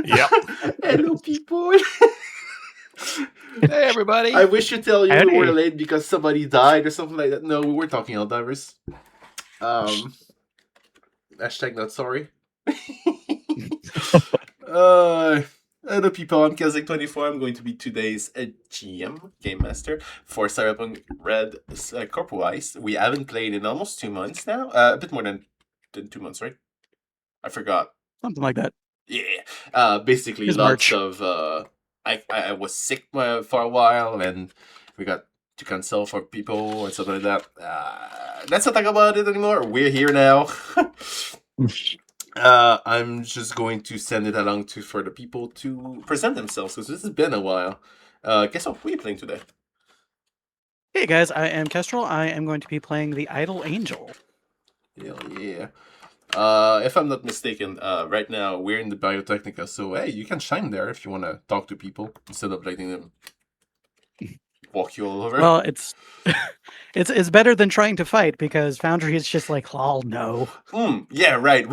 Yep. Hello, people. Hey, everybody. I wish to tell you Howdy. we were late because somebody died or something like that. No, we were talking Helldivers. Hashtag not sorry. Hello, people. I'm Kazek24. I'm going to be today's GM, Game Master, for CyberpunkRed Corpo Heist. We haven't played in almost 2 months now. A bit more than 2 months, right? I forgot. Something like that. Yeah. Basically, His lots merch. of... I was sick for a while, and we got to cancel for people and stuff like that. Let's not talk about it anymore. We're here now. I'm just going to send it along for the people to present themselves, because this has been a while. Kestrel, who are you playing today? Hey guys, I am Kestrel. I am going to be playing the Idle Angel. Hell yeah. If I'm not mistaken, right now we're in the Biotechnica, so hey, you can shine there if you want to talk to people instead of letting them walk you all over. Well, it's better than trying to fight, because Foundry is just like, oh no. Yeah, right.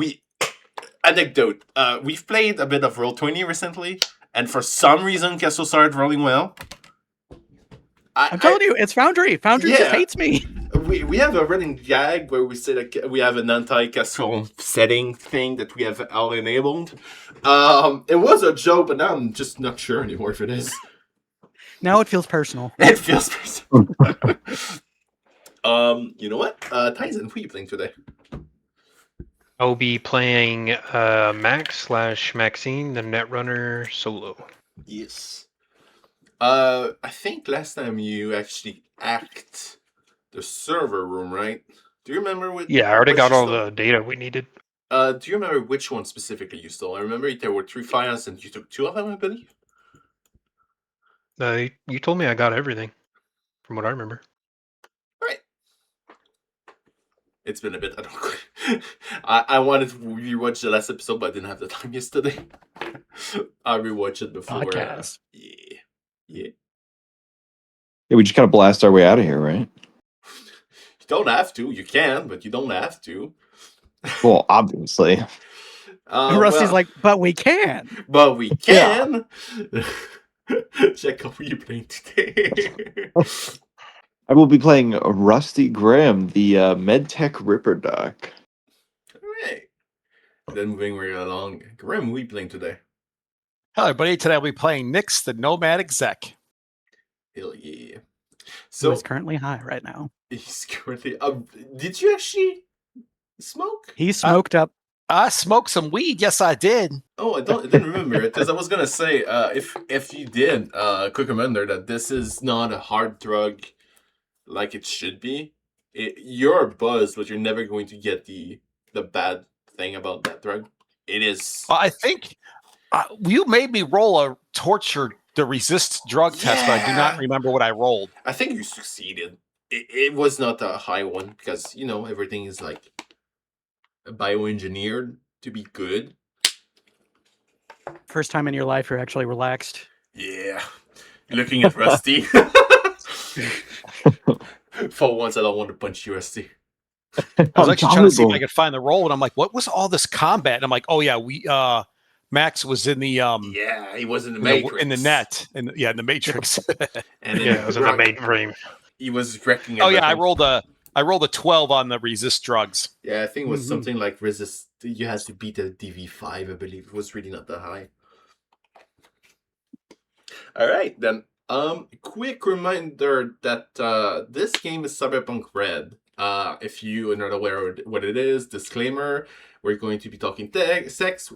Anecdote. We've played a bit of Roll20 recently, and for some reason, Kestrel started rolling well. I'm telling you, it's Foundry. Foundry just Yeah. hates me. We have a running gag where we say that we have an anti-Kestrel setting thing that we have all enabled. It was a joke, but now I'm just not sure anymore if it is. Now it feels personal. It feels personal. You know what? Tyzen, who are you playing today? I'll be playing Maxine, the Netrunner solo. Yes. I think last time you actually hacked the server room, right? Do you remember what? Yeah, I already what got you all stole? the data we needed. Do you remember which one specifically you stole? I remember there were 3 files and you took 2 of them, I believe. You told me I got everything, from what I remember. Right. It's been a bit. I wanted to rewatch the last episode, but I didn't have the time yesterday. I rewatched it before. Podcast. Yeah. Yeah, we just kind of blast our way out of here, right? You don't have to. You can, but you don't have to. Well, obviously. Rusty's like, but we can. But we can. Jackal, who are you playing today? I will be playing Rusty Grimm, the MedTech Ripper Duck. Alright. Then moving right along. Grimm, who are you playing today? Hello, everybody. Today I'll be playing Nix, the Nomad exec. Hell yeah. So So he's currently high right now. he's currently. Did you actually smoke? He smoked up. I smoked some weed. Yes, I did. Oh, I didn't remember it, because I was gonna say, if you did, quick reminder that this is not a hard drug like it should be. You're buzzed, but you're never going to get the bad thing about that drug. It is. I think you made me roll the resist drug test, but I do not Yeah. remember what I rolled. I think you succeeded. It was not a high one, because everything is like bioengineered to be good. First time in your life you're actually relaxed. Yeah. Looking at Rusty. For once, I don't want to punch you, Rusty. I was actually trying to see if I could find the roll, and I'm like, what was all this combat? And I'm like, oh yeah, Max was in the Yeah, he was in the Matrix. in the net, in the Matrix. And Yeah, it was in the mainframe. He was wrecking. Oh yeah, I everything. rolled a 12 on the resist drugs. Yeah, I think it was Mhm. something like resist. You had to beat a DV5, I believe. It was really not that high. All right, then. Quick reminder that this game is CyberpunkRed. If you are not aware of what it is, disclaimer: we're going to be talking sex.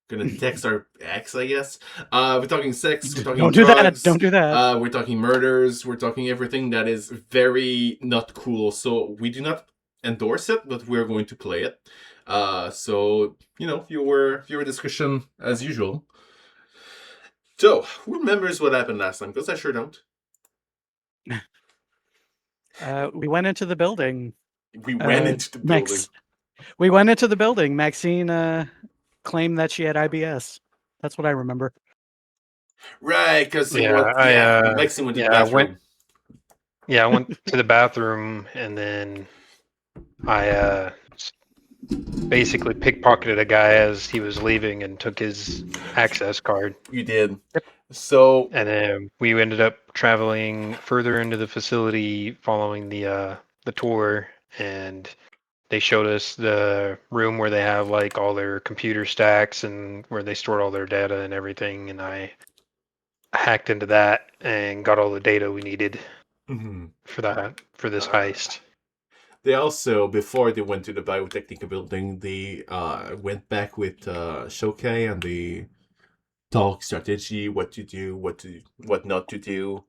Gonna text our ex, I guess. We're talking sex. We're talking Don't do that. drugs, Don't do that. We're talking murders. We're talking everything that is very not cool. So we do not endorse it, but we're going to play it. So viewer discussion as usual. So who remembers what happened last time? Because I sure don't. We went into the building. We went into the building. We went into the building. Maxine claimed that she had IBS. That's what I remember. Right, because Maxine went to the I bathroom. I went to the bathroom, and then I basically pickpocketed a guy as he was leaving and took his access card. You did. So And then we ended up traveling further into the facility following the tour, and they showed us the room where they have like all their computer stacks and where they stored all their data and everything, and I hacked into that and got all the data we needed for this heist. they also, before they went to the Biotechnica building, they went back with Shokai and they talk strategy, what to do, what not to do.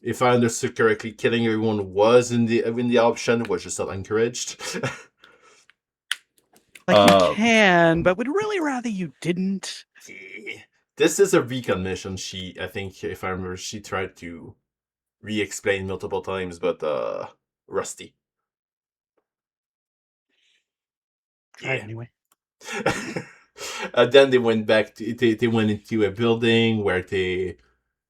If I understood correctly, killing everyone was in the option, was just not encouraged. Like you can, but we'd really rather you didn't. This is a recon mission. I think, if I remember, she tried to re-explain multiple times, but rusty. Try it anyway. Then they went back. They went into a building where they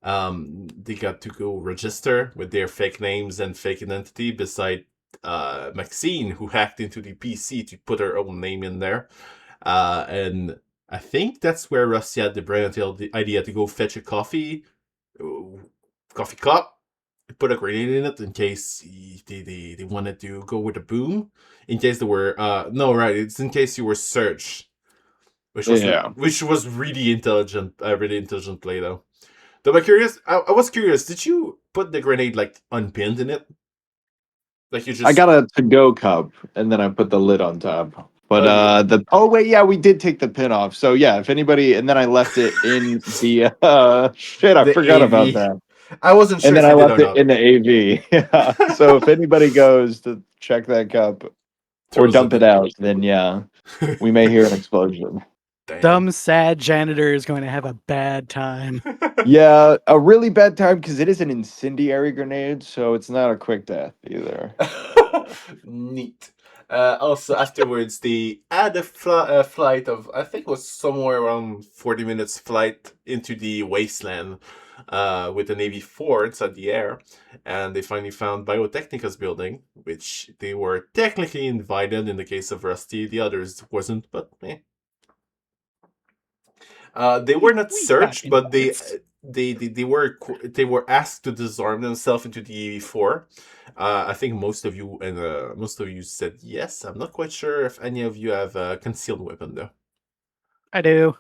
got to go register with their fake names and fake identity beside Maxine, who hacked into the PC to put her own name in there. And I think that's where Rusty had the brilliant idea to go fetch a coffee cup, put a grenade in it in case they wanted to go with a boom. In case they were it's in case you were searched. Which was really intelligent play though. Though I was curious, did you put the grenade like unpinned in it? Like you just I got a to-go cup and then I put the lid on top. But we did take the pin off. So yeah, if anybody, and then I left it in the I forgot AV. about that. I wasn't sure. And then I left it in the AV. Yeah. So if anybody goes to check that cup or dump it out, then yeah, we may hear an explosion. Dumb, sad janitor is going to have a bad time. Yeah, a really bad time because it is an incendiary grenade, so it's not a quick death either. Neat. Also, afterwards, they had a flight of, I think it was somewhere around 40 minutes flight into the wasteland with the Navy 4 inside the air. And they finally found Biotechnica's building, which they were technically invited in the case of Rusty. The others wasn't, but eh. They were not searched, but they were asked to disarm themselves into the EV4. I think most of you said yes. I'm not quite sure if any of you have a concealed weapon though. I do.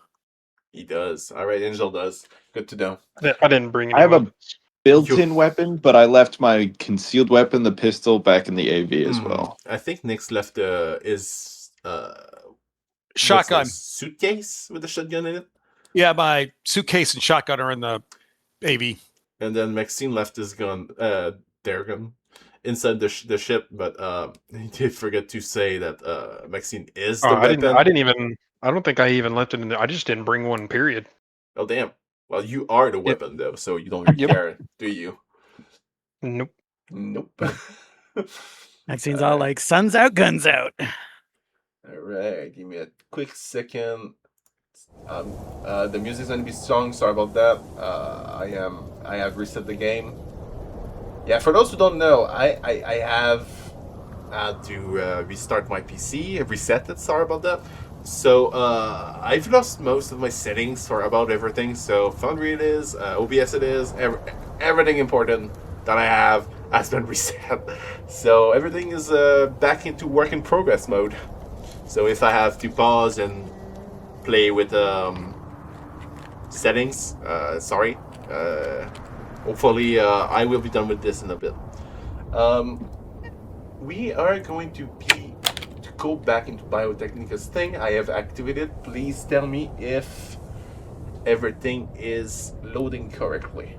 He does. All right, Angel does. Good to know. I didn't bring any I have weapons. a built-in weapon, but I left my concealed weapon, the pistol, back in the AV as well. I think Nick's left his shotgun suitcase with a shotgun in it. Yeah, my suitcase and shotgun are in the AV. And then Maxine left his gun, their gun, inside the ship. But he did forget to say that Maxine is the weapon. I don't think I even left it in there. I just didn't bring one, period. Oh, damn. Well, you are the weapon, though, so you don't really care, do you? Nope. Maxine's all like, sun's out, guns out. All right, give me a quick second. The music's gonna be strong. Sorry about that. I have reset the game. Yeah, for those who don't know, I have had to restart my PC, reset it. Sorry about that. So I've lost most of my settings for about everything. So Foundry it is, OBS it is, everything important that I have has been reset. So everything is back into work in progress mode. So if I have to pause and play with settings, sorry. Hopefully I will be done with this in a bit. We are going to go back into Biotechnica's thing. I have activated. Please tell me if everything is loading correctly.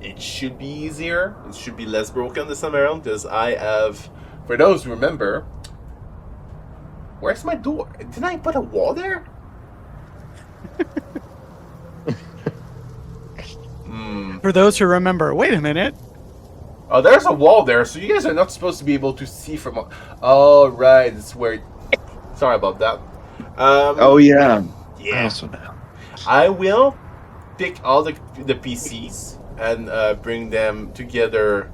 It should be easier. It should be less broken this time around because I have, for those who remember, where's my door? Didn't I put a wall there? For those who remember, wait a minute. Oh, there's a wall there, so you guys are not supposed to be able to see from. Oh, right, it's where. Sorry about that. Oh yeah. Yeah. Also now. I will pick all the PCs and bring them together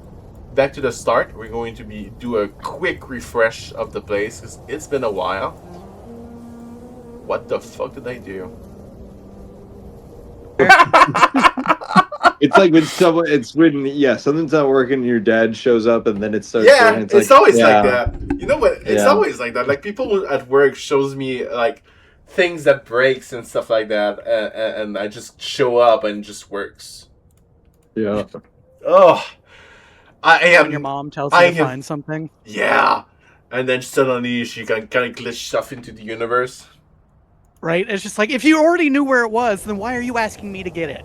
back to the start. We're going to do a quick refresh of the place because it's been a while. What the fuck did I do? It's like when something's not working and your dad shows up and then it starts Yeah, working. it's always like that. You know what? It's always like that. Like people at work shows me like things that breaks and stuff like that, and I just show up and it just works. Yeah. Oh, I am. When your mom tells you to find something. Yeah, and then suddenly she can kind of glitch stuff into the universe. Right? It's just like, if you already knew where it was, then why are you asking me to get it?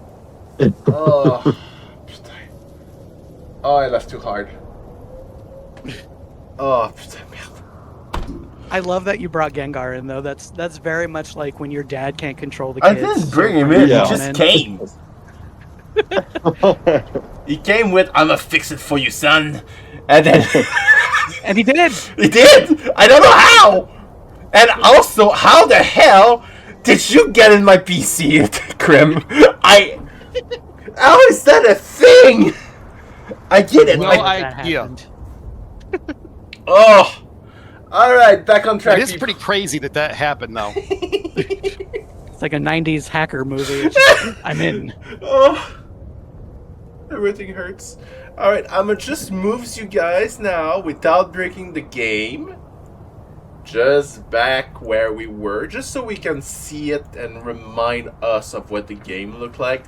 Oh, I laughed too hard. Oh, I love that you brought Gengar in, though. That's very much like when your dad can't control the kids. I didn't bring him in. Yeah. He just came. He came with, "I'ma fix it for you, son," and then And he did. he did. I don't know how. And also, how the hell did you get in my PC, Grimm? How is that a thing? I get it. No That idea. happened. Oh, all right, back on track. It is people. pretty crazy that happened, though. It's like a 90s hacker movie. It's just, I'm in. Oh, everything hurts. All right, I'ma just moves you guys now without breaking the game. Just back where we were, just so we can see it and remind us of what the game looked like.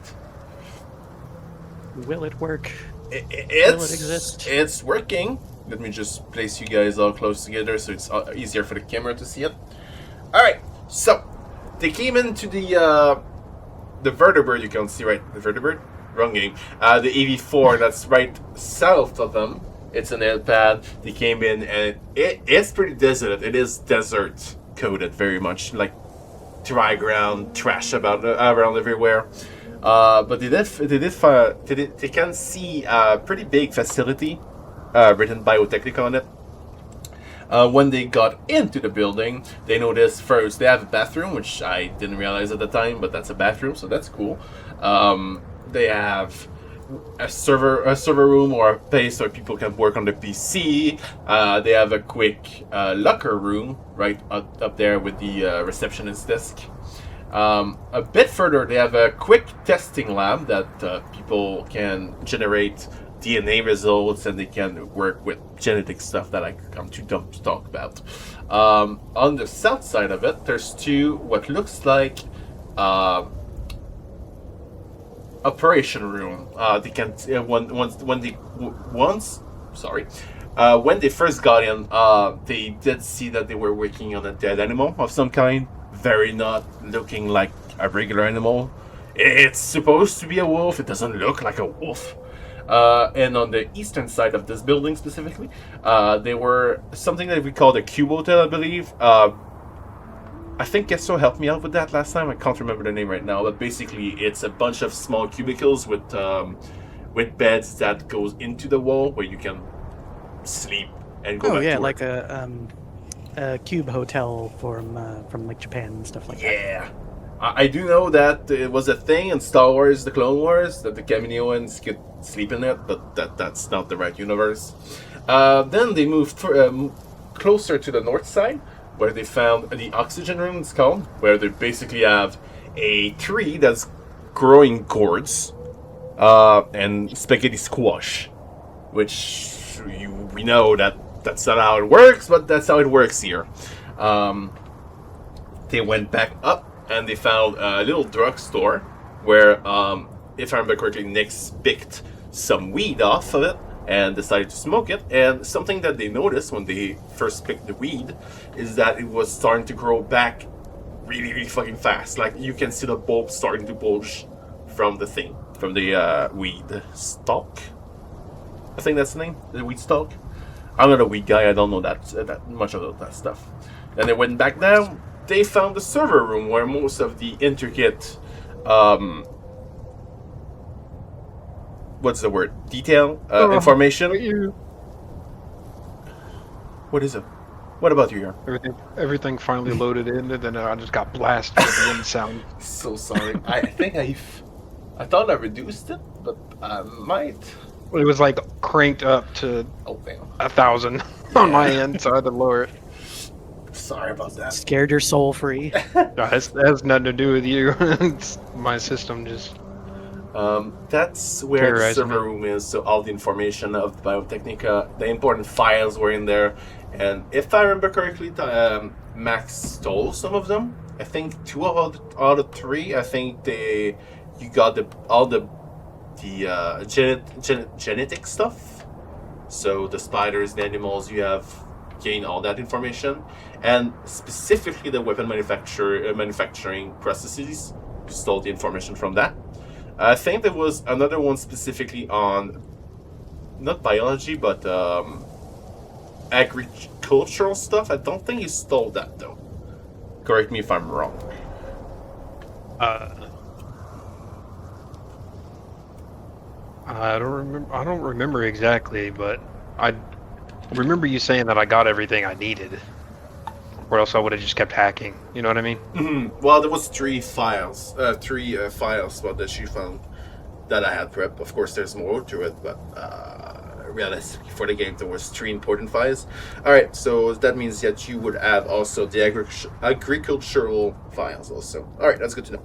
Will it work? Will it It's exist? It's working. Let me just place you guys all close together so it's easier for the camera to see it. All right, so they came into the vertibird. You can see right the vertibird. Wrong game. The AV4 that's right south of them. It's an pad. They came in and it's pretty desolate. It is desert coded very much, like dry ground, trash around everywhere. But they can see a pretty big facility written Biotechnica on it. When they got into the building, they noticed first they have a bathroom, which I didn't realize at the time, but that's a bathroom, so that's cool. They have a server room or a place where people can work on the PC. They have a quick locker room right up there with the receptionist desk. A bit further, they have a quick testing lab that people can generate DNA results, and they can work with genetic stuff that I'm too dumb to talk about. On the south side of it, there's two what looks like operation room. They can when they first got in, they did see that they were working on a dead animal of some kind, very not looking like a regular animal. It's supposed to be a wolf. It doesn't look like a wolf. And on the eastern side of this building specifically, they were something that we called a cube hotel, I believe. I think Kestrel helped me out with that last time. I can't remember the name right now, but basically it's a bunch of small cubicles with beds that goes into the wall where you can sleep and go back to work. Like a cube hotel from like Japan and stuff like that. Yeah. I do know that it was a thing in Star Wars, the Clone Wars, that the Kaminoans could sleep in it, but that's not the right universe. Then they moved closer to the north side, where they found the oxygen room, it's called, where they basically have a tree that's growing gourds and spaghetti squash, which we know that's not how it works, but that's how it works here. They went back up and they found a little drugstore where, if I remember correctly, Nix picked some weed off of it and decided to smoke it. And something that they noticed when they first picked the weed is that it was starting to grow back really, really fucking fast. Like, you can see the bulb starting to bulge from the thing, from the weed stalk. I think that's the name, the weed stalk. I'm not a weed guy, I don't know that much about that stuff. Then they went back down. They found the server room where most of the intricate, what's the word? Detail? Information? What is it? What about you here? Everything finally loaded in, and then I just got blasted with the wind sound. So sorry. I think I thought I reduced it, but I might. It was like cranked up to Oh, damn. 1,000 on my end, so I had to lower it. Sorry about that. Scared your soul free. No, it has nothing to do with you. It's my system just. That's where the Terrorizing server room is, so all the information of the Biotechnica, the important files were in there, and if I remember correctly, Max stole some of them. I think 2 out of 3. I think you got all the genetic stuff. So the spiders, the animals, you have gained all that information, and specifically the weapon manufacturing processes. You stole the information from that. I think there was another one specifically on not biology, but agricultural stuff. I don't think you stole that though. Correct me if I'm wrong. I don't remember exactly, but I remember you saying that I got everything I needed, or else I would have just kept hacking. You know what I mean? Mm-hmm. Well, there was 3 files, that she found that I had prepped. Of course, there's more to it, but realistically, for the game, there was 3 important files. All right, so that means that you would have also the agricultural files also. All right, that's good to know.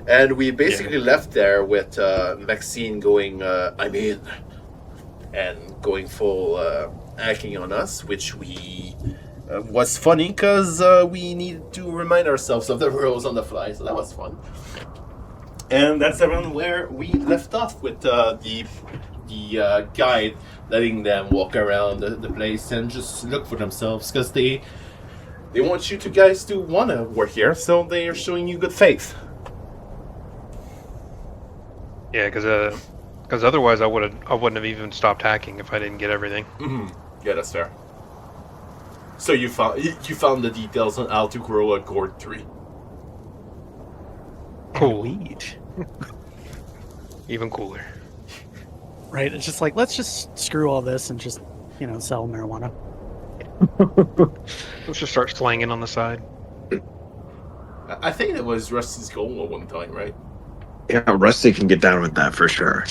And we basically left there with Maxine going, I'm in, and going full hacking on us, which we was funny because we needed to remind ourselves of the rules on the fly, so that was fun. And that's around where we left off with the guide letting them walk around the place and just look for themselves, because they want you guys to want to work here, so they are showing you good faith. Yeah, because otherwise I wouldn't have even stopped hacking if I didn't get everything. Mm-hmm. Yeah, that's fair. So you found the details on how to grow a gourd tree. Cool. Weed. Even cooler. Right? It's just like, let's just screw all this and just, sell marijuana. Let's just start slanging on the side. I think that was Rusty's goal at one time, right? Yeah, Rusty can get down with that for sure.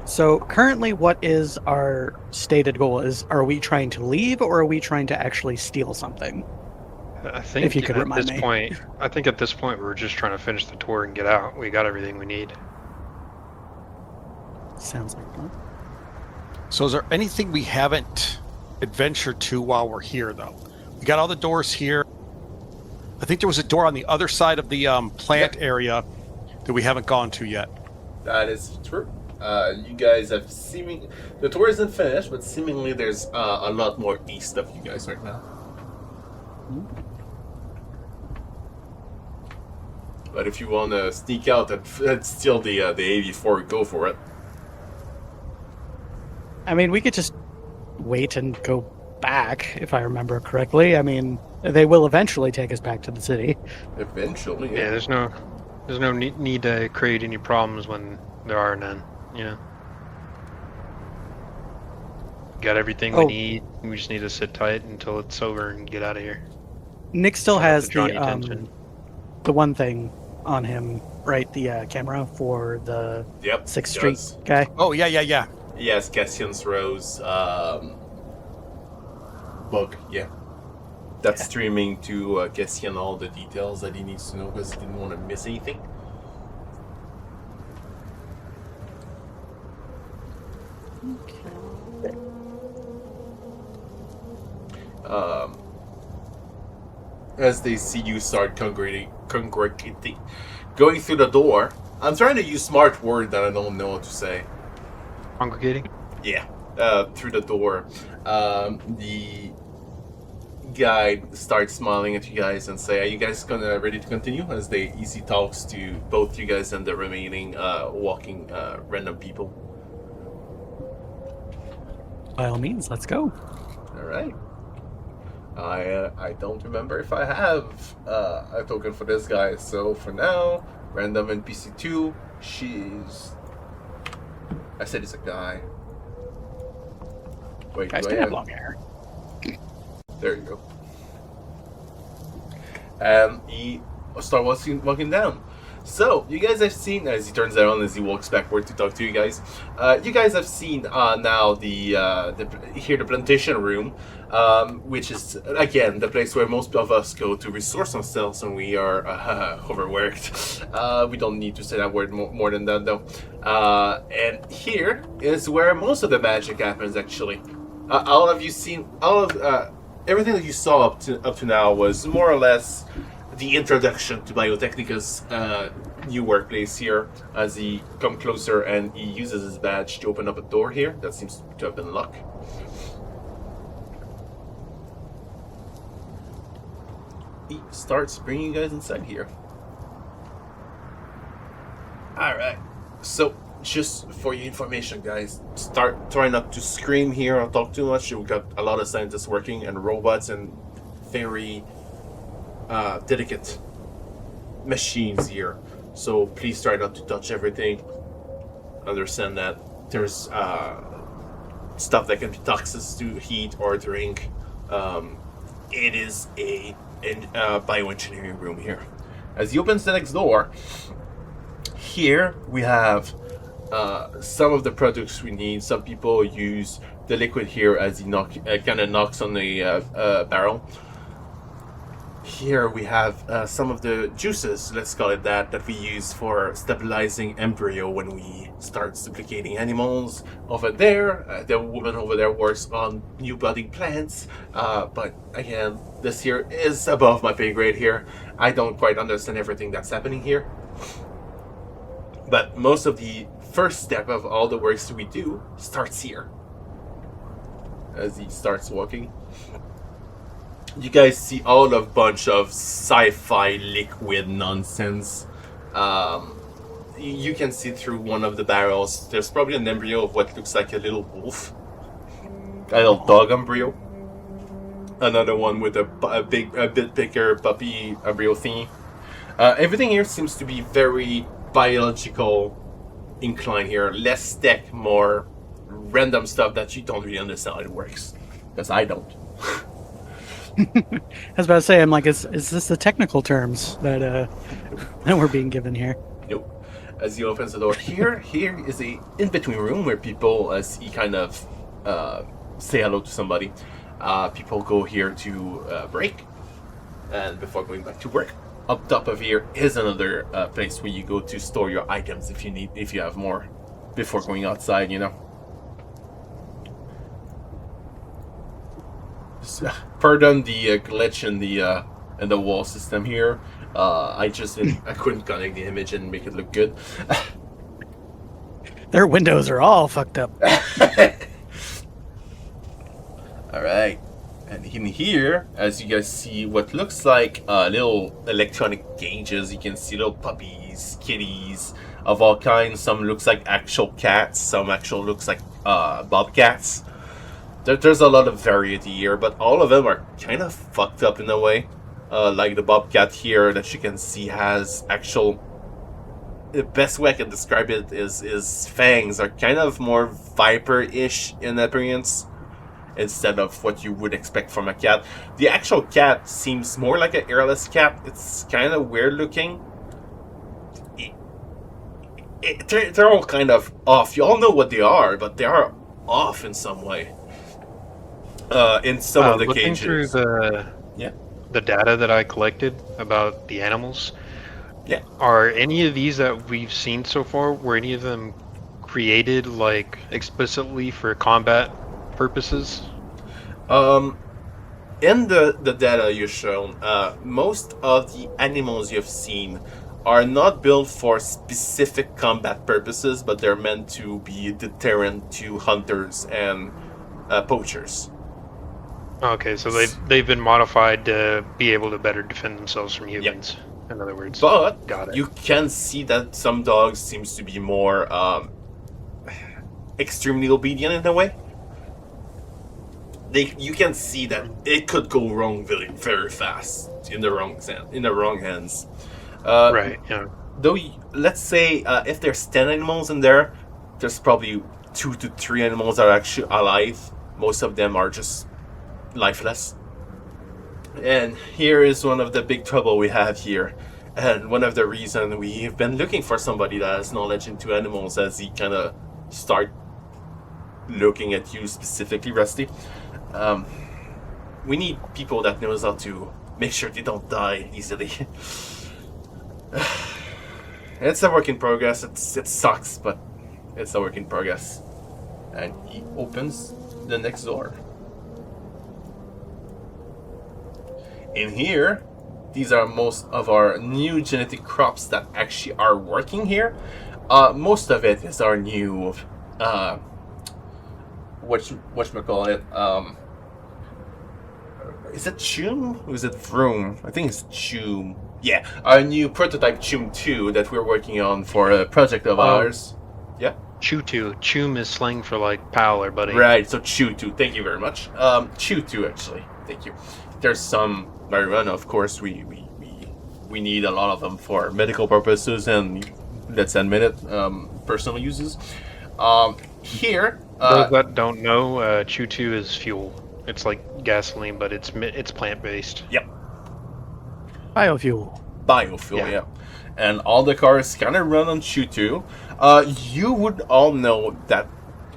So currently, what is our stated goal? Are we trying to leave, or are we trying to actually steal something? I think If you could remind me. I think at this point we're just trying to finish the tour and get out. We got everything we need. Sounds like fun. So is there anything we haven't adventured to while we're here, though? We got all the doors here. I think there was a door on the other side of the plant area that we haven't gone to yet. That is true. You guys have the tour isn't finished, but seemingly there's a lot more east of you guys right now. But if you want to sneak out and steal the AV4, go for it. I mean, we could just wait and go back, if I remember correctly. I mean, they will eventually take us back to the city. Eventually, Yeah, there's no need to create any problems when there are none. Got everything we need. We just need to sit tight until it's over and get out of here. Nick still Don't have has to draw any attention. the one thing on him, right? The camera for the 6th Street guy. Oh, yeah. Yes, Cassian's Rose bug, yeah. That's streaming to Cassian all the details that he needs to know because he didn't want to miss anything. As they see you start congregating, going through the door. I'm trying to use smart word that I don't know what to say. Congregating? Yeah, through the door. The guide starts smiling at you guys and say, "Are you guys ready to continue?" As they easy talks to both you guys and the remaining walking random people. By all means, let's go. All right. I don't remember if I have a token for this guy, so for now, random NPC 2. I said it's a guy. Wait, Guys do can I have long hair. There you go. And he starts walking down. So, you guys have seen, as he turns around as he walks backward to talk to you guys have seen now the plantation room, which is, again, the place where most of us go to resource ourselves when we are overworked. We don't need to say that word more than that, though. And here is where most of the magic happens, actually. Everything that you saw up to now was more or less the introduction to Biotechnica's new workplace here, as he comes closer and he uses his badge to open up a door here that seems to have been locked. He starts bringing you guys inside here. Alright, so just for your information, guys, try not to scream here or talk too much. We've got a lot of scientists working and robots and very delicate machines here, so please try not to touch everything. Understand that there's stuff that can be toxic to heat or drink. It is a bioengineering room here. As he opens the next door, here we have some of the products we need. Some people use the liquid here as he kind of knocks on the barrel. Here we have some of the juices, let's call it that we use for stabilizing embryo when we start duplicating animals. Over there, the woman over there works on new budding plants. But again, this here is above my pay grade here. I don't quite understand everything that's happening here. But most of the first step of all the works we do starts here. As he starts walking, you guys see all a bunch of sci-fi liquid nonsense. You can see through one of the barrels. There's probably an embryo of what looks like a little wolf, a little dog embryo. Another one with a bit bigger puppy embryo thingy. Everything here seems to be very biological incline here. Less tech, more random stuff that you don't really understand how it works. Because I don't. I was about to say, I'm like, is this the technical terms that that we're being given here? Nope. As he opens the door, here is a in-between room where people, as he kind of say hello to somebody, people go here to break, and before going back to work. Up top of here is another place where you go to store your items if you have more, before going outside, you know. Pardon the glitch in the wall system here. I couldn't connect the image and make it look good. Their windows are all fucked up. All right, and in here, as you guys see, what looks like little electronic gauges. You can see little puppies, kitties of all kinds. Some looks like actual cats. Some actual looks like bobcats. There's a lot of variety here, but all of them are kind of fucked up in a way. Like the bobcat here that you can see has actual... The best way I can describe it is fangs are kind of more viper-ish in appearance, instead of what you would expect from a cat. The actual cat seems more like an airless cat. It's kind of weird looking. They're all kind of off. You all know what they are, but they are off in some way. In some of the looking cages. Through the data that I collected about the animals, are any of these that we've seen so far, were any of them created like explicitly for combat purposes? In the data you've shown, most of the animals you've seen are not built for specific combat purposes, but they're meant to be a deterrent to hunters and poachers. Okay, so they've been modified to be able to better defend themselves from humans. In other words, but got it. You can see that some dogs seems to be more extremely obedient in a way. You can see that it could go wrong very, very fast in the wrong hands. Right. Yeah. Though, let's say if there's 10 animals in there, there's probably 2 to 3 animals that are actually alive. Most of them are just lifeless. And here is one of the big trouble we have here. And one of the reasons we've been looking for somebody that has knowledge into animals as he kind of start looking at you specifically, Rusty. We need people that knows how to make sure they don't die easily. It's a work in progress. It sucks, but it's a work in progress. And he opens the next door. In here, these are most of our new genetic crops that actually are working here. Most of it is our new, whatchamacallit, is it Chum or is it Vroom? I think it's Chum. Yeah, our new prototype Chum 2 that we're working on for a project of ours. Yeah? Chutu. Chum is slang for like pal or buddy. Right, so Chew 2, thank you very much. Chew 2 actually, thank you. There's some marijuana, of course, we need a lot of them for medical purposes and, let's admit it, personal uses. Here... those that don't know, Chutu is fuel. It's like gasoline, but it's plant-based. Yep. Biofuel. Biofuel, yeah. And all the cars kind of run on Chutu. You would all know that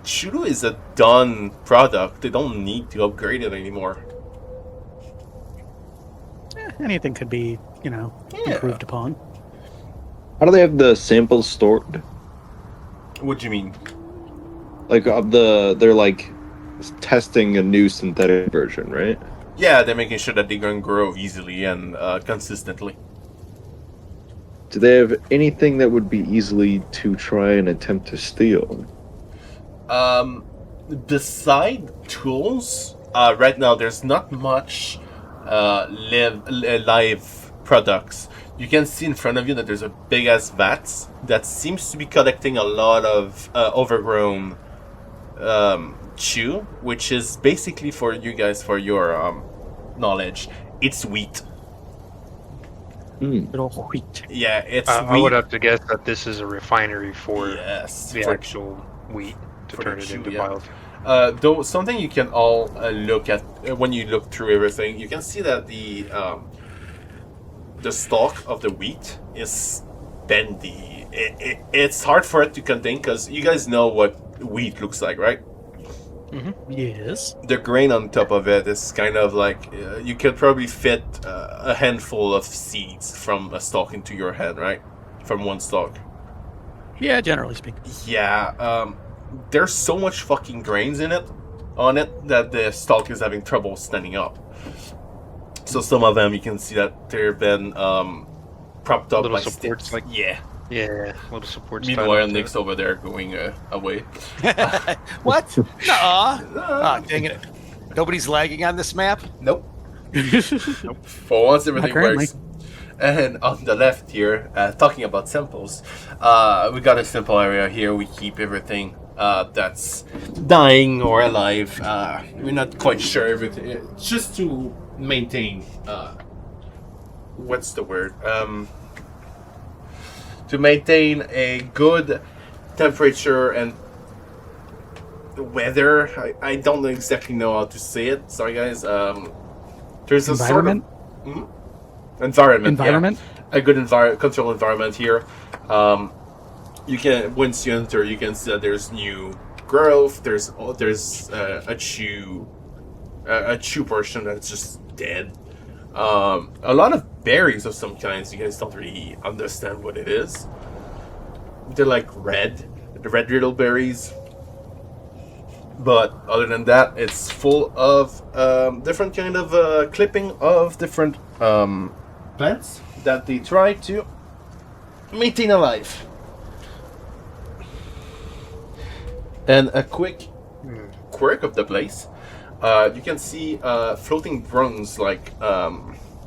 Chutu is a done product. They don't need to upgrade it anymore. Anything could be, improved upon. How do they have the samples stored? What do you mean? Like they're like testing a new synthetic version, right? Yeah, they're making sure that they can grow easily and consistently. Do they have anything that would be easily to try and attempt to steal? Beside tools, right now there's not much live products. You can see in front of you that there's a big ass vat that seems to be collecting a lot of overgrown chew, which is basically, for you guys, for your knowledge, it's wheat. Little wheat. Yeah, it's I wheat. would have to guess that this is a refinery for Yes, the for- actual wheat to for turn the it chew, into yeah. biofuel. Though something you can all look at when you look through everything, you can see that the stalk of the wheat is bendy. It's hard for it to contain because you guys know what wheat looks like, right? Yes. The grain on top of it is kind of like you could probably fit a handful of seeds from a stalk into your head, right? From one stalk. Yeah, generally speaking. Yeah, there's so much fucking grains on it that the stalk is having trouble standing up. So some of them you can see that they've been propped up Little by supports, sticks. like- Yeah. Yeah, little support. Meanwhile, Nick's over there going away. What? Nuh-uh. Dang it. Nobody's lagging on this map? Nope. For once, everything currently. works. And on the left here, talking about samples, we got a sample area here. We keep everything that's dying or alive. We're not quite sure if it's just to maintain. What's the word? To maintain a good temperature and weather. I don't exactly know how to say it. Sorry, guys. There's a Environment? sort of environment. Environment? Yeah. A good control environment here. You can, once you enter, you can see that there's new growth. There's a chew portion that's just dead. A lot of berries of some kinds. You guys don't really understand what it is. They're like the red little berries. But other than that, it's full of different kind of clipping of different plants that they try to maintain alive. And a quick quirk of the place. You can see floating drones-like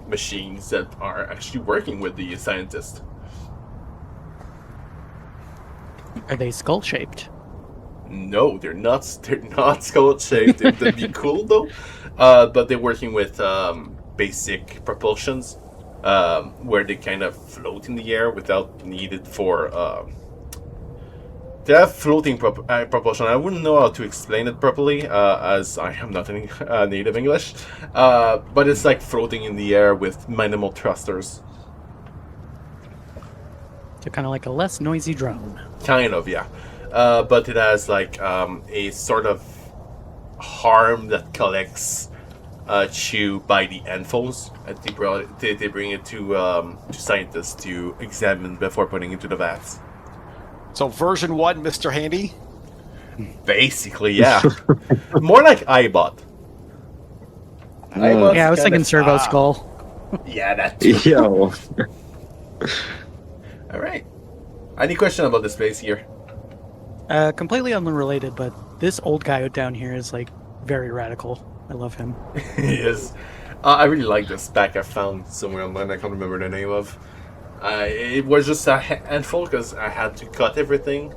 machines that are actually working with the scientists. Are they skull-shaped? No, they're not. They're not skull-shaped. That'd be cool though. But they're working with basic propulsions, where they kind of float in the air without needed for. They have floating propulsion. I wouldn't know how to explain it properly, as I am not a native English. But it's like floating in the air with minimal thrusters. So kind of like a less noisy drone. Kind of, yeah. But it has like a sort of harm that collects chew by the handfuls. And they bring it to scientists to examine before putting it to the vats. So version 1, Mr. Handy. Basically, yeah. More like iBot. iBot's Yeah, I was kind thinking of- Servo Skull. Yeah, that too. Yo. All right. Any question about the space here? Completely unrelated, but this old guy down here is like very radical. I love him. Yes. I really like this spec I found somewhere online. I can't remember the name of. It was just a handful because I had to cut everything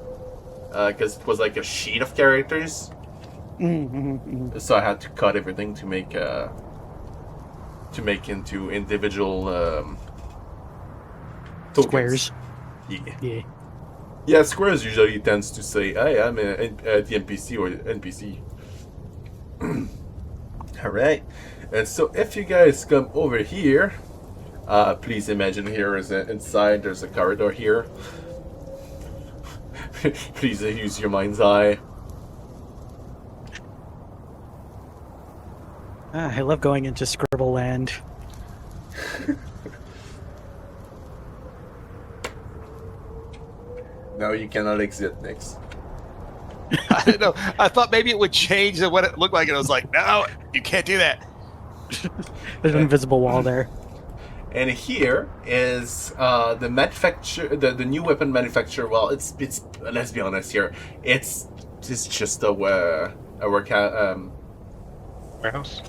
because it was like a sheet of characters. So I had to cut everything to make into individual tokens. Squares. Yeah. Yeah. Yeah, Squares usually tends to say, "Hey, I'm the NPC or NPC." All right, and so if you guys come over here, please imagine here is inside. There's a corridor here. Please use your mind's eye. I love going into Scribble Land. No, you cannot exit, Nix. I don't know. I thought maybe it would change what it looked like, and I was like, no, you can't do that. There's an invisible wall there. And here is the manufacture, the new weapon manufacturer. Well, it's let's be honest here. It's just a workout. Warehouse.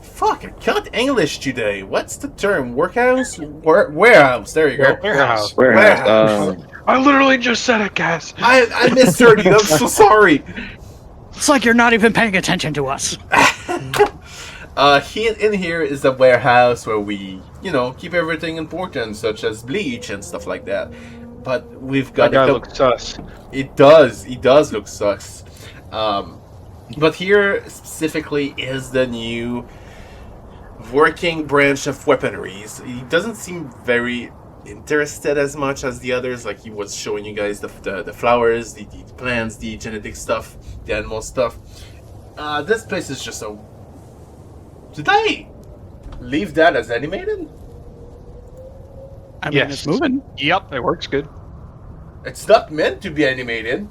Fuck, I can't English today. What's the term? Workhouse? Warehouse. There you go. Warehouse. Warehouse. I literally just said it, guys. I misheard you. I'm so sorry. It's like you're not even paying attention to us. In here is a warehouse where we, keep everything important, such as bleach and stuff like that. But we've got That guy looks sus. It does. He does look sus. But here specifically is the new working branch of weaponries. He doesn't seem very interested as much as the others. Like he was showing you guys the flowers, the plants, the genetic stuff, the animal stuff. This place is just a... Did I leave that as animated? I mean, Yes. it's moving. Yep. It works good. It's not meant to be animated.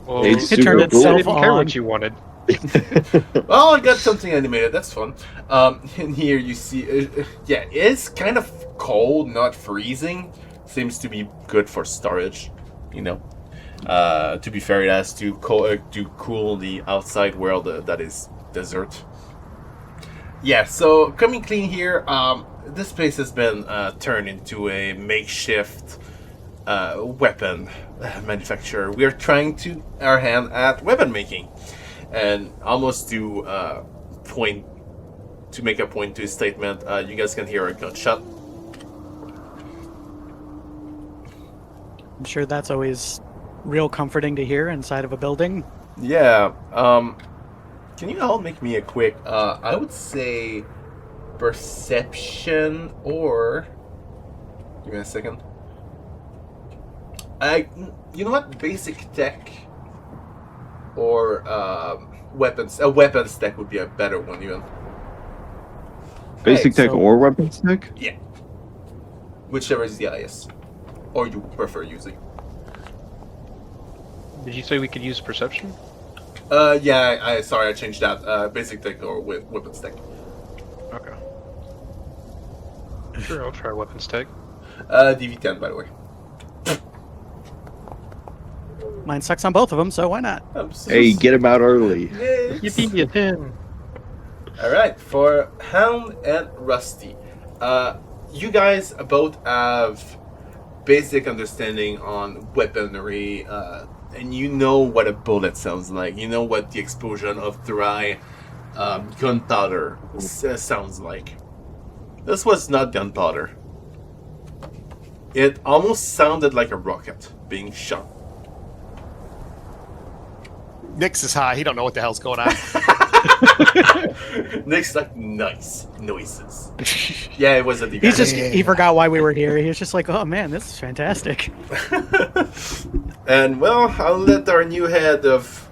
Well, It's It turned super cool. I itself didn't care on. what you wanted. Well, I got something animated. That's fun. In here you see, it's kind of cold, not freezing. Seems to be good for storage. To be fair, it has to cool the outside world that is desert. Yeah. So coming clean here. This place has been turned into a makeshift weapon manufacturer. We are trying to our hand at weapon making. And almost to make a point to his statement, you guys can hear a gunshot. I'm sure that's always real comforting to hear inside of a building. Yeah. Can you all make me a quick? I would say perception or. Give me a second. You know what? Basic tech. Or weapons. A weapons tech would be a better one, even. Basic Right, tech so- or weapons tech? Yeah. Whichever is the highest. Or you prefer using. Did you say we could use perception? Yeah, sorry, I changed that. Basic tech or weapons tech. Okay. Sure, I'll try weapons tech. DV10, by the way. Mine sucks on both of them, so why not? Hey, get him out early. Yippee, you 10. Alright, for Hound and Rusty. You guys both have basic understanding on weaponry, and you know what a bullet sounds like. You know what the explosion of dry gunpowder sounds like. This was not gunpowder. It almost sounded like a rocket being shot. Nix is high. He don't know what the hell's going on. Nick's like, nice noises. Yeah, it was a deep. He forgot why we were here. He was just like, oh man, this is fantastic. And well, I'll let our new head of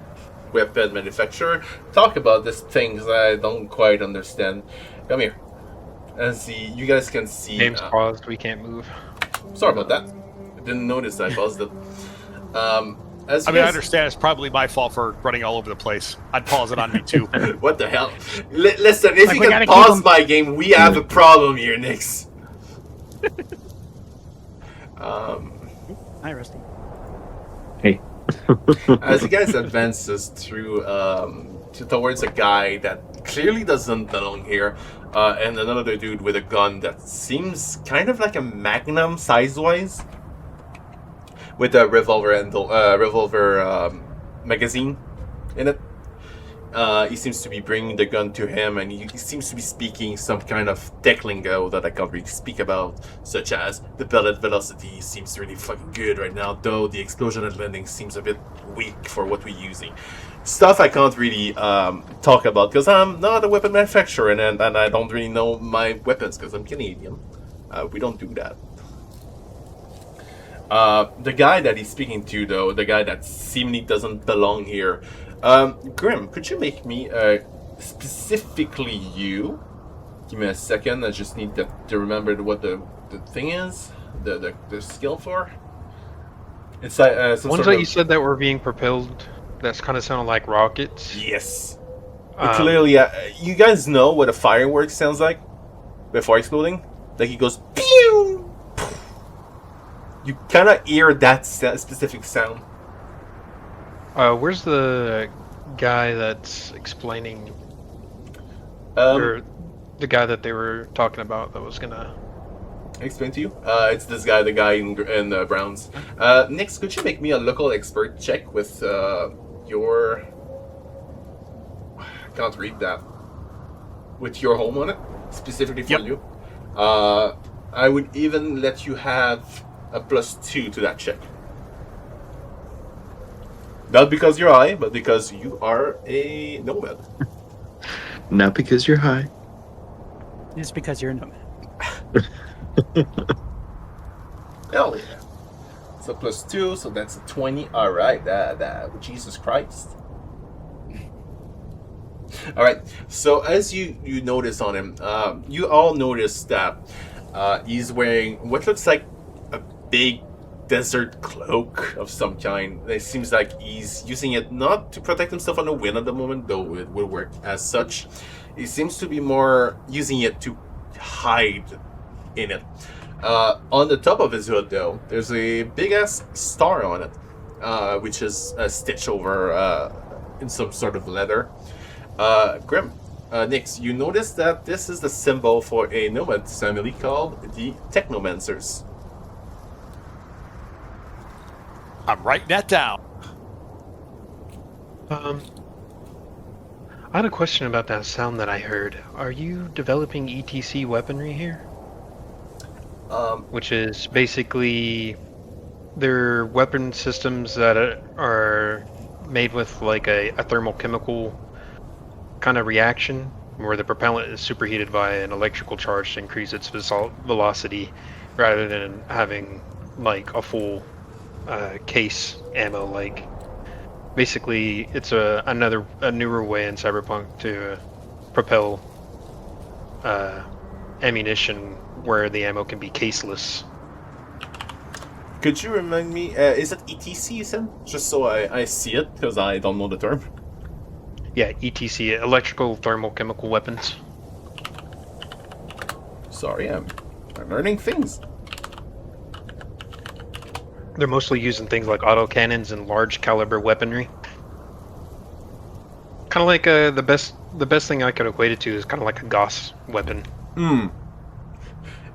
weapon manufacturer talk about these things I don't quite understand. Come here. As you guys can see. Game's paused. We can't move. Sorry about that. I didn't notice I paused it. As I mean, I understand it's probably my fault for running all over the place. I'd pause it on me too. What the hell? Listen, if Like, you we can gotta pause keep 'em- my game, we have a problem here, Nix. Hi, Rusty. Hey. As you guys advances through towards a guy that clearly doesn't belong here, and another dude with a gun that seems kind of like a Magnum size-wise, with a revolver magazine in it. He seems to be bringing the gun to him, and he seems to be speaking some kind of tech lingo that I can't really speak about, such as the pellet velocity seems really fucking good right now, though the explosion at landing seems a bit weak for what we're using. Stuff I can't really talk about because I'm not a weapon manufacturer, and I don't really know my weapons because I'm Canadian. We don't do that. The guy that he's speaking to, though, the guy that seemingly doesn't belong here, Grimm, could you make me specifically you? Give me a second. I just need to remember what the thing is, the skill for. It's some Ones sort that of... you said that were being propelled, that's kind of sounded like rockets. Yes. Clearly, you guys know what a firework sounds like before exploding. Like he goes pew. You kind of hear that specific sound. Where's the guy that's explaining, or the guy that they were talking about that was gonna explain to you? It's this guy, the guy in Browns. Next, could you make me a local expert check with your... I can't read that. With your home on it, specifically for you. I would even let you have a +2 to that check. Not because you're high, but because you are a nomad. Not because you're high. It's because you're a nomad. Hell yeah. So +2, so that's a 20. Alright, Jesus Christ. Alright, so as you notice on him, you all notice that he's wearing what looks like a big desert cloak of some kind. It seems like he's using it not to protect himself on the wind at the moment, though it will work as such. He seems to be more using it to hide in it. On the top of his hood, though, there's a big-ass star on it, which is stitched over in some sort of leather. Grimm, Nix, you notice that this is the symbol for a nomad family called the Technomancers. I'm writing that down. I had a question about that sound that I heard. Are you developing ETC weaponry here? Which is basically they're weapon systems that are made with like a thermochemical kind of reaction where the propellant is superheated by an electrical charge to increase its velocity rather than having like a full case ammo. Like basically it's a newer way in Cyberpunk to propel ammunition where the ammo can be caseless. Could you remind me, is it ETC you said? Just so I see it, because I don't know the term. Yeah, ETC, electrical thermochemical weapons. Sorry, I'm learning things. They're mostly used in things like autocannons and large caliber weaponry. Kind of like the best thing I could equate it to is kind of like a Gauss weapon.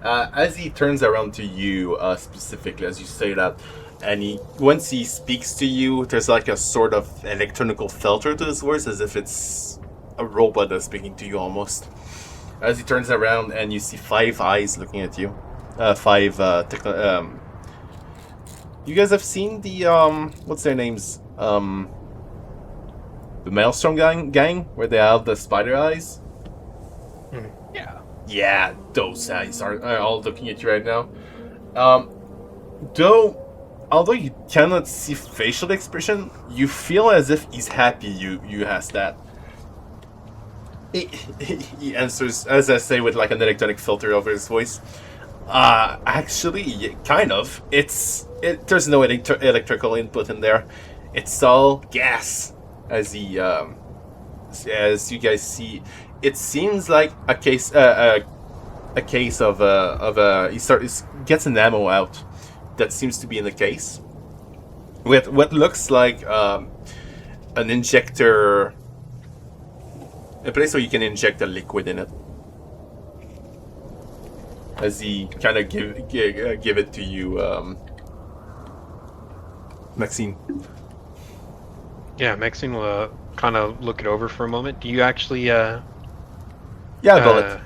As he turns around to you, specifically, as you say that, and once he speaks to you, there's like a sort of electronical filter to his voice, as if it's a robot that's speaking to you almost. As he turns around and you see 5 eyes looking at you. You guys have seen the, what's their names? the Maelstrom gang where they have the spider eyes. Yeah. Yeah, those eyes are all looking at you right now. Although you cannot see facial expression, you feel as if he's happy you asked that. He answers, as I say, with like an electronic filter over his voice. Actually, kind of. There's no electrical input in there. It's all gas. As you guys see, it seems like a case of he gets an ammo out that seems to be in the case with what looks like an injector, a place where you can inject a liquid in it. As he kind of give it to you, Maxine. Yeah, Maxine will kind of look it over for a moment. Do you actually? Yeah, a bullet.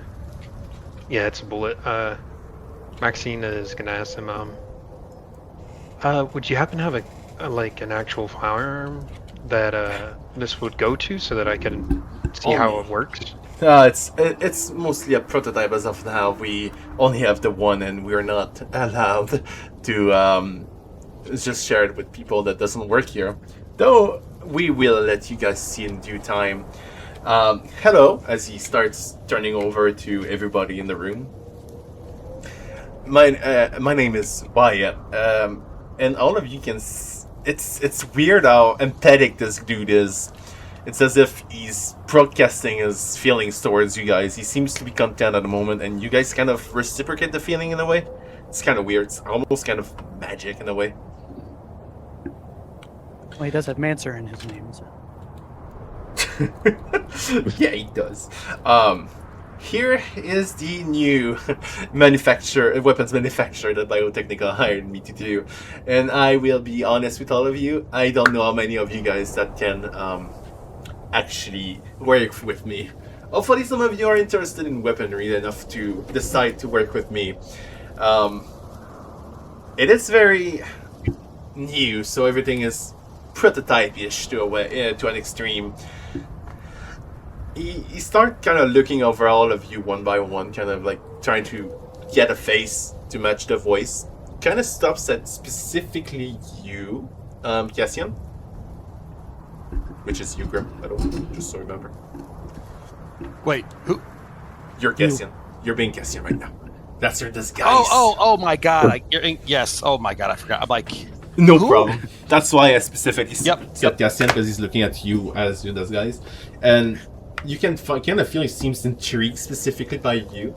Yeah, it's a bullet. Maxine is gonna ask him. Would you happen to have an actual firearm that this would go to, so that I can see how it works? It's mostly a prototype as of now. We only have the one, and we're not allowed to just share it with people. That doesn't work here. Though we will let you guys see in due time. Hello, as he starts turning over to everybody in the room. My name is Wyatt, and all of you can. It's weird how empathetic this dude is. It's as if he's broadcasting his feelings towards you guys. He seems to be content at the moment, and you guys kind of reciprocate the feeling in a way. It's kind of weird. It's almost kind of magic in a way. Well, he does have Mancer in his name, so. Yeah, he does. Here is the new weapons manufacturer that Biotechnica hired me to do. And I will be honest with all of you, I don't know how many of you guys that can actually work with me. Hopefully some of you are interested in weaponry enough to decide to work with me. It is very new, so everything is prototype-ish to an extreme. He start kind of looking over all of you one by one, kind of like trying to get a face to match the voice. Kind of stops at specifically you, Cassian. Which is you, Grimm, by the way, just so you remember. Wait, who? You're Cassian. You're being Cassian right now. That's your disguise. Oh my god. Yes. Oh my god, I forgot. I'm like... No Who? problem. That's why I specifically Yep. said Cassian, because he's looking at you as your disguise. And you can kind of feel he seems intrigued specifically by you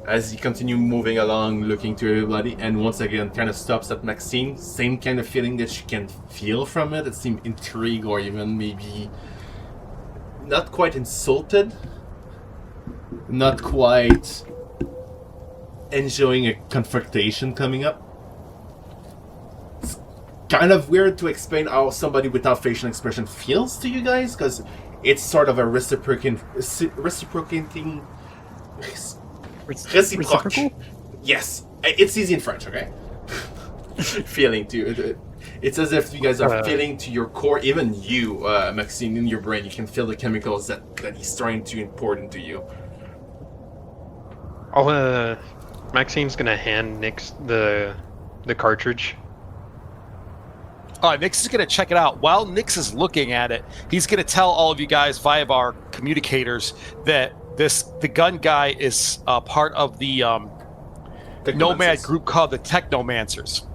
as he continue moving along, looking to everybody, and once again kind of stops at Maxine. Same kind of feeling that you can feel from it. It seems intrigued, or even maybe not quite insulted, not quite enjoying a confrontation coming up. It's kind of weird to explain how somebody without facial expression feels to you guys, because it's sort of a reciprocating. Reciprocal? Yes, it's easy in French, okay? Feeling to it's as if you guys are feeling to your core, even you, Maxine, in your brain, you can feel the chemicals that he's trying to import into you. Maxine's gonna hand Nix the cartridge. All right, Nix is going to check it out. While Nix is looking at it, he's going to tell all of you guys via our communicators that the gun guy is part of the Nomad group called the Technomancers.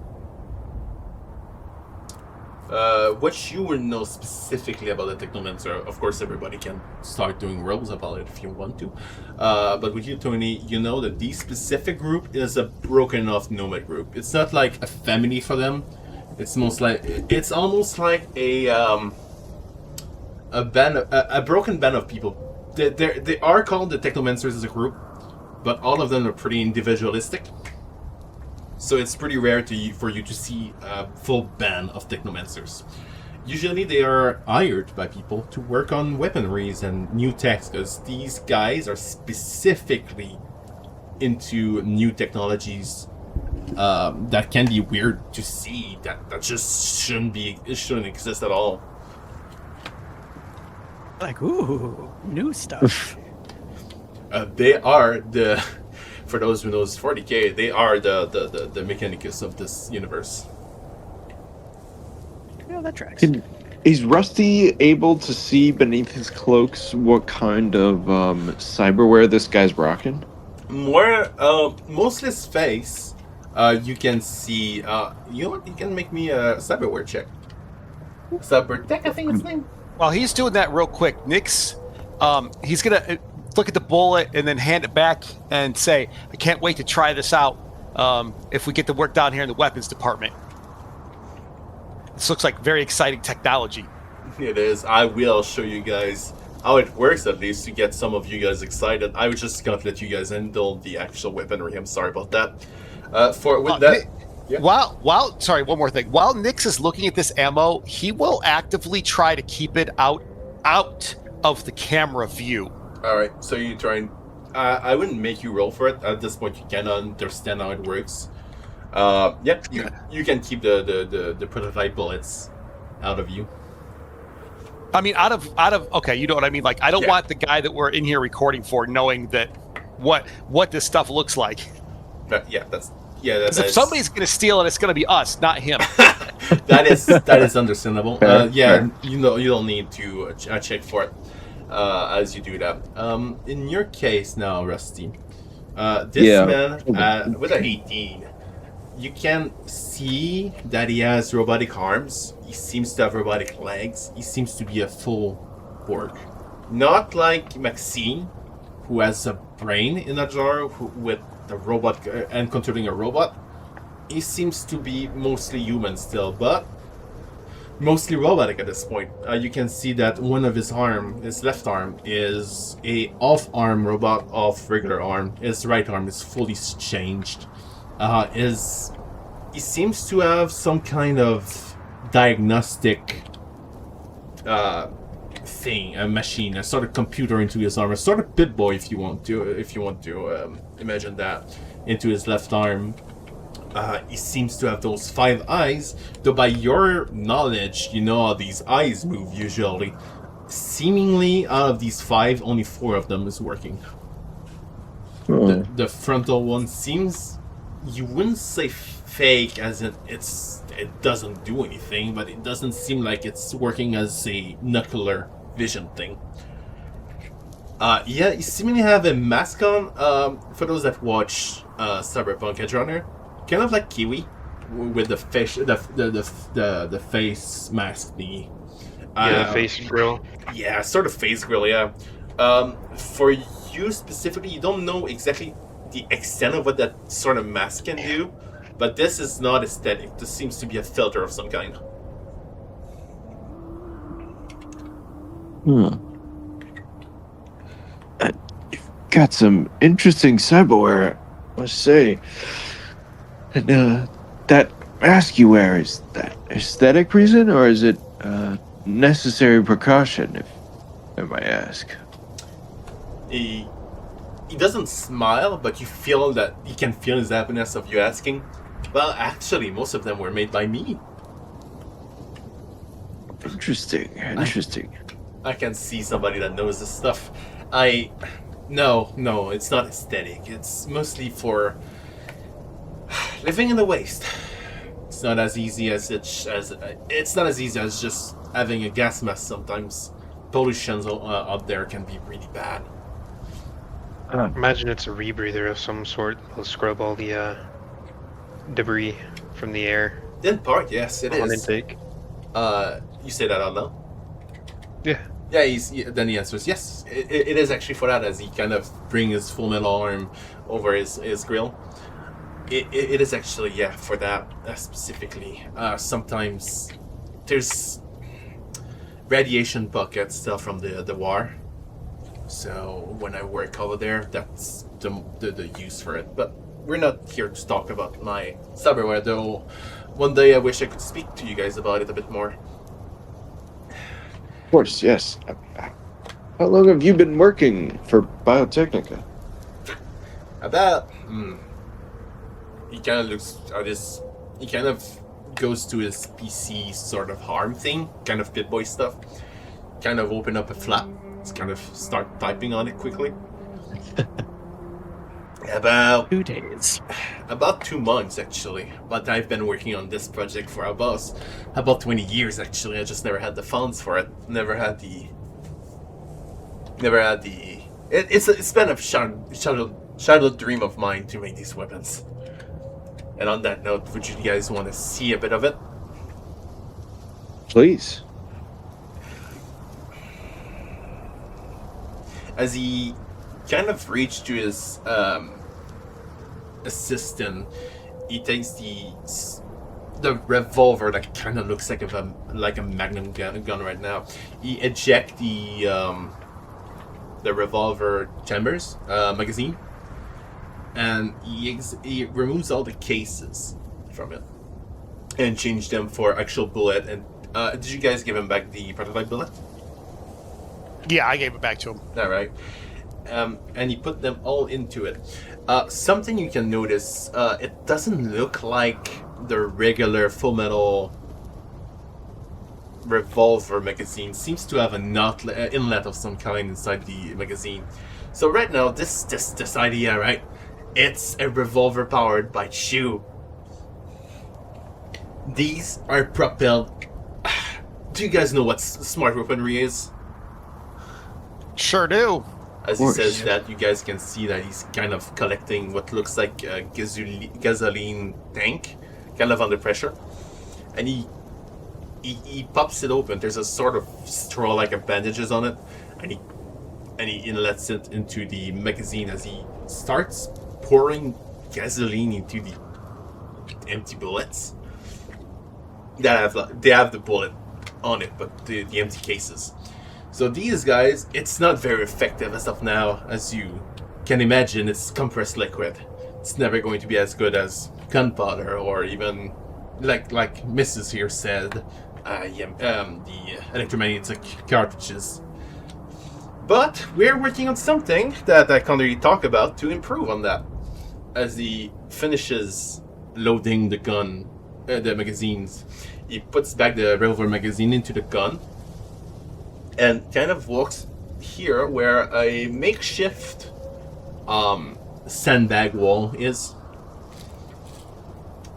What you will know specifically about the Technomancer, of course, everybody can start doing rolls about it if you want to. But with you, Tony, you know that this specific group is a broken off Nomad group. It's not like a family for them. It's almost like a broken band of people. They are called the Technomancers as a group, but all of them are pretty individualistic. So it's pretty rare for you to see a full band of Technomancers. Usually they are hired by people to work on weaponries and new techs, because these guys are specifically into new technologies that can be weird to see, that just shouldn't exist at all. Like, ooh, new stuff. They are the, for those who knows 40K, they are the Mechanicus of this universe. Yeah, that tracks. Is Rusty able to see beneath his cloaks what kind of cyberware this guy's rocking? More, mostly his face. You can see. You know what? You can make me a cyberware check. Cybertech, I think it's name. While he's doing that real quick, Nick's he's gonna look at the bullet and then hand it back and say, "I can't wait to try this out. If we get the work down here in the weapons department, this looks like very exciting technology." It is. I will show you guys how it works, at least to get some of you guys excited. I was just gonna let you guys handle the actual weaponry. I'm sorry about that. Sorry, one more thing. While Nix is looking at this ammo, he will actively try to keep it out of the camera view. All right, so you try and I wouldn't make you roll for it at this point. You cannot understand how it works. You can keep the prototype bullets out of you. I mean, out of okay, you know what I mean. Like, I don't want the guy that we're in here recording for knowing that what this stuff looks like. That's if somebody's going to steal it, it's going to be us, not him. that is understandable. You don't need to check for it as you do that. In your case now, Rusty, this man with an 18, you can see that he has robotic arms. He seems to have robotic legs. He seems to be a FullBorg, not like Maxine, who has a brain in a jar with the robot and controlling a robot. He seems to be mostly human still, but mostly robotic at this point. You can see that one of his left arm, is a off-arm robot, off regular arm. His right arm is fully changed. He seems to have some kind of diagnostic thing, a machine, a sort of computer into his arm, a sort of Pit Boy, if you want to imagine that, into his left arm. He seems to have those 5 eyes, though by your knowledge, you know how these eyes move usually. Seemingly, out of these 5, only 4 of them is working. The frontal one seems, you wouldn't say fake, as in it doesn't do anything, but it doesn't seem like it's working as a nuclear vision thing. You seemingly have a mask on. For those that watch Cyberpunk Edgerunner, kind of like Kiwi, with the face, the face mask thingy. The face grill. Yeah, sort of face grill. Yeah. For you specifically, you don't know exactly the extent of what that sort of mask can do, but this is not aesthetic. This seems to be a filter of some kind. You've got some interesting cyberware, I must say. And that mask you wear, is that aesthetic reason, or is it necessary precaution, if I may ask? He doesn't smile, but you feel that he can feel his happiness of you asking. Well, actually, most of them were made by me. Interesting. I can see somebody that knows this stuff. No, it's not aesthetic. It's mostly for living in the waste. It's not as easy as it's not as easy as just having a gas mask. Sometimes pollution out there can be really bad. Imagine it's a rebreather of some sort. It'll scrub all the debris from the air. In part, yes, it on is. Intake. You say that out loud? Yeah. Yeah, then the answer is yes. It is actually for that, as he kind of bring his full metal arm over his grill. It is actually, for that specifically. Sometimes there's radiation buckets still from the war. So when I work over there, that's the use for it. But we're not here to talk about my cyberware, though. One day I wish I could speak to you guys about it a bit more. Of course, yes. How long have you been working for Biotechnica? About he kind of looks at his. He kind of goes to his PC sort of harm thing, kind of Pit Boy stuff. kind of open up a flap. Just kind of start typing on it quickly. About 2 days. About 2 months, actually. But I've been working on this project for about 20 years, actually. I just never had the funds for it. Never had the. It's been a childhood dream of mine to make these weapons. And on that note, would you guys want to see a bit of it? Please. As he kind of reached to his assistant, he takes the revolver that kind of looks like a magnum gun right now. He ejects the revolver chambers magazine, and he removes all the cases from it and change them for actual bullet. And did you guys give him back the prototype bullet? Yeah, I gave it back to him. All right. And he put them all into it. Something you can notice, it doesn't look like the regular full metal revolver magazine. Seems to have an inlet of some kind inside the magazine. So right now, this idea, right? It's a revolver powered by shoe. These are propelled. Do you guys know what smart weaponry is? Sure do. As he says that, you guys can see that he's kind of collecting what looks like a gasoline tank, kind of under pressure. And he pops it open. There's a sort of straw like a bandages on it, and he inlets it into the magazine as he starts pouring gasoline into the empty bullets. They have the bullet on it, but the empty cases. So these guys, it's not very effective as of now. As you can imagine, it's compressed liquid. It's never going to be as good as gunpowder, or even like Mrs. here said, the electromagnetic cartridges. But we're working on something that I can't really talk about to improve on that. As he finishes loading the gun, the magazines, he puts back the revolver magazine into the gun, and kind of walks here where a makeshift sandbag wall is.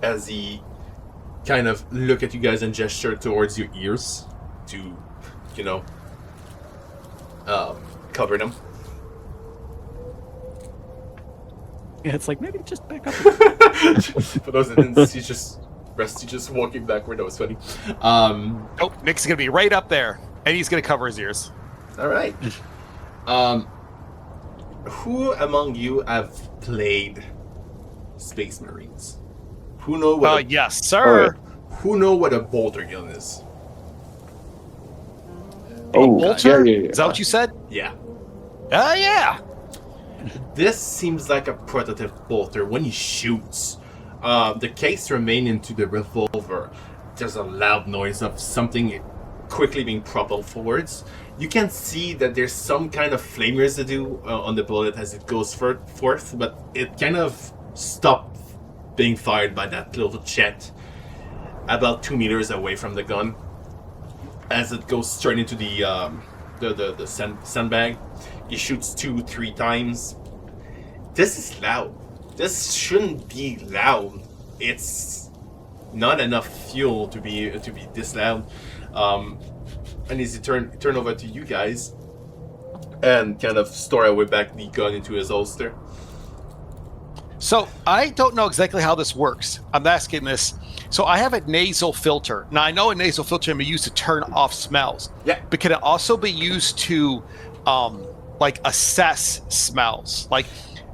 As he kind of look at you guys and gesture towards your ears to, cover them. Yeah, it's like, maybe just back up. For those that didn't see, just walking backward. That was funny. Oh, Nick's gonna be right up there, and he's gonna cover his ears. All right. Who among you have played Space Marines? Who know what? Yes, sir. Who know what a bolter gun is? Oh, Bolter? yeah. Is that what you said? Yeah. Yeah. This seems like a prototype bolter. When he shoots, the case remains into the revolver. There's a loud noise of something quickly being propelled forwards. You can see that there's some kind of flame residue on the bullet as it goes forth, but it kind of stopped being fired by that little jet about 2 meters away from the gun. As it goes straight into the sandbag, he shoots 2-3 times. This is loud. This shouldn't be loud. It's not enough fuel to be this loud. And as he turn over to you guys and kind of store away back the gun into his holster. So I don't know exactly how this works. I'm asking this. So I have a nasal filter. Now I know a nasal filter can be used to turn off smells. Yeah. But can it also be used to assess smells? Like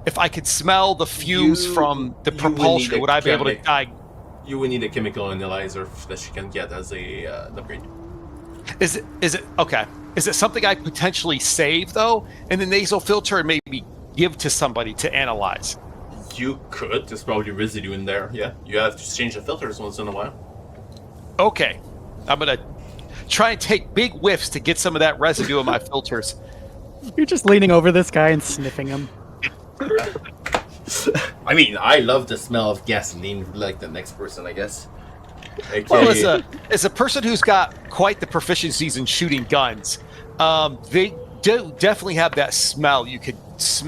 if I could smell the fumes from the propulsion, would I be able to die? You would need a chemical analyzer that you can get as an upgrade. Is it okay? Is it something I potentially save though in the nasal filter and maybe give to somebody to analyze? You could. There's probably residue in there. Yeah, you have to change the filters once in a while. Okay, I'm gonna try and take big whiffs to get some of that residue in my filters. You're just leaning over this guy and sniffing him. I mean, I love the smell of gasoline like the next person, I guess. Okay. Well, as a person who's got quite the proficiencies in shooting guns, They do definitely have that smell. You could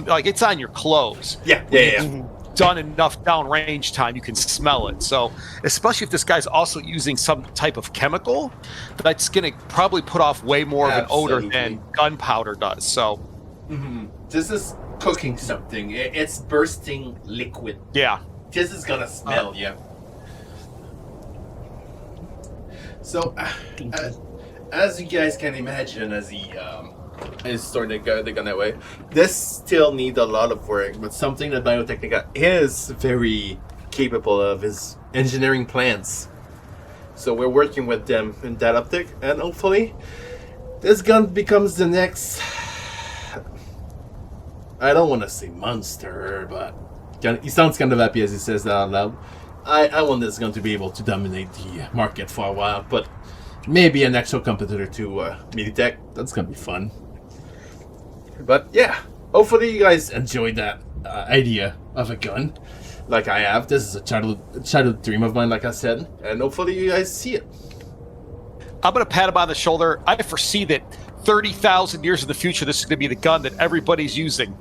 like it's on your clothes. Yeah. Done enough downrange time, you can smell it. So, especially if this guy's also using some type of chemical, that's going to probably put off way more of an odor than gunpowder does. So, this is cooking something. It's bursting liquid. yeah. This is gonna smell, yeah. So, as you guys can imagine, as he is starting the gun away, this still needs a lot of work, but something that Biotechnica is very capable of is engineering plans. So we're working with them in that optic, and hopefully this gun becomes the next, I don't want to say monster, but he sounds kind of happy as he says that out loud. I want this gun to be able to dominate the market for a while, but maybe an actual competitor to MedTech. That's gonna be fun. But yeah, hopefully you guys enjoyed that idea of a gun, like I have. This is a childhood dream of mine, like I said, and hopefully you guys see it. I'm going to pat him on the shoulder. I foresee that 30,000 years in the future, this is going to be the gun that everybody's using.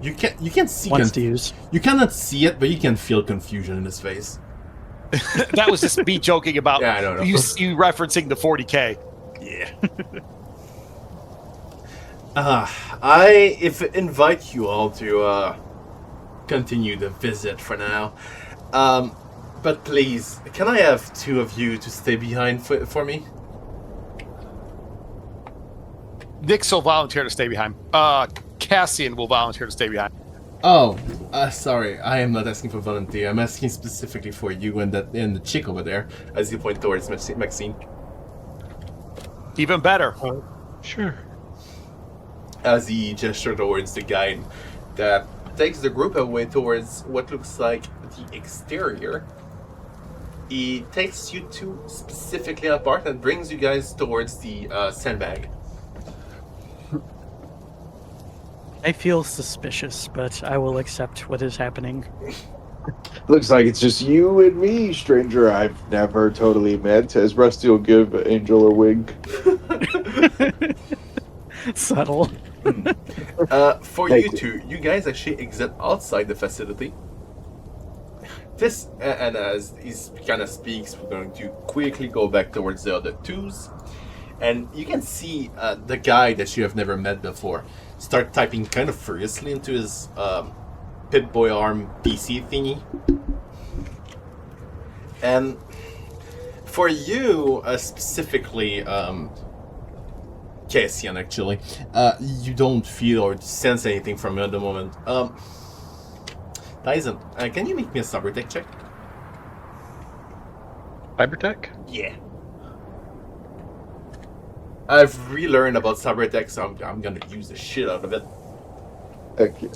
You can't see Wants to use. You cannot see it, but you can feel confusion in his face. That was just me joking about Yeah, I don't know. you referencing the 40K. Yeah. I invite you all to continue the visit for now. But please, can I have two of you to stay behind for me? Nix will volunteer to stay behind. Cassian will volunteer to stay behind. Oh, sorry. I am not asking for volunteer. I'm asking specifically for you and the chick over there, as you point towards Maxine. Even better. Sure. As he gestured towards the guide that takes the group away towards what looks like the exterior. He takes you two specifically apart and brings you guys towards the sandbag. I feel suspicious, but I will accept what is happening. Looks like it's just you and me, stranger I've never totally met, as Rusty will give Angel a wink. Subtle. For Thank you two, you guys actually exit outside the facility. This, and as he kind of speaks, we're going to quickly go back towards the other twos. And you can see the guy that you have never met before start typing kind of furiously into his Pip-Boy arm PC thingy. And for you, specifically, Cassian, actually, you don't feel or sense anything from him at the moment. Tyzen, can you make me a Cybertech check? Cybertech? Yeah. I've relearned about Cybertech, so I'm gonna use the shit out of it. Heck yeah.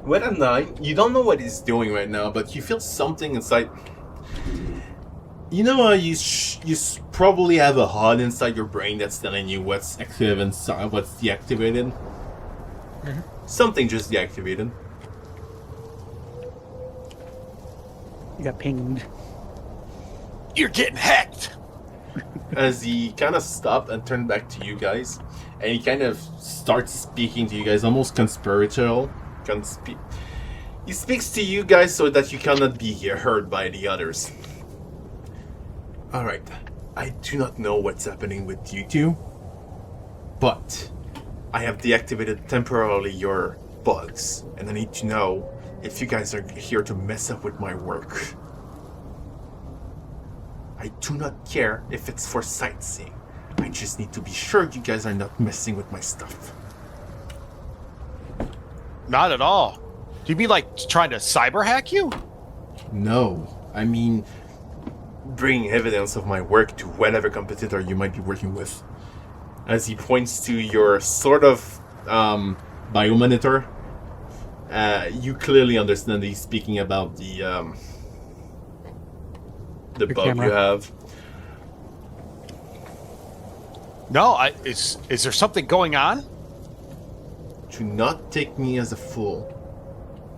With a 9, you don't know what he's doing right now, but you feel something inside. You know, you probably have a HUD inside your brain that's telling you what's active and what's deactivated. Mm-hmm. Something just deactivated. You got pinged. You're getting hacked. As he kind of stopped and turned back to you guys, and he kind of starts speaking to you guys, almost conspiratorial. He speaks to you guys so that you cannot be heard by the others. Alright, I do not know what's happening with you two, but I have deactivated temporarily your bugs, and I need to know if you guys are here to mess up with my work. I do not care if it's for sightseeing. I just need to be sure you guys are not messing with my stuff. Not at all. Do you mean like trying to cyber hack you? No, I mean bringing evidence of my work to whatever competitor you might be working with. As he points to your sort of biomonitor, you clearly understand that he's speaking about the Your bug camera. you have. No, is there something going on? Do not take me as a fool.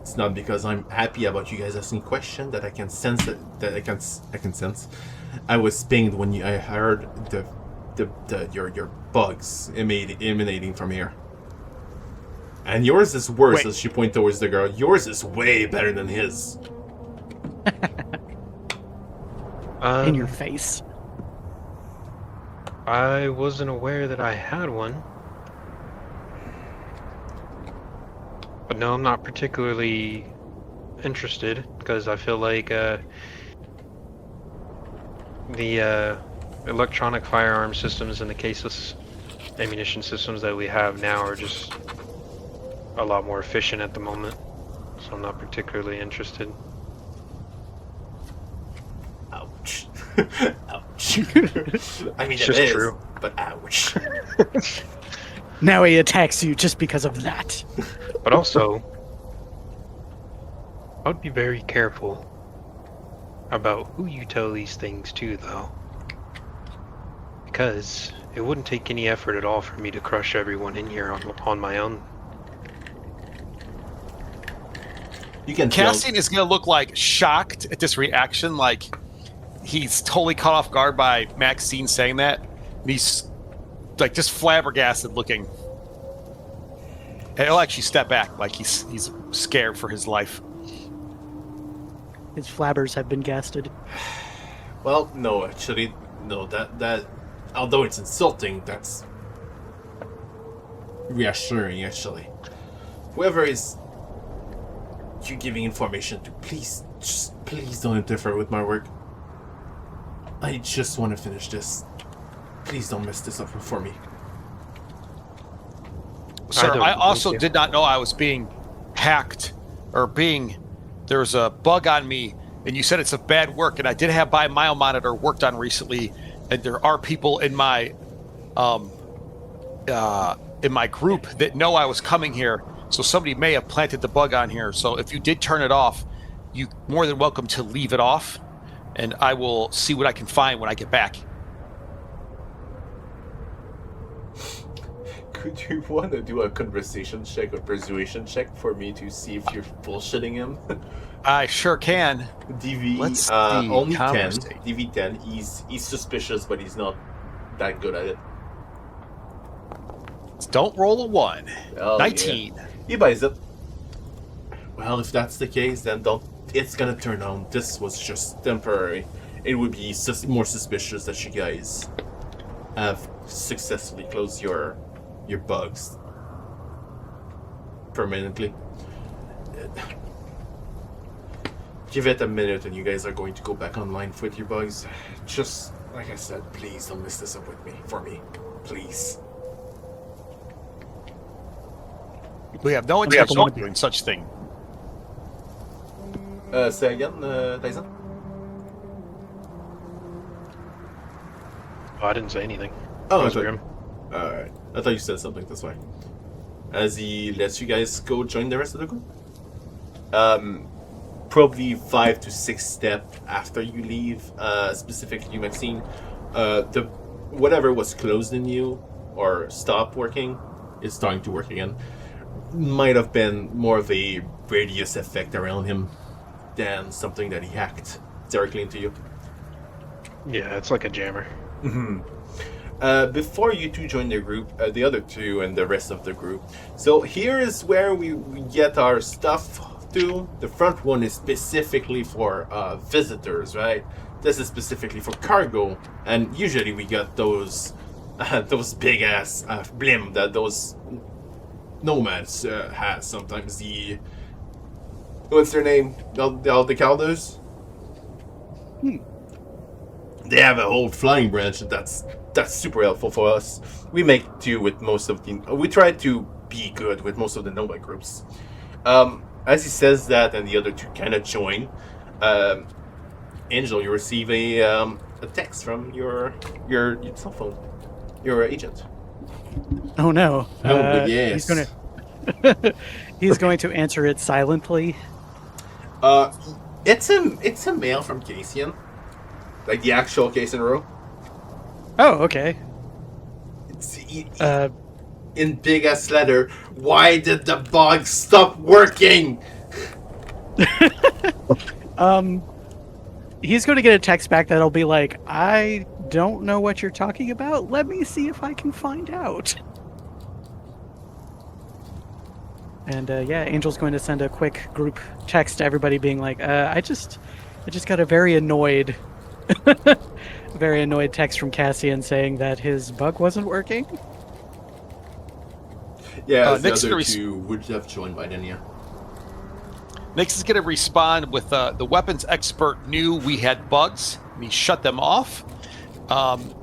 It's not because I'm happy about you guys asking questions that I can sense it. That I can sense. I was pinged when I heard your bugs emanating from here. And yours is worse. Wait. As she points towards the girl. Yours is way better than his. In your face. I wasn't aware that I had one. But no, I'm not particularly interested because I feel like the electronic firearm systems and the caseless ammunition systems that we have now are just a lot more efficient at the moment. So I'm not particularly interested. Ouch. Ouch. I mean, It's it just is, true. but ouch. Now he attacks you just because of that. But also, I would be very careful about who you tell these things to, though. Because it wouldn't take any effort at all for me to crush everyone in here on my own. You can tell. Cassian is going to look like shocked at this reaction, like he's totally caught off guard by Maxine saying that. And he's like just flabbergasted looking. And he'll actually step back, like he's scared for his life. His flabbers have been gasted. Well, no, actually, no. That although it's insulting, that's reassuring. Actually, whoever is you giving information to, please don't interfere with my work. I just want to finish this. Please don't mess this up for me. Sir, don't I think also you. did not know I was being hacked or there was a bug on me, and you said it's a bad work, and I did have my monitor worked on recently, and there are people in my group that know I was coming here, so somebody may have planted the bug on here. So if you did turn it off, you're more than welcome to leave it off, and I will see what I can find when I get back. Could you want to do a conversation check or persuasion check for me to see if you're bullshitting him? I sure can. DV, Let's see, only 10. conversate. DV 10. He's suspicious, but he's not that good at it. Don't roll a 1. Oh, 19. Yeah. He buys it. Well, if that's the case, then don't. It's gonna turn on. This was just temporary. It would be more suspicious that you guys have successfully closed your bugs permanently. Give it a minute and you guys are going to go back online with your bugs. Just like I said, please don't mess this up for me. Please. We have no intention of doing such thing. Say again, Tyzen? Oh, I didn't say anything. Oh, That I was thought, Grimm. alright. I thought you said something, that's why. As he lets you guys go join the rest of the group. Probably 5 to 6 steps after you leave, specifically Maxine, whatever was closed in you or stopped working is starting to work again. Might have been more of a radius effect around him than something that he hacked directly into you. Yeah, it's like a jammer. Before you two join the group, the other two and the rest of the group. So here is where we get our stuff to. The front one is specifically for visitors, right? This is specifically for cargo, and usually we got those big ass blim that those nomads has. Sometimes what's their name? The Caldos. They have a whole flying branch that's super helpful for us. We make do with most of we try to be good with most of the Nomad groups. As he says that, and the other two kind of join, Angel, you receive a text from your cell phone, your agent. Oh no. Oh, yes. He's going to answer it silently. It's a mail from Cassian, like the actual Cassian row. Oh, okay. It's in big ass letter. Why did the bug stop working? He's going to get a text back that'll be like, I don't know what you're talking about. Let me see if I can find out. And yeah, Angel's going to send a quick group text to everybody being like, I just got a very annoyed text from Cassian saying that his bug wasn't working. Yeah, the Nick's other gonna two would have joined by then, yeah. Nix is going to respond with the weapons expert knew we had bugs, and he shut them off,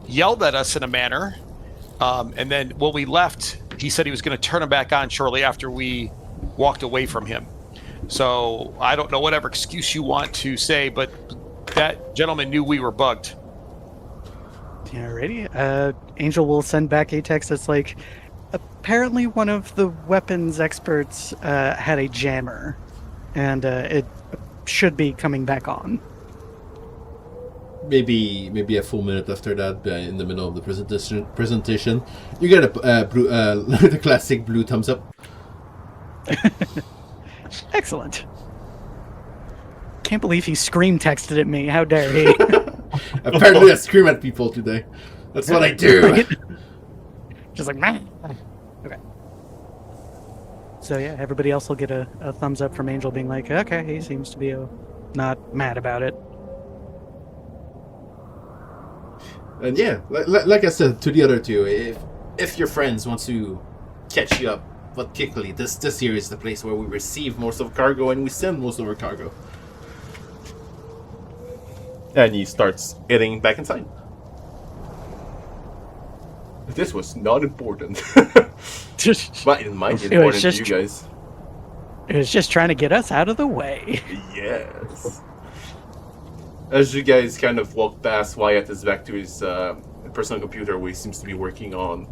yelled at us in a manner, and then when we left, he said he was going to turn them back on shortly after we walked away from him. So I don't know whatever excuse you want to say, but that gentleman knew we were bugged. Alrighty. Angel will send back a text that's like, apparently one of the weapons experts had a jammer, and it should be coming back on. Maybe a full minute after that, in the middle of the presentation, you get a blue, the classic blue thumbs up. Excellent. Can't believe he scream texted at me. How dare he? Apparently, I scream at people today. That's what I do. Just like, man. Okay. So yeah, everybody else will get a thumbs up from Angel being like, okay, he seems to be not mad about it. And yeah, like I said to the other two, if your friends want to catch you up, particularly this here is the place where we receive most of cargo and we send most of our cargo. And he starts heading back inside. This was not important. But it might be important to you guys. It was just trying to get us out of the way. Yes. As you guys kind of walk past, Wyatt is back to his personal computer where he seems to be working on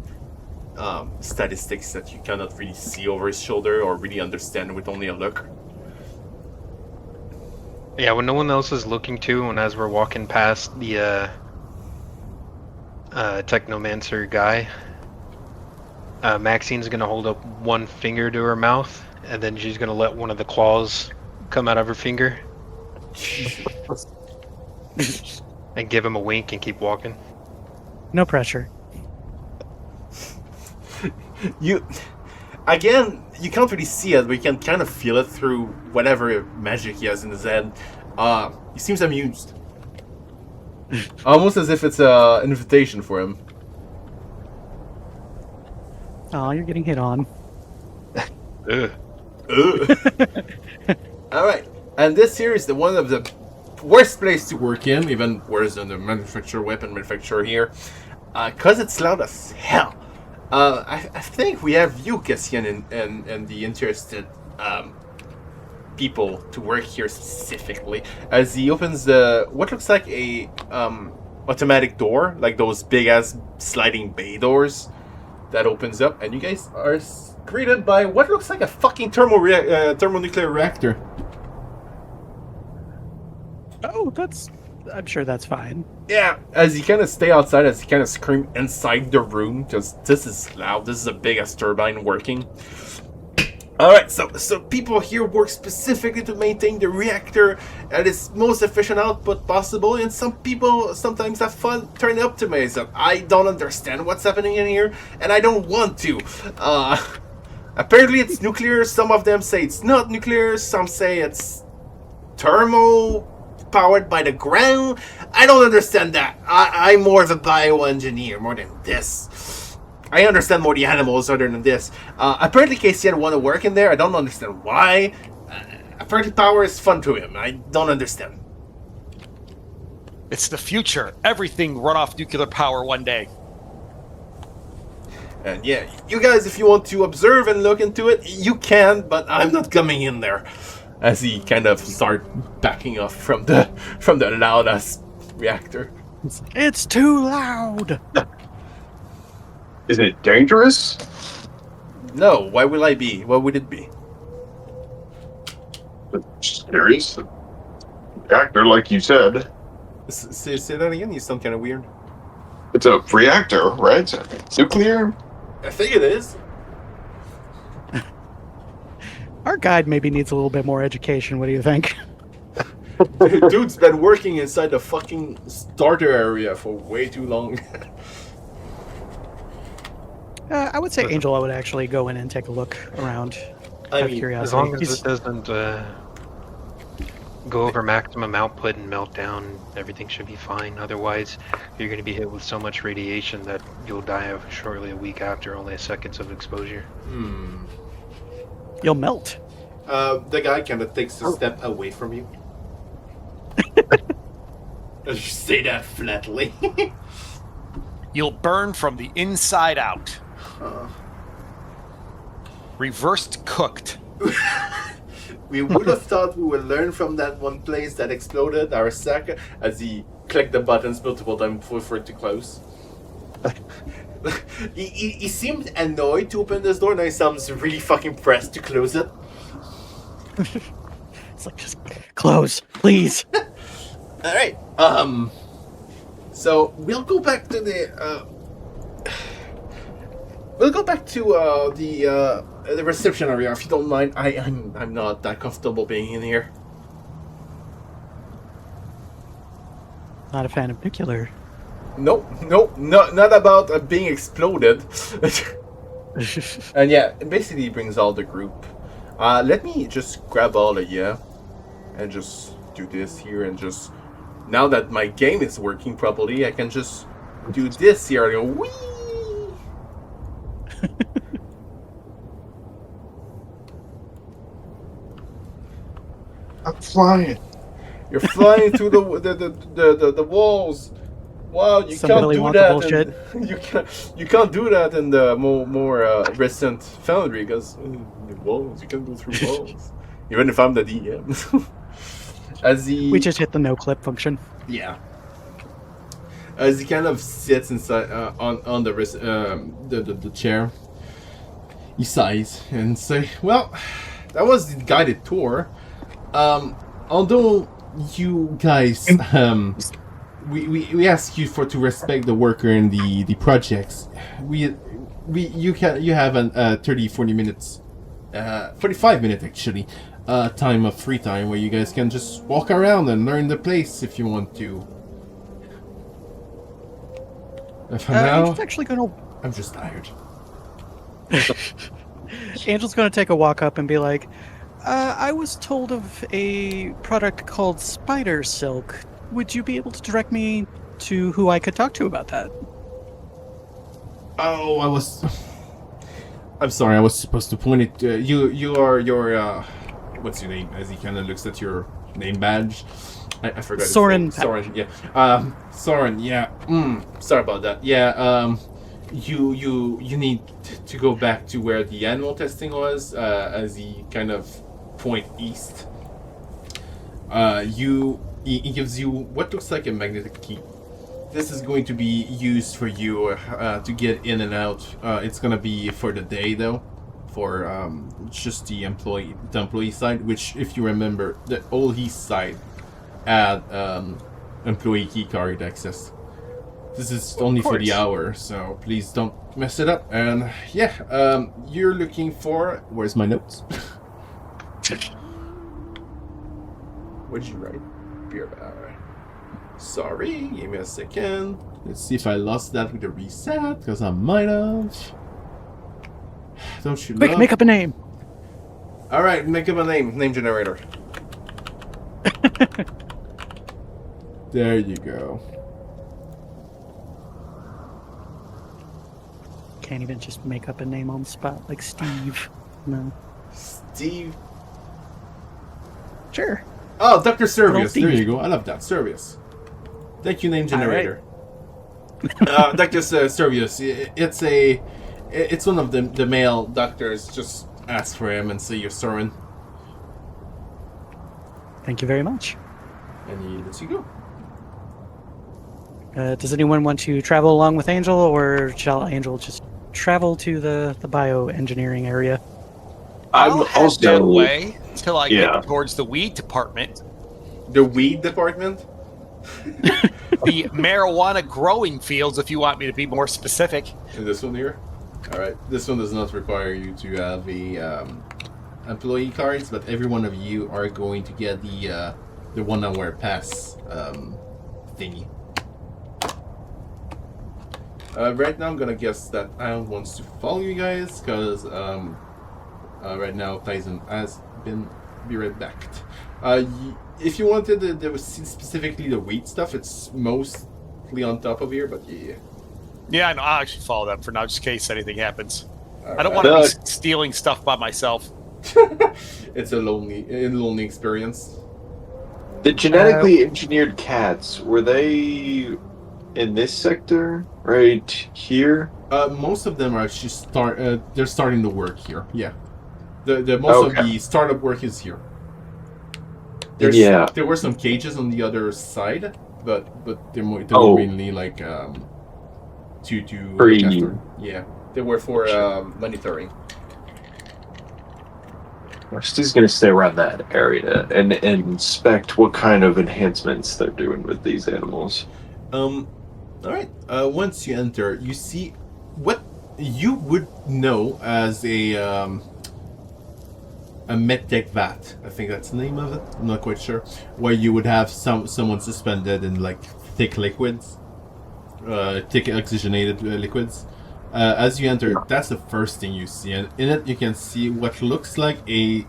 statistics that you cannot really see over his shoulder or really understand with only a look. Yeah, when no one else is looking to, and as we're walking past the technomancer guy, Maxine's gonna hold up one finger to her mouth, and then she's gonna let one of the claws come out of her finger. And give him a wink and keep walking. No pressure. You can't really see it, but you can kind of feel it through whatever magic he has in his head. He seems amused. Almost as if it's an invitation for him. Oh, you're getting hit on. Ugh. Alright, and this here is one of the worst place to work in, even worse than the weapon manufacturer here, because it's loud as hell. I think we have you, Cassian, and the interested people to work here specifically. As he opens what looks like a automatic door, like those big ass sliding bay doors that opens up, and you guys are greeted by what looks like a fucking thermonuclear reactor. Oh, I'm sure that's fine. Yeah, as you kind of stay outside, as you kind of scream inside the room, because this is loud. This is the biggest turbine working. Alright, so people here work specifically to maintain the reactor at its most efficient output possible, and some people sometimes have fun turning up to me. So I don't understand what's happening in here, and I don't want to. Apparently it's nuclear. Some of them say it's not nuclear. Some say it's thermal powered by the ground. I don't understand that. I'm more of a bioengineer more than this. I understand more the animals other than this. Apparently Cassian want to work in there. I don't understand why. Apparently power is fun to him. I don't understand. It's the future. Everything run off nuclear power one day. And yeah, you guys, if you want to observe and look into it, you can, but I'm not coming in there. As he kind of start backing off from the loud ass reactor. It's too loud. Is it dangerous? No, why will I be? What would it be? Serious? Reactor, like you said. Say that again, you sound kind of weird. It's a reactor, right? Nuclear? I think it is. All Our guide maybe needs a little bit more education. What do you think? Dude's been working inside the fucking starter area for way too long. I would say Angel, I would actually go in and take a look around. I Out of mean, curiosity. As long as He's- it doesn't go over maximum output and melt down, everything should be fine. Otherwise, you're going to be hit with so much radiation that you'll die of shortly a week after only seconds of exposure. You'll melt. The guy kind of takes a step away from you. Let's just say that flatly. You'll burn from the inside out. Reversed cooked. We would have thought we would learn from that one place that exploded our second as he clicked the buttons multiple times for it to close. he seemed annoyed to open this door, now he sounds really fucking pressed to close it. It's like, just close, please. Alright, so we'll go back to the, the reception area, if you don't mind. I'm not that comfortable being in here. Not a fan of nuclear. Nope, not about being exploded. And yeah, it basically brings all the group. Let me just grab all of you and just do this here and just... Now that my game is working properly, I can just do this here and go whee! I'm flying. You're flying through the walls. Wow, you Somebody can't want do the that. bullshit? You can't do that in the more recent Foundry because the walls. You can go through walls. Even if I'm the DM. As he We just hit the no clip function. yeah. As he kind of sits inside on the chair, he sighs and say, "Well, that was the guided tour. Although you guys we ask you to respect the worker and the projects. You have a 30-40 minutes 45 minutes actually time of free time where you guys can just walk around and learn the place if you want to. For now, Angel's actually gonna I'm just tired. Angel's gonna take a walk up and be like, I was told of a product called spider silk. Would you be able to direct me to who I could talk to about that? Oh, I'm sorry, I was supposed to point it. You are your what's your name? As he kind of looks at your name badge. I forgot. Soren. His name. Soren. Yeah. Soren. Yeah. Sorry about that. Yeah. You need to go back to where the animal testing was. As he kind of point east. He gives you what looks like a magnetic key. This is going to be used for you to get in and out. It's gonna be for the day though, for just the employee side. Which, if you remember, the old East side had employee key card access. This is only for the hour, so please don't mess it up. And yeah, you're looking for. Where's my notes? What'd you write? Beer bar. Sorry, give me a second. Let's see if I lost that with a reset, because I might have. Don't you Quick, love... make up a name. Alright, make up a name. Name generator. There you go. Can't even just make up a name on the spot like Steve. No. Steve. Sure. Oh, Dr. Servius. Steve. There you go. I love that. Servius. Thank you, name generator. Dr. Servius. It's one of the male doctors. Just ask for him and say you're Soren. Thank you very much. And he lets you go. Does anyone want to travel along with Angel, or shall Angel just travel to the bioengineering area? I'll head that also- way till I Yeah. get towards the weed department. The weed department? The marijuana growing fields, if you want me to be more specific. In this one here? Alright. This one does not require you to have employee cards, but every one of you are going to get the 1 hour pass thingy. Right now, I'm gonna guess that Hound wants to follow you guys, because right now Tyzen has been backed. If you wanted there was specifically the wheat stuff, it's mostly on top of here, but yeah. Yeah, I know. I'll actually follow them for now, just in case anything happens. All I don't right. want to be stealing stuff by myself. It's a lonely experience. The genetically engineered cats, were they in this sector? Right here? Most of them are actually they're starting to work here. Yeah. The most of the startup work is here. There were some cages on the other side, but they're mainly like to look after. Yeah, they were for monitoring. Rusty's gonna stay around that area and inspect what kind of enhancements they're doing with these animals. All right. Once you enter, you see what you would know as a MedTech vat. I think that's the name of it. I'm not quite sure. Where you would have someone suspended in like thick liquids, thick oxygenated liquids. As you enter, that's the first thing you see, and in it you can see what looks like a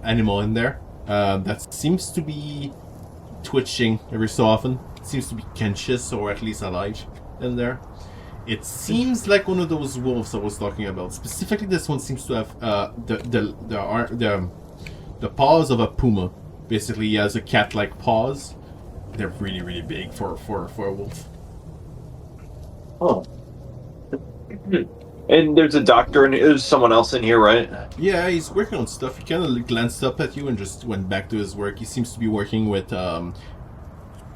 animal in there that seems to be twitching every so often. It seems to be conscious or at least alive in there. It seems like one of those wolves I was talking about. Specifically, this one seems to have the paws of a puma. Basically, he has a cat-like paws. They're really, really big for a wolf. Oh. And there's a doctor and there's someone else in here, right? Yeah, he's working on stuff. He kind of glanced up at you and just went back to his work. He seems to be working with, I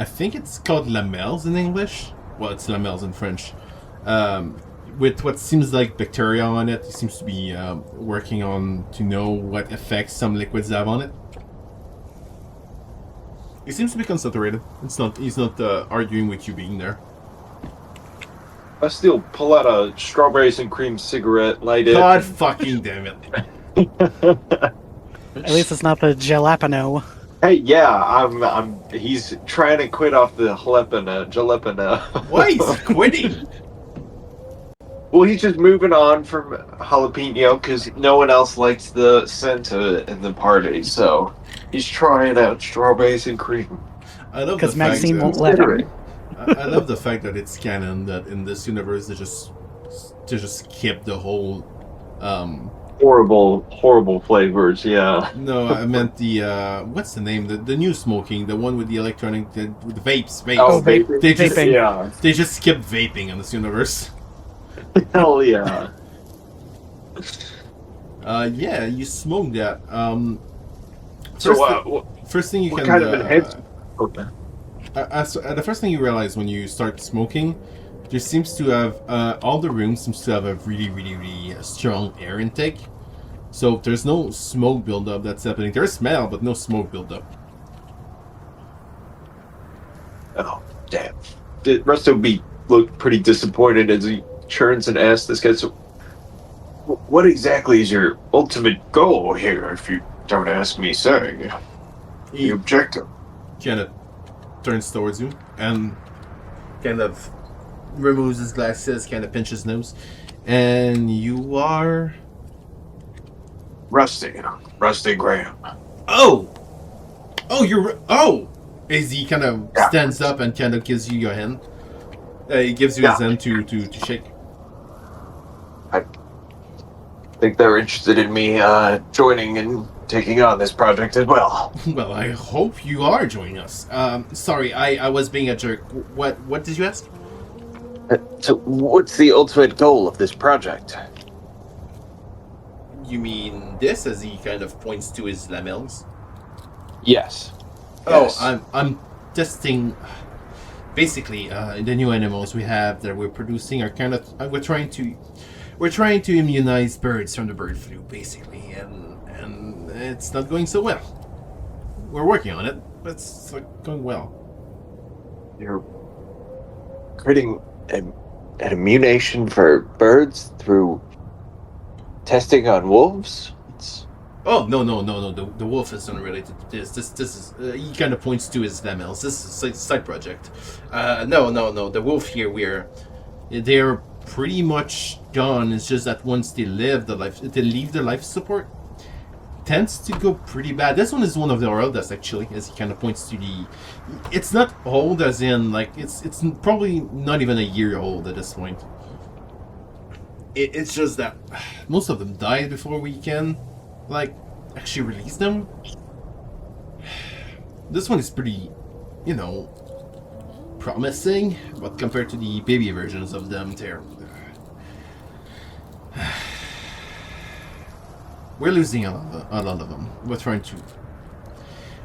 think it's called lamelles in English. Well, it's lamelles in French. With what seems like bacteria on it. He seems to be working on to know what effects some liquids have on it. He seems to be concentrated. He's not arguing with you being there. I still pull out a strawberries and cream cigarette, light it. God fucking damn it. At least it's not the jalapeno. Hey, yeah, he's trying to quit off the jalapeno. Why is he quitting? Well, he's just moving on from jalapeno because no one else likes the scent of it in the party, so he's trying out strawberries and cream. I love Because Maxine won't let him. I love the fact that it's canon that in this universe they just skip the whole horrible flavors. Yeah. No, I meant the what's the name? The new smoking, the one with the electronic, with the vapes. Oh, vaping. They just skip vaping in this universe. Hell yeah. Yeah, you smoke that. First thing you what can. Kind of enhancement? Okay. The first thing you realize when you start smoking, there seems to have all the rooms seems to have a really strong air intake. So there's no smoke buildup that's happening. There's smell, but no smoke buildup. Oh damn! Rusto looked pretty disappointed as he turns and asks this guy, "So, what exactly is your ultimate goal here? If you don't ask me, sir, the objective." Kind of turns towards you and kind of removes his glasses, kind of pinches his nose, and you are Rusty Graham. Oh, you're as he kind of stands up and kind of gives you your hand. He gives you his hand to shake. I think they're interested in me joining and taking on this project as well. Well, I hope you are joining us. Sorry, I was being a jerk. What did you ask? So, what's the ultimate goal of this project? You mean this, as he kind of points to his lamelles? Yes. Oh, Yes. I'm testing. Basically, the new animals we have that we're producing are kind of we're trying to immunize birds from the bird flu, basically, and it's not going so well. We're working on it, but it's going well. You're creating an immunization for birds through testing on wolves? Oh, no. The wolf is unrelated to this. This is he kind of points to his lemels. This is a side project. No. The wolf here, they're pretty much gone. It's just that once they leave the life support, tends to go pretty bad. This one is one of the oldest, actually, as he kind of points to the. It's not old, as in like it's probably not even a year old at this point. It's just that most of them died before we can, like, actually release them. This one is pretty, promising, but compared to the baby versions of them, they're. We're losing a lot of them. We're trying to.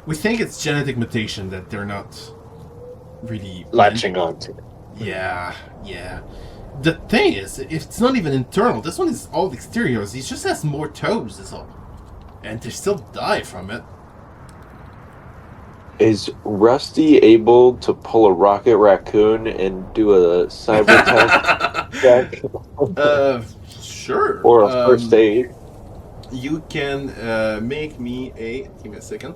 We think it's genetic mutation that they're not really Latching on to. Yeah. The thing is, it's not even internal. This one is all exteriors. He just has more toes, is all. And they still die from it. Is Rusty able to pull a rocket raccoon and do a cyber check? Sure. Or a first aid? You can make me a. Give me a second.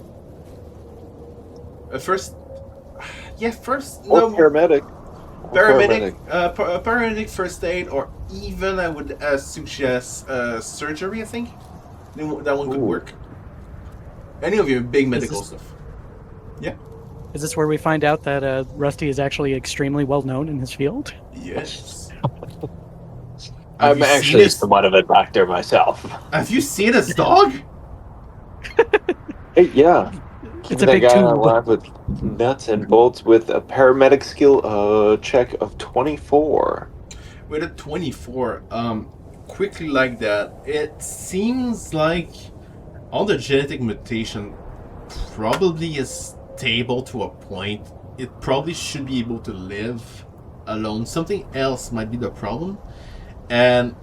First. Or paramedic. Paramedic, first aid, or even I would suggest surgery. I think that one could work. Any of your big medical stuff. Yeah. Is this where we find out that Rusty is actually extremely well known in his field? Yes. I'm actually somewhat of a doctor myself. Have you seen his dog? Hey, yeah. It's a That big guy tube. alive with nuts and bolts with a paramedic skill check of 24. With a 24, quickly like that, it seems like all the genetic mutation probably is stable to a point. It probably should be able to live alone. Something else might be the problem. And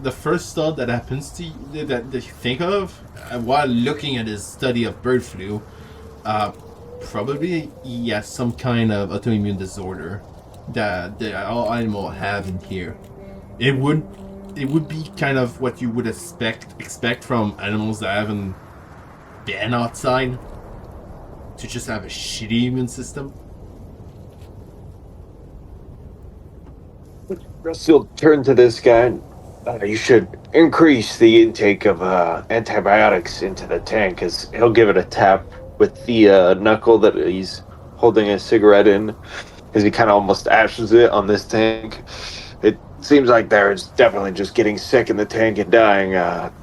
the first thought that happens to you, that you think of while looking at his study of bird flu, probably he has some kind of autoimmune disorder that all animals have in here. It would be kind of what you would expect from animals that haven't been outside, to just have a shitty immune system. Rusty'll turn to this guy. You should increase the intake of antibiotics into the tank, because he'll give it a tap with the knuckle that he's holding a cigarette in, because he kind of almost ashes it on this tank. It seems like they're definitely just getting sick in the tank and dying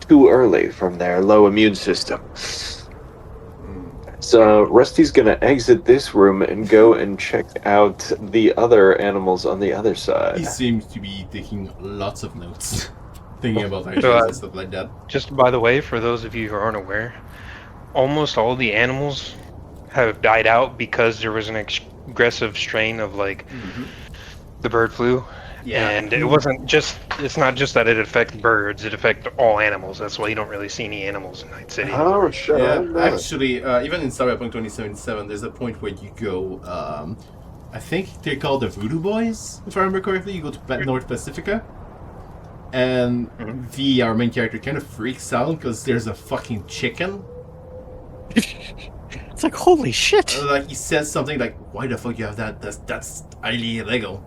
too early from their low immune system. So Rusty's gonna exit this room and go and check out the other animals on the other side. He seems to be taking lots of notes, thinking about hygiene and stuff like that. Just by the way, for those of you who aren't aware, almost all the animals have died out because there was an aggressive strain of the bird flu. Yeah. And it's not just that it affects birds, it affects all animals. That's why you don't really see any animals in Night City. Oh, sure. Yeah, actually, even in Cyberpunk 2077, there's a point where you go, I think they're called the Voodoo Boys, if I remember correctly. You go to North Pacifica, and our main character kind of freaks out because there's a fucking chicken. It's like, holy shit! Like, he says something like, why the fuck you have that? That's highly illegal.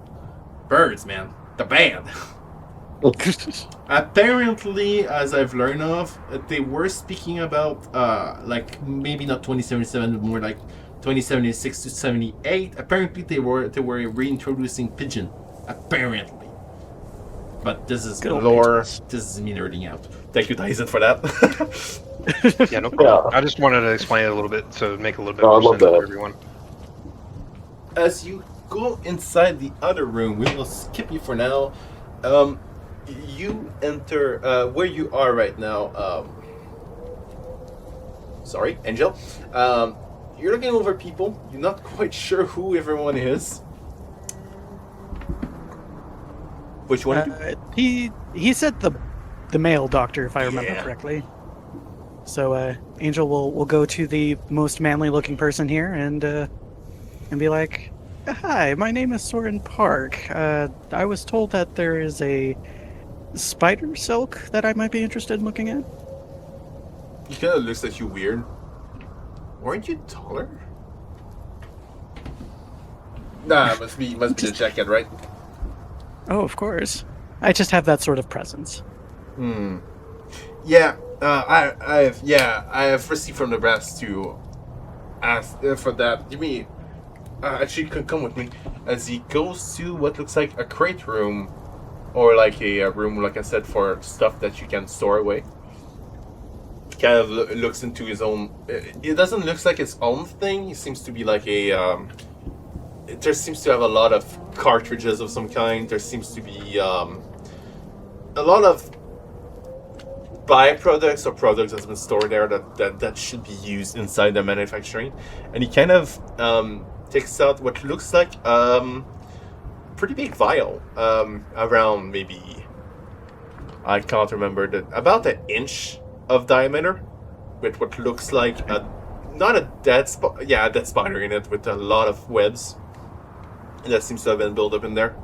Birds, man. The band. Apparently, as I've learned of, they were speaking about, maybe not 2077, but more like 2076 to 78. Apparently, they were reintroducing pigeon. Apparently. But this is lore. This is me nerding out. Thank you, Tyzen, for that. Yeah, no problem. I just wanted to explain it a little bit to make a little bit I more love sense that. for everyone. As you go inside the other room, we will skip you for now. You enter where you are right now. Sorry, Angel. You're looking over people. You're not quite sure who everyone is. Which one? He said the male doctor, if I remember correctly. So Angel will go to the most manly looking person here and be like, Hi, my name is Soren Park. I was told that there is a spider silk that I might be interested in looking at. He kind of looks at you weird. Weren't you taller? Nah, must be the jacket, right? Oh, of course. I just have that sort of presence. Yeah, I have received from the brass to ask for that. Give me, actually, come with me. As he goes to what looks like a crate room, or like a room, like I said, for stuff that you can store away. Kind of looks into his own. It doesn't look like his own thing. He seems to be like a. There seems to have a lot of cartridges of some kind. There seems to be a lot of byproducts or products that's been stored there that should be used inside the manufacturing. And he kind of takes out what looks like pretty big vial, around maybe, I can't remember, about an inch of diameter, with what looks like not a dead spider in it, with a lot of webs. And that seems to have been built up in there.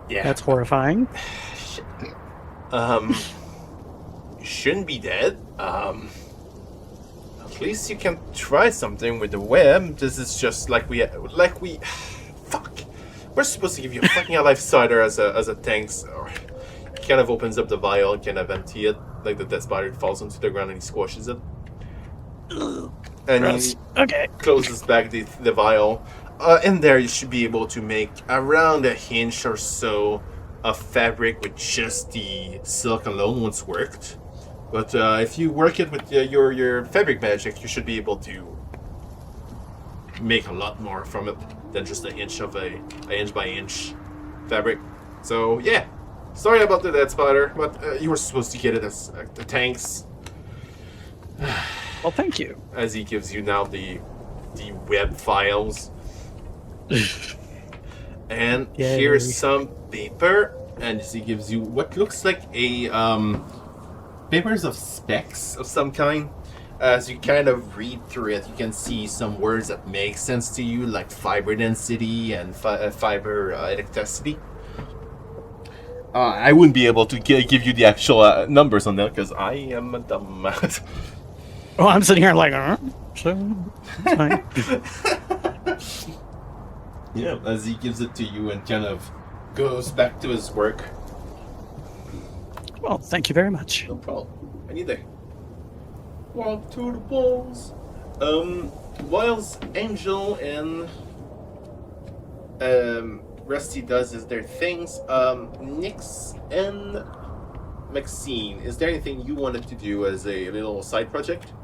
Yeah. That's horrifying. Shouldn't be dead. At least you can try something with the web. This is just like we fuck. We're supposed to give you a fucking life cider as a thanks. Or he kind of opens up the vial and kind of empty it, like the dead spider falls onto the ground and he squashes it. And Gross. he Okay. closes back the vial. In there, you should be able to make around a inch or so of fabric with just the silk alone once worked. But if you work it with your fabric magic, you should be able to make a lot more from it than just an inch of a inch by inch fabric. So yeah, sorry about the dead spider, but you were supposed to get it as the tanks. Well, thank you. As he gives you now the web files. And Yay. here's some paper, and he gives you what looks like a papers of specs of some kind. As you kind of read through it, you can see some words that make sense to you, like fiber density and fiber electricity. I wouldn't be able to give you the actual numbers on that because I am a dumb. Oh, I'm sitting here like, so it's fine. Yeah, as he gives it to you and kind of goes back to his work. Well, thank you very much. No problem. Any day. Walk to the walls. Whilst Angel and Rusty does their things, Nix and Maxine, is there anything you wanted to do as a little side project?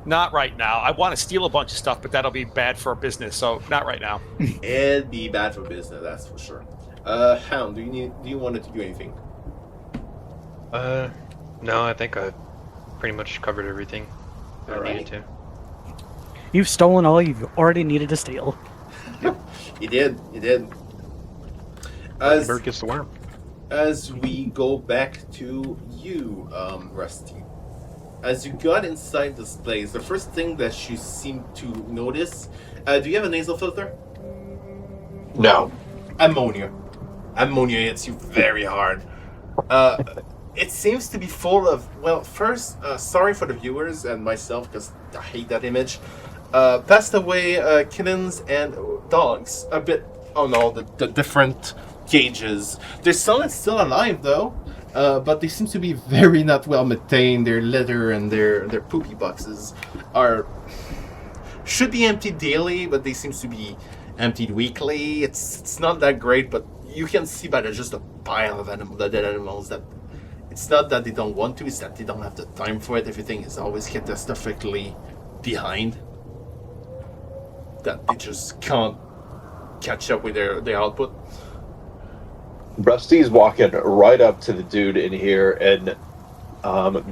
Not right now. I want to steal a bunch of stuff, but that'll be bad for our business, so not right now. It'd be bad for business, that's for sure. Hound, do you want to do anything? No, I think I pretty much covered everything that I needed to. You've stolen all you've already needed to steal. You did. The bird gets the worm. As we go back to you, Rusty. As you got inside this place, the first thing that you seem to notice, do you have a nasal filter? No. Ammonia. Ammonia hits you very hard. It seems to be full of, well, first, sorry for the viewers and myself, because I hate that image. Passed away kittens and dogs. A bit, oh no, the different cages. There's some that's still alive, though. But they seem to be very not well maintained. Their litter and their poopy boxes should be emptied daily, but they seem to be emptied weekly. It's not that great, but you can see by just a pile of the dead animals that it's not that they don't want to, it's that they don't have the time for it. Everything is always catastrophically behind. That they just can't catch up with their output. Rusty's walking right up to the dude in here and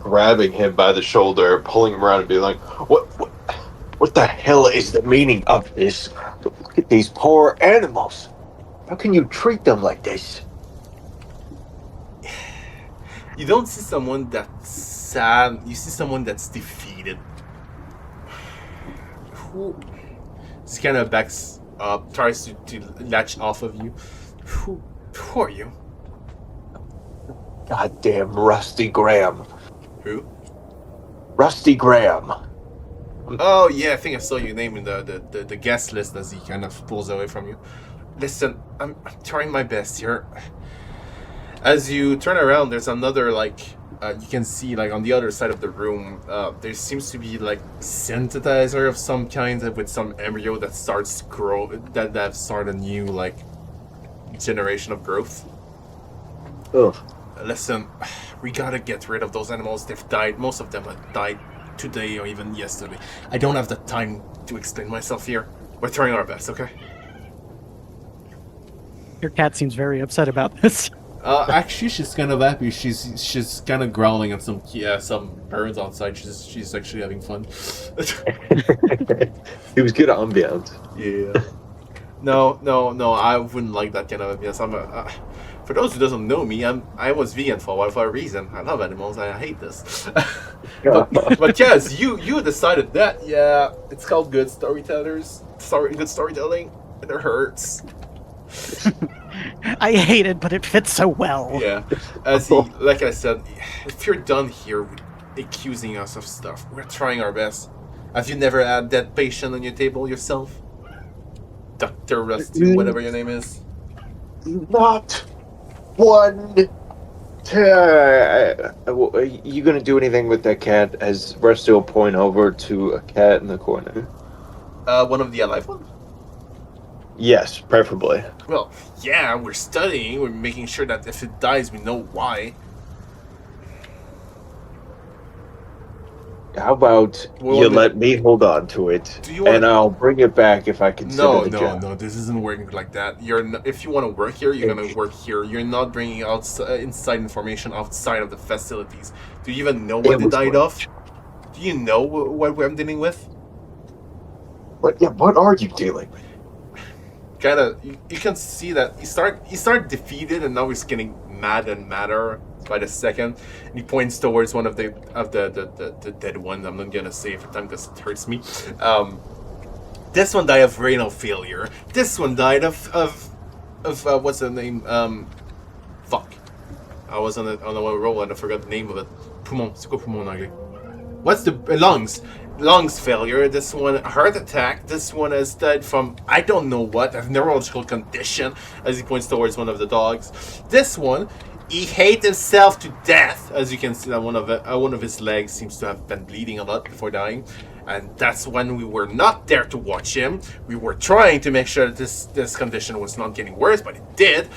grabbing him by the shoulder, pulling him around and being like, what the hell is the meaning of this? Look at these poor animals. How can you treat them like this? You don't see someone that's sad, you see someone that's defeated. She kind of backs up, tries to latch off of you. Who are you? Goddamn Rusty Graham. Who? Rusty Graham. Oh yeah, I think I saw your name in the guest list as he kind of pulls away from you. Listen, I'm trying my best here. As you turn around, there's another you can see on the other side of the room. There seems to be synthesizer of some kind with some embryo that starts to grow. That start a new generation of growth. Ugh. Listen, we gotta get rid of those animals. They've died. Most of them have died today or even yesterday. I don't have the time to explain myself here. We're trying our best, okay? Your cat seems very upset about this. Actually, she's kind of happy. She's kind of growling at some birds outside. She's actually having fun. It was good ambiance. Yeah. No. I wouldn't like that kind of ambience. For those who doesn't know me, I was vegan for a while for a reason. I love animals. I hate this. but yes, you decided that. Yeah, it's called good storytellers. Good storytelling. And it hurts. I hate it, but it fits so well. Yeah, like I said, if you're done here with accusing us of stuff, we're trying our best. Have you never had that patient on your table yourself? Dr. Rusty, whatever your name is? Not one. Are you gonna do anything with that cat? As Rusty will point over to a cat in the corner. One of the alive ones? Yes, preferably. Well, yeah, we're studying. We're making sure that if it dies, we know why. How about you let me hold on to it, and I'll bring it back if I consider the job. No, this isn't working like that. If you want to work here, you're gonna work here. You're not bringing inside information outside of the facilities. Do you even know what they died of? Do you know what I'm dealing with? What are you dealing with? Kind of, you can see that he started defeated, and now he's getting mad and madder by the second. And he points towards one of the dead ones. I'm not gonna say every time because it hurts me. This one died of renal failure. This one died of what's the name? Fuck. I was on a roll and I forgot the name of it. Poumon. C'est quoi poumon en anglais? What's the lungs failure? This one heart attack. This one has died from I don't know what, a neurological condition. As he points towards one of the dogs. This one, he hated himself to death. As you can see, that one of his legs seems to have been bleeding a lot before dying. And that's when we were not there to watch him. We were trying to make sure that this condition was not getting worse, but it did.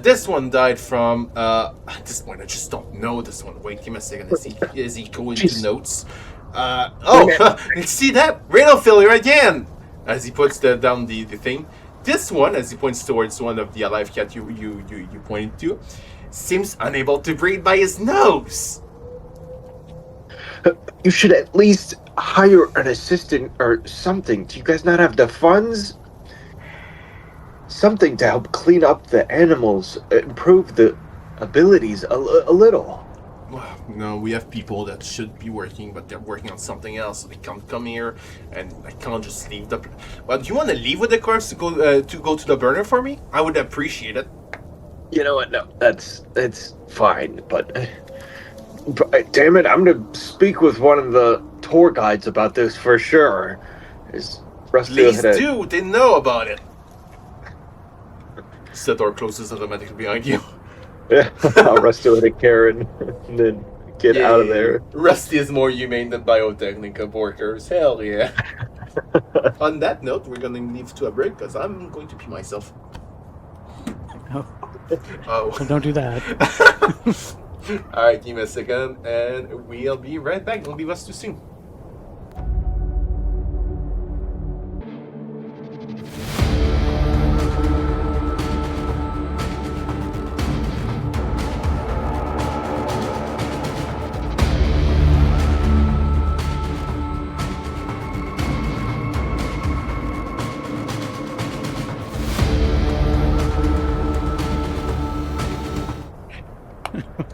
This one died from at this point I just don't know this one. Wait, give me a second. Is he going to notes? See that? Renal failure again! As he puts down the thing. This one, as he points towards one of the alive cat you pointed to, seems unable to breathe by his nose. You should at least hire an assistant or something. Do you guys not have the funds? Something to help clean up the animals, improve the abilities a little. Well, no, we have people that should be working, but they're working on something else, so they can't come here, and I can't just leave the... Well, do you want to leave with the corpse to go to the burner for me? I would appreciate it. You know what? No, that's fine, but damn it, I'm gonna speak with one of the tour guides about this for sure. Please do. They know about it. The door closes automatically behind you. Yeah, I'll Rusty with a Karen and then get out of there. Rusty is more humane than Biotechnica workers. Hell yeah. On that note, we're gonna leave to a break because I'm going to pee myself. Oh, don't do that. Alright, give me a second and we'll be right back. Don't leave us too soon.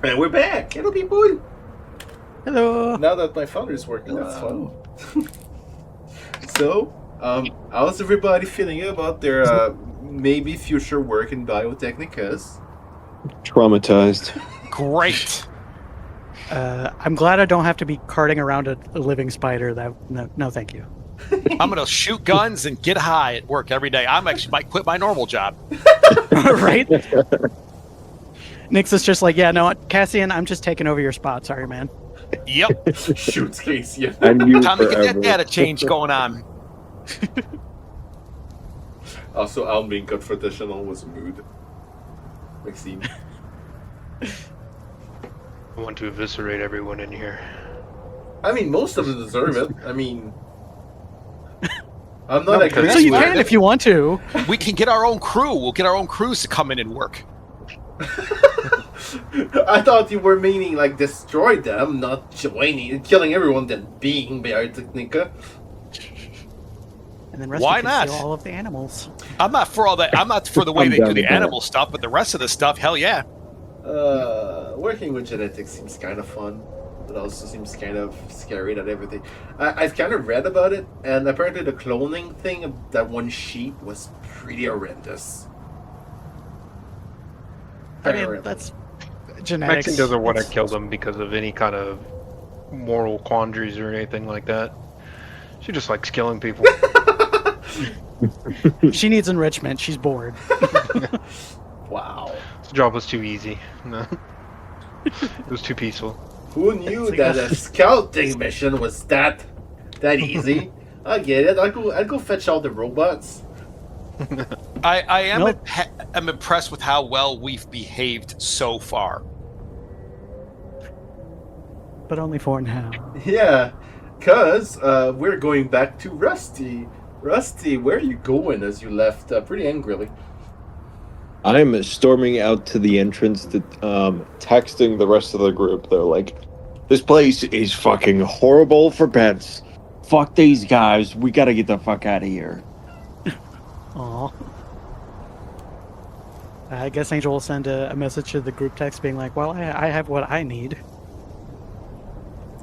And we're back. Hello, people. Hello. Now that my father is working, that's fun. So, How's everybody feeling about their maybe future work in Biotechnicas? Traumatized. Great. I'm glad I don't have to be carting around a living spider. No, thank you. I'm gonna shoot guns and get high at work every day. I'm actually might quit my normal job. Right? Nix is just like, yeah, no, Cassian, I'm just taking over your spot. Sorry, man. Yep. Shoots Casey. And you Time to get that forever. data change going on. Also, Al being confrontational was mood. Maxine. I want to eviscerate everyone in here. I mean, most of them deserve it. I mean, I'm No, not because- against So you it. can if you want to. We can get our own crew. We'll get our own crews to come in and work. I thought you were meaning like destroy them, not joining, killing everyone, then being Biotechnica. And then Rusty Why can not? steal all of the animals. I'm not for all that. I'm not for the way I'm they down do the with that. animal stuff, but the rest of the stuff, hell yeah. Working with genetics seems kind of fun, but also seems kind of scary that everything. I've kind of read about it, and apparently the cloning thing of that one sheep was pretty horrendous. I mean, that's genetics. Maxine doesn't want to It's- kill them because of any kind of moral quandaries or anything like that. She just likes killing people. She needs enrichment. She's bored. Wow. This job was too easy. No. It was too peaceful. Who knew It's like that a- a scouting mission was that easy? I get it. I'll go fetch all the robots. I am Nope. am impressed with how well we've behaved so far. But only for now. Yeah, cause we're going back to Rusty. Rusty, where are you going? As you left pretty angrily. I'm storming out to the entrance, texting the rest of the group. They're like, "This place is fucking horrible for pets. Fuck these guys. We gotta get the fuck out of here." Aw. I guess Angel will send a message to the group text being like, well, I have what I need.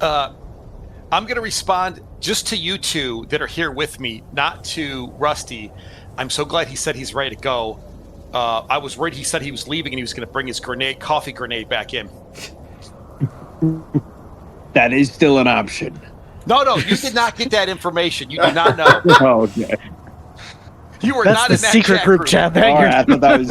I'm going to respond just to you two that are here with me, not to Rusty. I'm so glad he said he's ready to go. I was worried he said he was leaving and he was going to bring his coffee grenade back in. That is still an option. No, you did not get that information. You do not know. Oh, okay. You were That's not the in that secret group chat that All you're right, I thought that was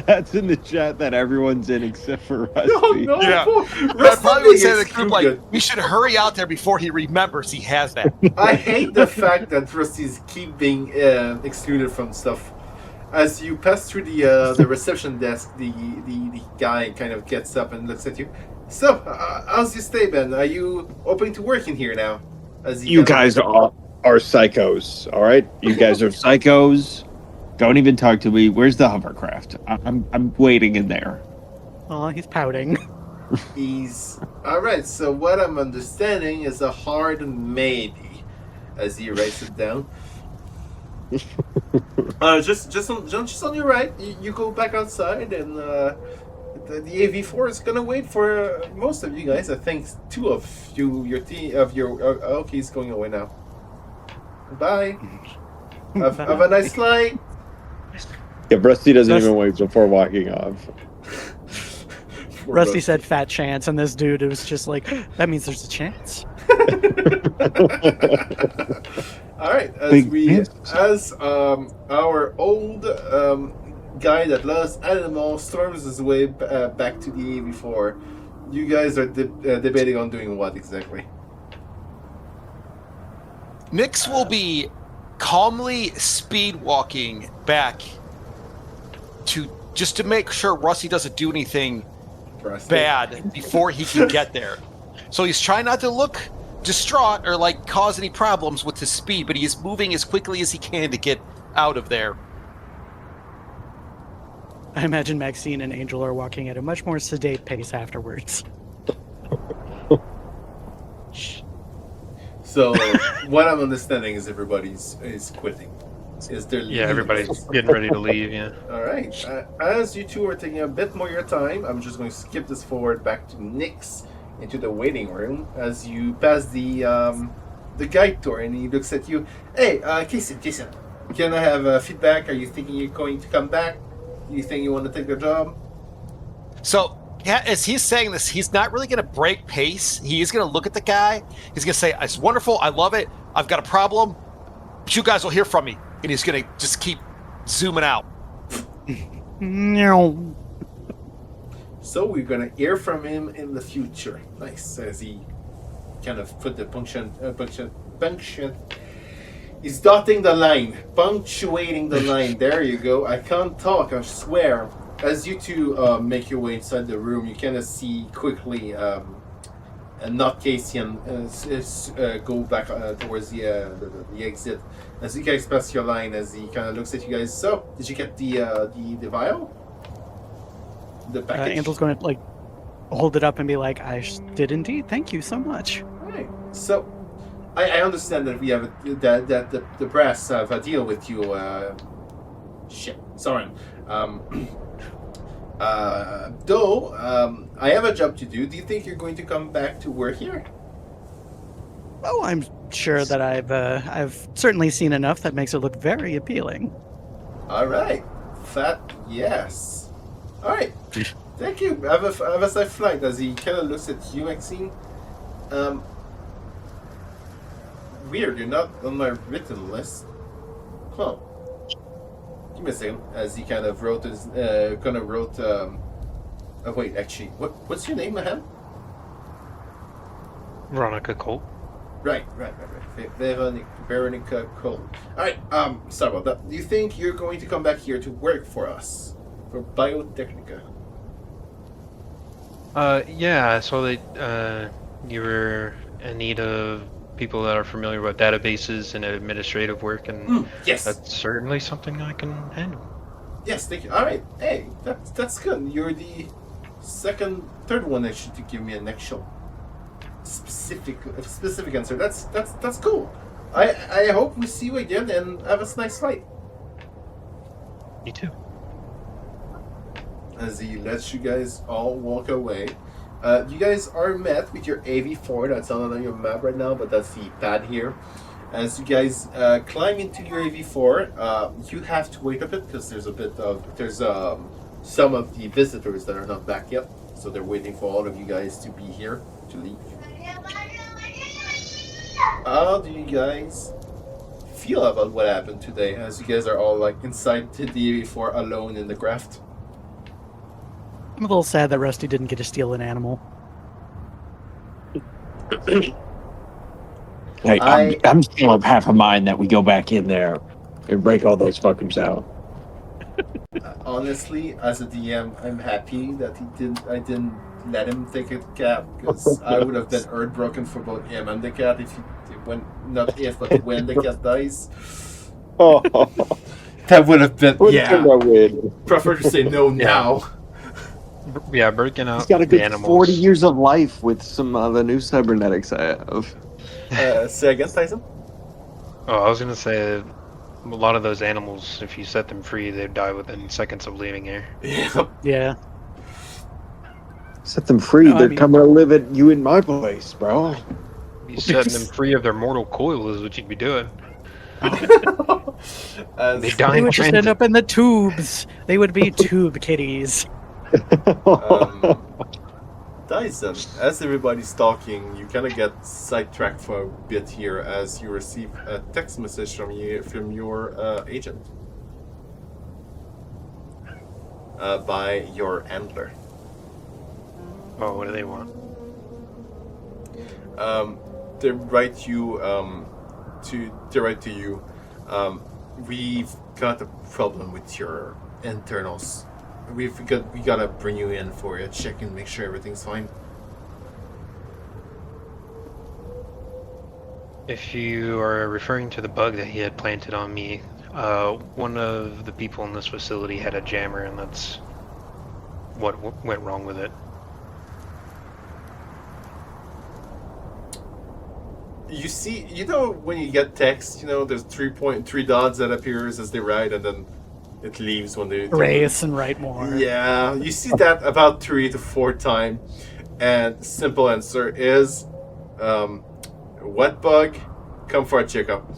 that's in the chat that everyone's in except for Rusty. No, no, Yeah. Rusty I probably would say to is the group, too like, good. we should hurry out there before he remembers he has that. I hate the fact that Rusty's keep being excluded from stuff. As you pass through the reception desk, the guy kind of gets up and looks at you. So, how's your stay, Ben? Are you open to work in here now? As he You kind of- guys are psychos, all right? You guys are psychos. Don't even talk to me. Where's the hovercraft? I'm waiting in there. Oh, he's pouting. He's alright. So what I'm understanding is a hard maybe, as he writes it down. Just on your right. You go back outside, and the AV4 is gonna wait for most of you guys. I think two of you, your team, of your. Okay, he's going away now. Bye. Have a nice flight. Yeah, Rusty doesn't Rust- even wait before walking off. Rusty said fat chance, and this dude was just like, that means there's a chance. All right, Big chances. as our old guy that loves animals storms his way back to the AV4, you guys are debating on doing what exactly? Nix will be calmly speed walking back to make sure Rusty doesn't do anything Rusty? bad before he can get there. So he's trying not to look distraught or like cause any problems with his speed, but he is moving as quickly as he can to get out of there. I imagine Maxine and Angel are walking at a much more sedate pace afterwards. So what I'm understanding is everybody's is quitting. Is there? Yeah, everybody's getting ready to leave, yeah. All right. As you two are taking a bit more of your time, I'm just going to skip this forward back to Nix into the waiting room. As you pass the the guide tour, and he looks at you. Hey, Jason, can I have feedback? Are you thinking you're going to come back? Do you think you want to take the job? So, yeah, as he's saying this, he's not really going to break pace. He is going to look at the guy. He's going to say, "It's wonderful. I love it. I've got a problem. But you guys will hear from me." And he's going to just keep zooming out. No. So we're gonna hear from him in the future. Nice, as he kind of put the punctuation. He's dotting the line, punctuating the line. There you go. I can't talk, I swear. As you two make your way inside the room, you kind of see quickly not Cassian go back towards the exit. As you guys pass your line, as he kind of looks at you guys. So, did you get the vial? The package? Angel's going to like hold it up and be like, "I did indeed. Thank you so much." Right. So, I understand that we have that the brass have a deal with you. Shit. Sorry. Though I have a job to do. Do you think you're going to come back to work here? Oh, I'm sure that I've certainly seen enough that makes it look very appealing. All right. Fat yes. All right. Thank you. Have a safe flight. As he kind of looks at you, Maxine. Weird. You're not on my written list. Huh. Give me a second. As he kind of wrote his oh wait, actually, what's your name, Mahan? Veronica Colt. Right. Veronica Cole. Alright, sorry about that. Do you think you're going to come back here to work for us? For Biotechnica? Yeah, I saw that you were in need of people that are familiar with databases and administrative work, and yes. that's certainly something I can handle. Yes, thank you. Alright, hey, that's good. You're the third one actually to give me an actual specific answer. That's cool. I hope we see you again and have a nice flight. Me too. As he lets you guys all walk away, you guys are met with your AV4. That's not on your map right now, but that's the pad here. As you guys climb into your AV4, you have to wait a bit because there's some of the visitors that are not back yet, so they're waiting for all of you guys to be here to leave. How do you guys feel about what happened today? As you guys are all like inside the AV4 alone in the graft. I'm a little sad that Rusty didn't get to steal an animal. Hey, I'm still of half a mind that we go back in there and break all those fuckers out. Honestly, as a DM, I'm happy that I didn't let him take a cat, because I would have been heartbroken for both him and the cat when the cat dies. Oh, That would have been win. Prefer to say no now. Yeah, breaking out He's got a the good animals. 40 years of life with some of the new cybernetics I have. Say again, Tyzen? Oh, I was gonna say, a lot of those animals, if you set them free, they'd die within seconds of leaving here. Yeah. Yeah. Set them free. No, I They're mean- coming to live at you in my place, bro. You setting them free of their mortal coil is what you'd be doing. They die They in would just end transit. up in the tubes. They would be tube kitties. Tyzen, as everybody's talking, you kind of get sidetracked for a bit here as you receive a text message from your agent by your handler. Oh, what do they want? They write to you. We've got a problem with your internals. We gotta bring you in for a check and make sure everything's fine. If you are referring to the bug that he had planted on me, one of the people in this facility had a jammer, and that's what went wrong with it. You see, when you get text, there's 3 dots that appears as they write, and then it leaves when they Erase and write more. Yeah, you see that about 3 to 4 times, and simple answer is, what bug? Come for a checkup.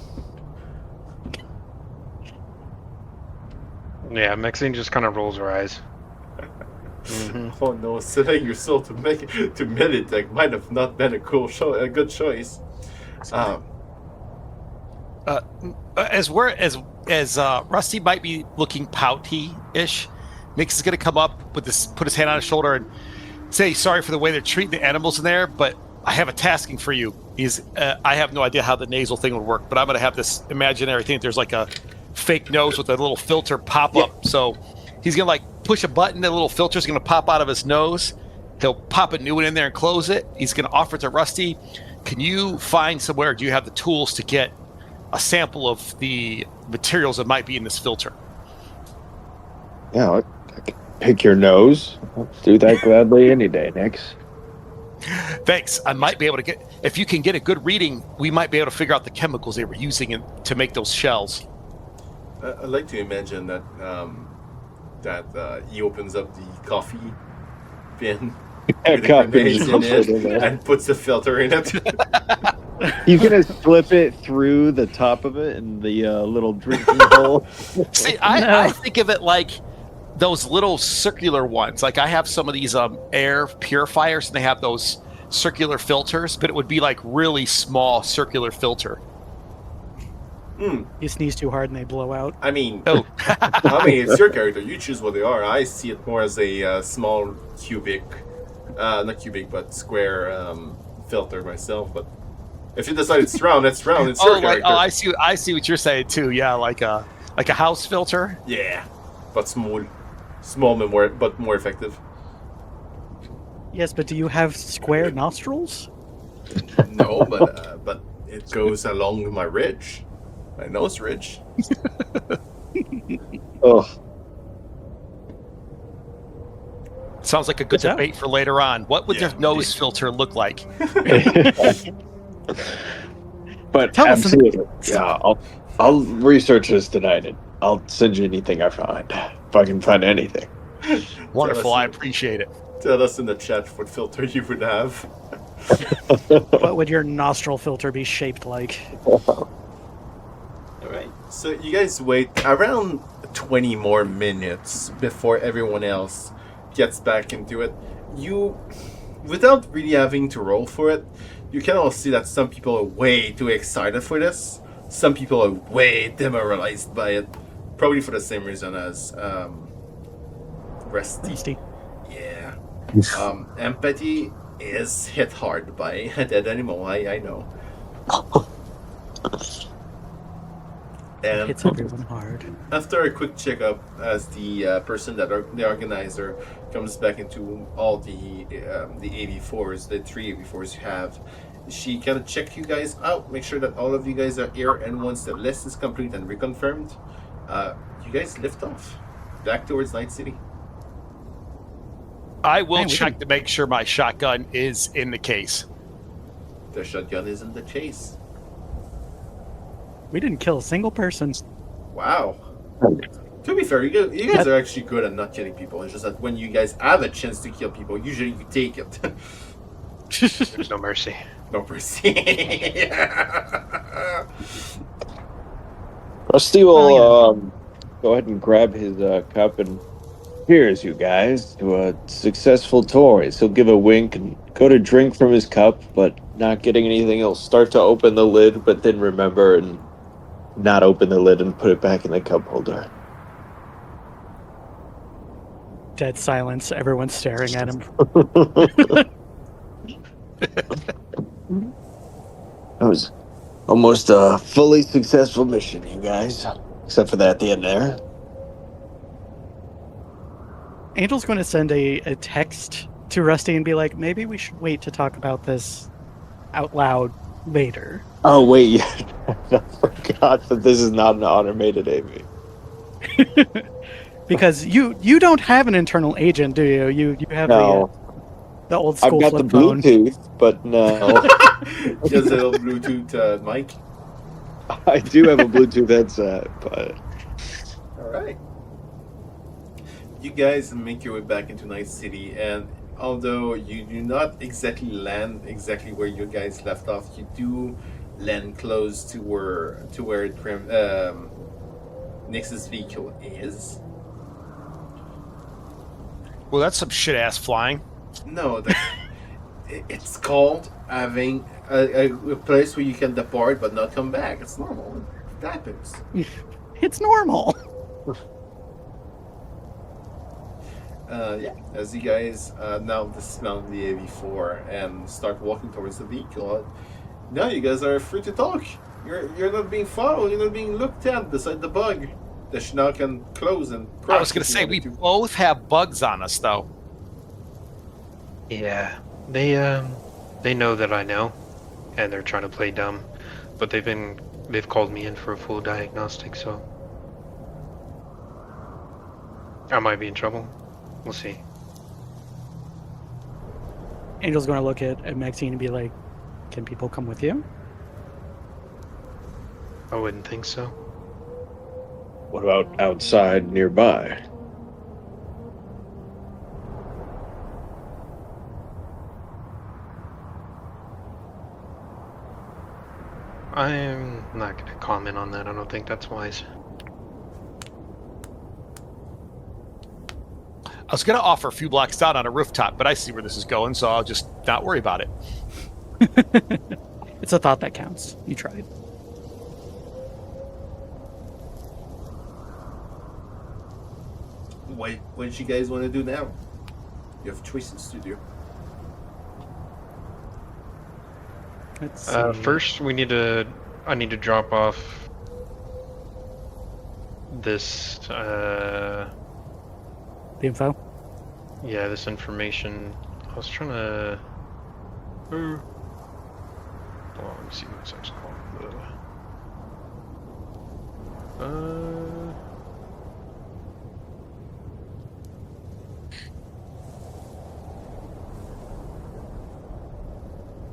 Yeah, Maxine just kind of rolls her eyes. Mhm. Oh no, selling your soul to MedTech might have not been a good choice. As Rusty might be looking pouty-ish, Nix is going to come up with this, put his hand on his shoulder, and say sorry for the way they're treating the animals in there, but I have a tasking for you. I have no idea how the nasal thing would work, but I'm going to have this imaginary thing. There's like a fake nose with a little filter pop up. So he's going to like push a button, and a little filter is going to pop out of his nose. He'll pop a new one in there and close it. He's going to offer it to Rusty. Can you find somewhere, do you have the tools to get a sample of the materials that might be in this filter? Yeah, I can pick your nose. I'll do that gladly any day, Nix. Thanks. I might be able to get, if you can get a good reading, we might be able to figure out the chemicals they were using to make those shells. I'd like to imagine that he opens up the coffee bin with the grenades in it and puts the filter in it. He's gonna slip it through the top of it in the little drinking hole. See, I think of it like those little circular ones. Like I have some of these air purifiers, and they have those circular filters, but it would be like really small circular filter. You sneeze too hard and they blow out. I mean, Oh. it's your character. You choose what they are. I see it more as a small cubic, not cubic, but square filter myself. But if you decide it's round, it's round. It's your character. I see what you're saying too. Yeah, like a house filter. Yeah, but small, but more effective. Yes, but do you have square nostrils? No, but it goes along my ridge. My nose ridge. Oh, Sounds like a good What's that? debate for later on. What would Yeah, their nose filter look like? but Tell us absolutely, yeah. I'll research this tonight, and I'll send you anything I find. If I can find anything. Wonderful. I appreciate it. Tell us in the chat what filter you would have. What would your nostril filter be shaped like? Alright, so you guys wait around 20 more minutes before everyone else gets back into it. You, without really having to roll for it, you can all see that some people are way too excited for this. Some people are way demoralized by it. Probably for the same reason as Rusty. Yeah. Empathy is hit hard by a dead animal, I know. And Hits everyone hard. after a quick checkup, as the person that the organizer comes back into all the AV4s, the 3 AV4s you have, she kind of check you guys out, make sure that all of you guys are here, and once the list is complete and reconfirmed, you guys lift off back towards Night City. I will Hey, we check to make sure my shotgun is in the case. The shotgun is in the chase. We didn't kill a single person. Wow. To be fair, you guys are actually good at not killing people. It's just that when you guys have a chance to kill people, usually you take it. There's no mercy. No mercy. Rusty will go ahead and grab his cup and cheers, you guys, to a successful tour. He'll give a wink and go to drink from his cup, but not getting anything. He'll start to open the lid, but then remember and not open the lid and put it back in the cup holder. Dead silence. Everyone's staring at him. That was almost a fully successful mission, you guys. Except for that at the end there. Angel's going to send a text to Rusty and be like, maybe we should wait to talk about this out loud later. Oh, wait, yeah. I forgot that this is not an automated AV. Because you don't have an internal agent, do you? You have No. the old I've school got the flip phone. Bluetooth, but no. Just a little Bluetooth mic. I do have a Bluetooth headset, but... Alright. You guys make your way back into Night City, and although you do not exactly land exactly where you guys left off, you do land close to where Nix's vehicle is. Well, that's some shit ass flying. No, it's called having a place where you can depart but not come back. It's normal. It happens. It's normal. Yeah, as you guys now dismount the AV4 and start walking towards the vehicle, now you guys are free to talk. You're not being followed. You're not being looked at beside the bug. The Schnaw can close and crash. I was going to say, we both have bugs on us, though. Yeah, they know that I know, and they're trying to play dumb, but they've called me in for a full diagnostic, so I might be in trouble. We'll see. Angel's going to look at Maxine and be like, "Can people come with you?" I wouldn't think so. What about outside nearby? I'm not going to comment on that. I don't think that's wise. I was going to offer a few blocks down on a rooftop, but I see where this is going, so I'll just not worry about it. It's a thought that counts. You tried. What do you guys want to do now? You have choices to do. Let's see. First, I need to drop off this, The info. yeah, this information. I was trying to... Oh, let me see what it's actually called.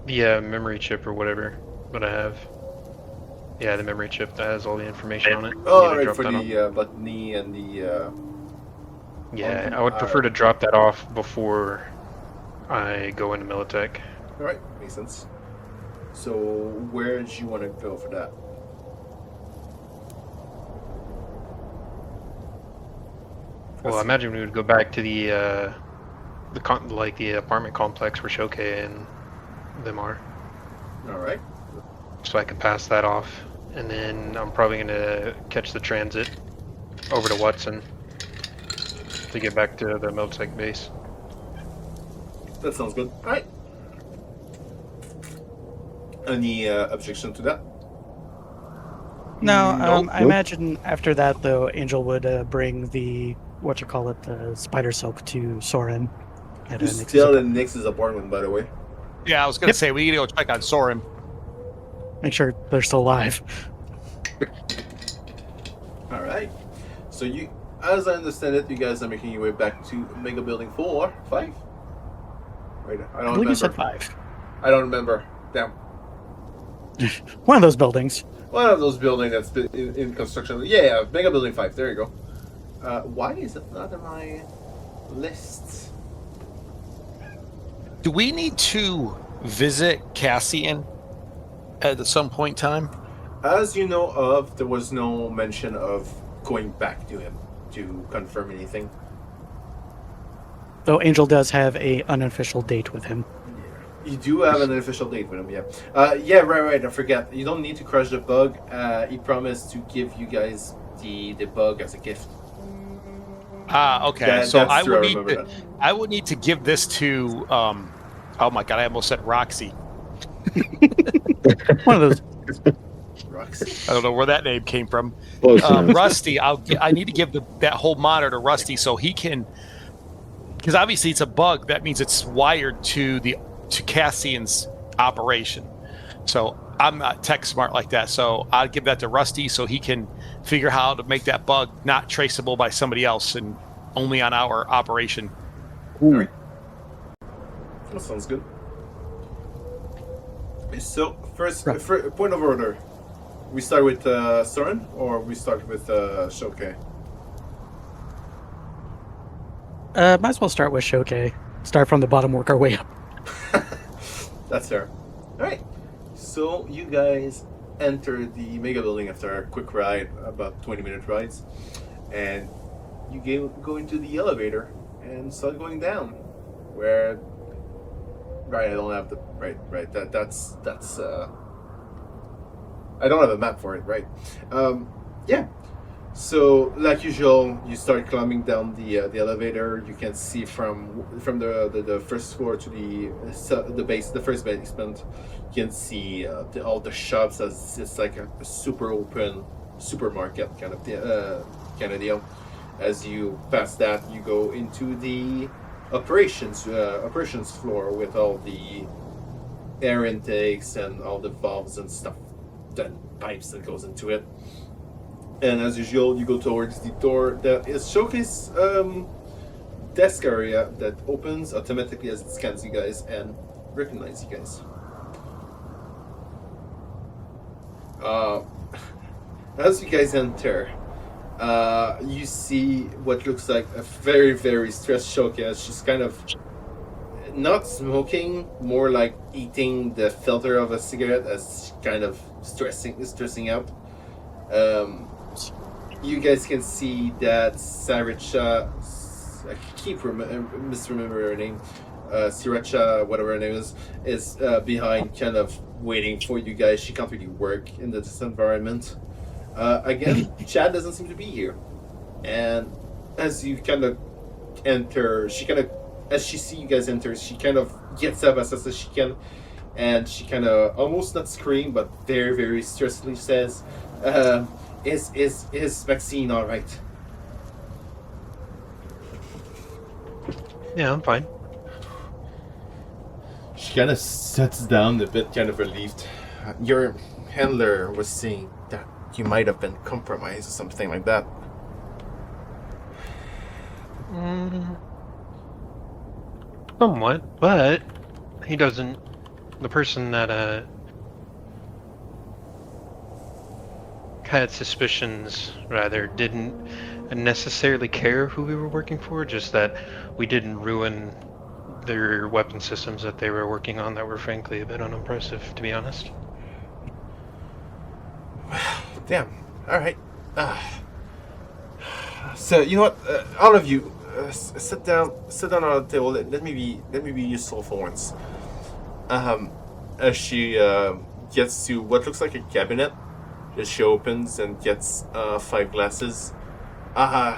The memory chip or whatever that I have. Yeah, the memory chip that has all the information on it. Oh, I need to right, drop for that the botany and the... Yeah, I would prefer to drop that off before I go into MedTech. Alright, makes sense. So, where do you want to go for that? Well, I imagine we would go back to the apartment complex where Shoke and them are, Alright. so I can pass that off, and then I'm probably gonna catch the transit over to Watson to get back to the MedTech base. That sounds good. Alright. Any objection to that? No, Nope. I imagine after that, though, Angel would bring the spider silk to Soren. At Who's Nix's still apartment. in Nix's apartment, by the way. Yeah, I was going to say, we need to go check on Soren. Make sure they're still alive. Alright. So you, as I understand it, you guys are making your way back to Mega Building 4, 5? Wait, I I don't believe you said remember. 5. I don't remember. Damn. One of those buildings. One of those buildings that's been in construction. Yeah, Mega Building 5. There you go. Why is it not on my list? Do we need to visit Cassian at some point in time? As you know of, there was no mention of going back to him to confirm anything. Though Angel does have a unofficial date with him. You do have an official date with him, yeah. Yeah, right, I forget. You don't need to crush the bug. He promised to give you guys the bug as a gift. Ah, okay. That- So that's I true, would I need remember to, that. I would need to give this to oh my god, I almost said Roxy. One of those. Roxy. I don't know where that name came from. Close enough. Rusty, I need to give that whole monitor to Rusty so he can, because obviously it's a bug. That means it's wired to Cassian's operation. So I'm not tech smart like that. So I'd give that to Rusty so he can figure how to make that bug not traceable by somebody else and only on our operation. Alright. That sounds good. So, first point of order. We start with Soren, or we start with Shoke? Might as well start with Shoke. Start from the bottom, work our way up. That's fair. Alright. So you guys enter the mega building after a quick ride, about 20-minute rides, and you go into the elevator and start going down. Where, right? I don't have the right. That's I don't have a map for it, right? Yeah. So, like usual, you start climbing down the elevator. You can see from the first floor to the first basement. You can see all the shops as it's like a super open supermarket kind of deal. As you pass that, you go into the operations floor with all the air intakes and all the valves and stuff, and pipes that goes into it. And as usual, you go towards the door that is showcase desk area that opens automatically as it scans you guys and recognizes you guys. As you guys enter, you see what looks like a very, very stressed showcase. She's kind of not smoking, more like eating the filter of a cigarette as kind of stressing out. You guys can see that Sriracha, I keep misremember her name, Sriracha, whatever her name is behind, kind of waiting for you guys. She can't really work in this environment. Again, Chad doesn't seem to be here. And as you kind of enter, as she sees you guys enter, she kind of gets up as fast as she can, and she kind of almost not scream, but very, very stressfully says, Is Maxine all right? Yeah, I'm fine. She kind of sits down a bit, kind of relieved. Your handler was saying that you might have been compromised or something like that. Somewhat, but he doesn't. The person that had suspicions, rather, didn't necessarily care who we were working for, just that we didn't ruin their weapon systems that they were working on that were frankly a bit unimpressive, to be honest. Damn. All right. So you know what? All of you, sit down on the table. Let me be useful for once. As she gets to what looks like a cabinet, that she opens and gets 5 glasses.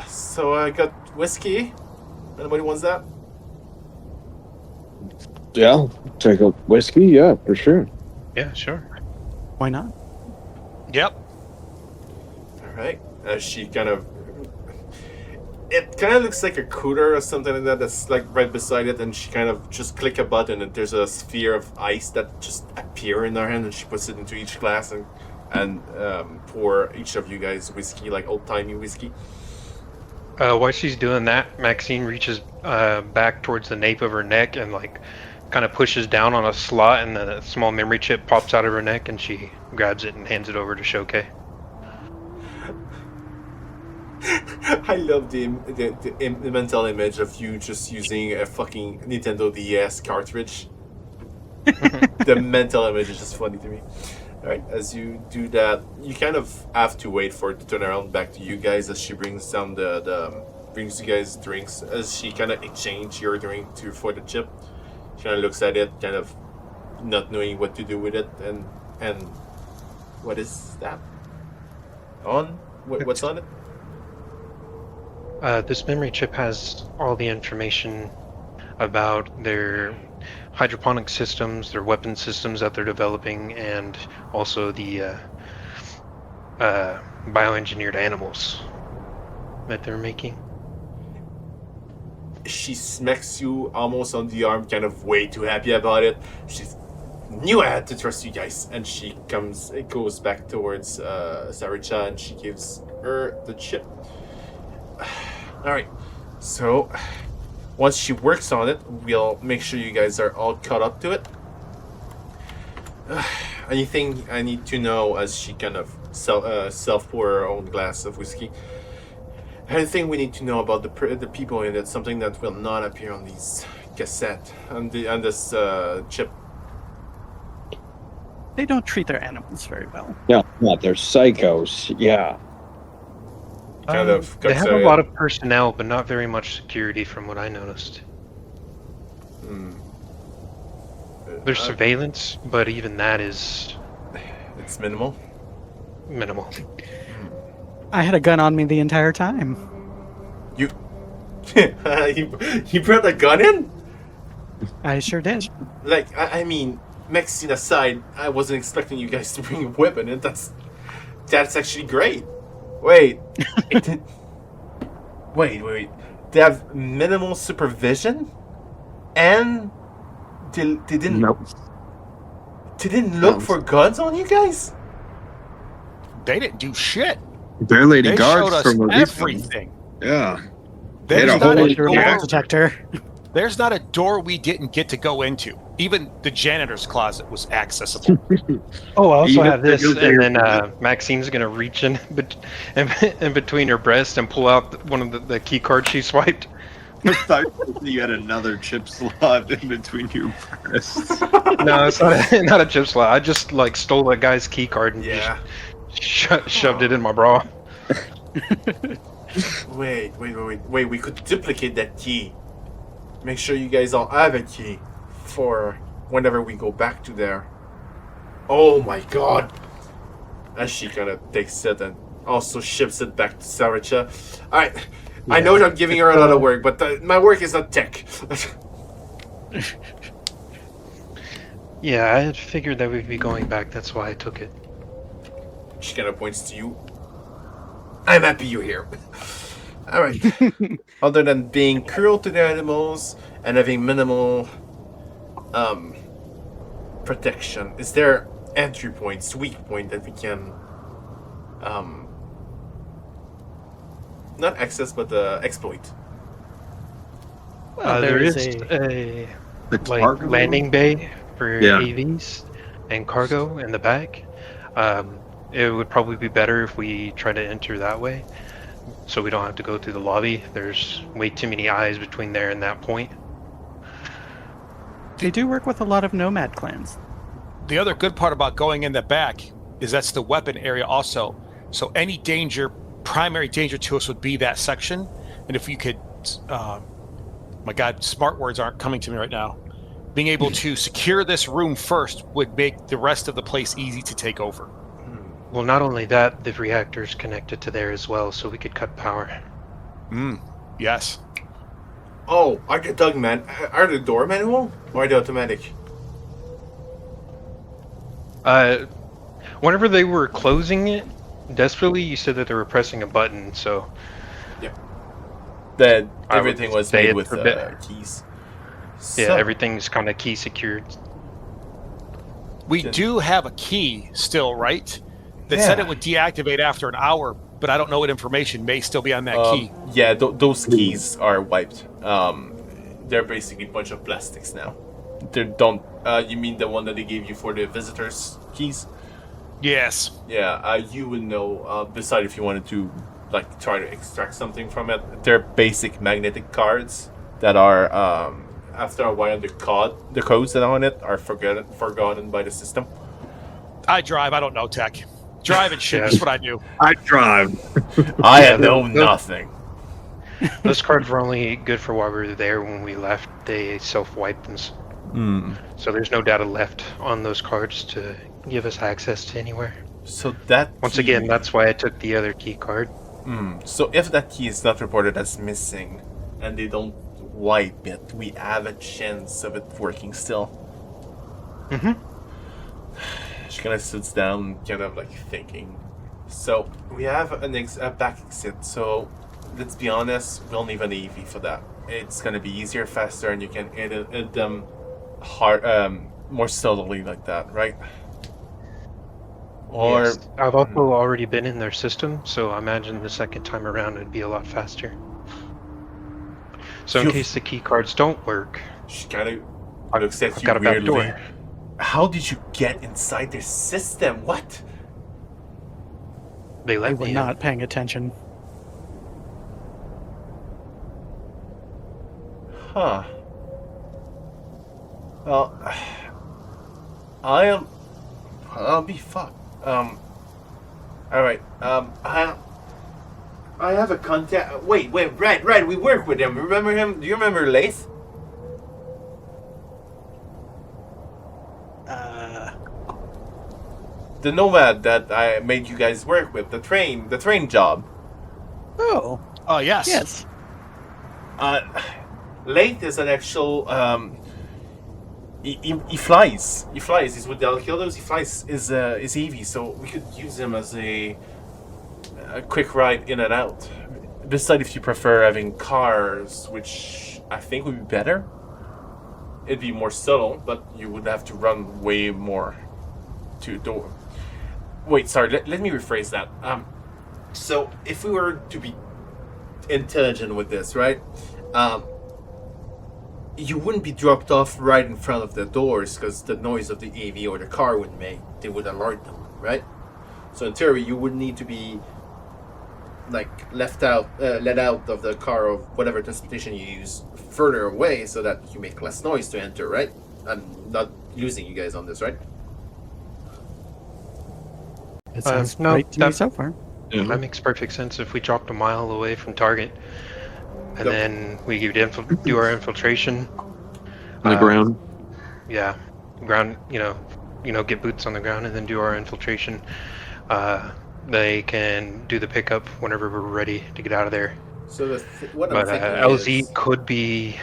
So I got whiskey. Anybody wants that? Yeah, I'll take a whiskey. Yeah, for sure. Yeah, sure. Why not? Yep. All right. As she kind of, it kind of looks like a cooler or something like that. That's like right beside it, and she kind of just click a button, and there's a sphere of ice that just appear in her hand, and she puts it into each glass and pour each of you guys whiskey, like old-timey whiskey. While she's doing that, Maxine reaches back towards the nape of her neck and like kind of pushes down on a slot, and then a small memory chip pops out of her neck, and she grabs it and hands it over to Shoke. I love the mental image of you just using a fucking Nintendo DS cartridge. The mental image is just funny to me. Alright, as you do that, you kind of have to wait for it to turn around back to you guys as she brings down brings you guys drinks, as she kind of exchange your drink for the chip. She kind of looks at it, kind of not knowing what to do with it, and what is that? What's on it? This memory chip has all the information about their hydroponic systems, their weapon systems that they're developing, and also the bioengineered animals that they're making. She smacks you almost on the arm, kind of way too happy about it. She knew I had to trust you guys, and she goes back towards Sriracha, and she gives her the chip. Alright, so once she works on it, we'll make sure you guys are all caught up to it. Anything I need to know, as she kind of self-pour her own glass of whiskey. Anything we need to know about the people in it, something that will not appear on these cassette, on this chip. They don't treat their animals very well. No, they're psychos. Yeah. Kind of They have cuts a it. lot of personnel, but not very much security from what I noticed. There's surveillance, but even that is It's minimal. minimal. I had a gun on me the entire time. You you brought a gun in? I sure did. Like, I mean, Maxine aside, I wasn't expecting you guys to bring a weapon in. That's actually great. Wait. wait. They have minimal supervision? And they didn't Nope. they didn't look for guns on you guys? They didn't do shit. They're lady They guards showed us from a recent- everything. Yeah. There's They had a not whole- a Your door. metal detector. There's not a door we didn't get to go into. Even the janitor's closet was accessible. Oh, I also Even have this, if they go and there- then Maxine's gonna reach in, in between her breasts and pull out one of the key cards she swiped. I thought you had another chip slot in between your breasts. No, it's not a chip slot. I just like stole that guy's key card and Yeah. just shoved it in my bra. Wait. We could duplicate that key. Make sure you guys all have a key for whenever we go back to there. Oh my god. As she kind of takes it and also ships it back to Saracha. Alright. I know I'm giving her a lot of work, but my work is not tech. Yeah, I had figured that we'd be going back. That's why I took it. She kind of points to you. I'm happy you're here. Alright. Other than being cruel to the animals and having minimal protection, is there entry points, weak point that we can not access but exploit? Well, There is a a The like cargo? landing bay for Yeah. AVs and cargo in the back. It would probably be better if we try to enter that way, so we don't have to go through the lobby. There's way too many eyes between there and that point. They do work with a lot of Nomad clans. The other good part about going in the back is that's the weapon area also. So any danger, primary danger to us would be that section. And if you could, my God, smart words aren't coming to me right now. Being able to secure this room first would make the rest of the place easy to take over. Well, not only that, the reactor's connected to there as well, so we could cut power. Yes. Oh, are the are the door manual or are they automatic? Whenever they were closing it desperately, you said that they were pressing a button, so That I would everything was say made it's with a bit- keys. yeah, So- everything's kind of key secured. We do have a key still, right? That said Yeah. it would deactivate after an hour, but I don't know what information may still be on that key. Yeah, those keys are wiped. They're basically a bunch of plastics now. They don't. You mean the one that they gave you for the visitors keys? Yes. Yeah. You would know. Beside, if you wanted to, like, try to extract something from it, they're basic magnetic cards that are. After a while, the codes that are on it are forgotten by the system. I drive. I don't know tech. Drive and shit. Yeah. That's what I do. I drive. I know nothing. Those cards were only good for while we were there. When we left, they self-wiped them. So there's no data left on those cards to give us access to anywhere. So that Once key- again, that's why I took the other key card. So if that key is not reported as missing, and they don't wipe it, we have a chance of it working still. She kind of sits down, kind of like thinking. So we have a back exit. So let's be honest, we'll need an EV for that. It's gonna be easier, faster, and you can hit them hard, more stealthily like that, right? Or Yes. I've also already been in their system, so I imagine the second time around it'd be a lot faster. So in Phew. case the key cards don't work, she kind of I've looks at you got a back weirdly. door. How did you get inside their system? What? They They let were me in. not paying attention. Huh. Well, I am. I'll be fucked. Alright. I have a contact. Wait, Red, we work with him. Remember him? Do you remember Lace? The Nomad that I made you guys work with, the train job. Oh, Oh, yes. yes. Late is an actual. He flies. He flies. He's with the Alkilos. He flies. Is Eevee, so we could use him as a quick ride in and out. Besides, if you prefer having cars, which I think would be better, it'd be more subtle, but you would have to run way more to door. Wait, sorry. Let me rephrase that. So if we were to be intelligent with this, right? You wouldn't be dropped off right in front of the doors because the noise of the AV or the car would make. They would alert them, right? So in theory, you would need to be like let out of the car or whatever transportation you use further away so that you make less noise to enter, right? I'm not losing you guys on this, right? It sounds no, right to me that- so far. That makes perfect sense if we dropped a mile away from target, and Yep. then we do our infiltration. On the ground. Yeah, ground. Get boots on the ground and then do our infiltration. They can do the pickup whenever we're ready to get out of there. So what I'm But thinking LZ is, could be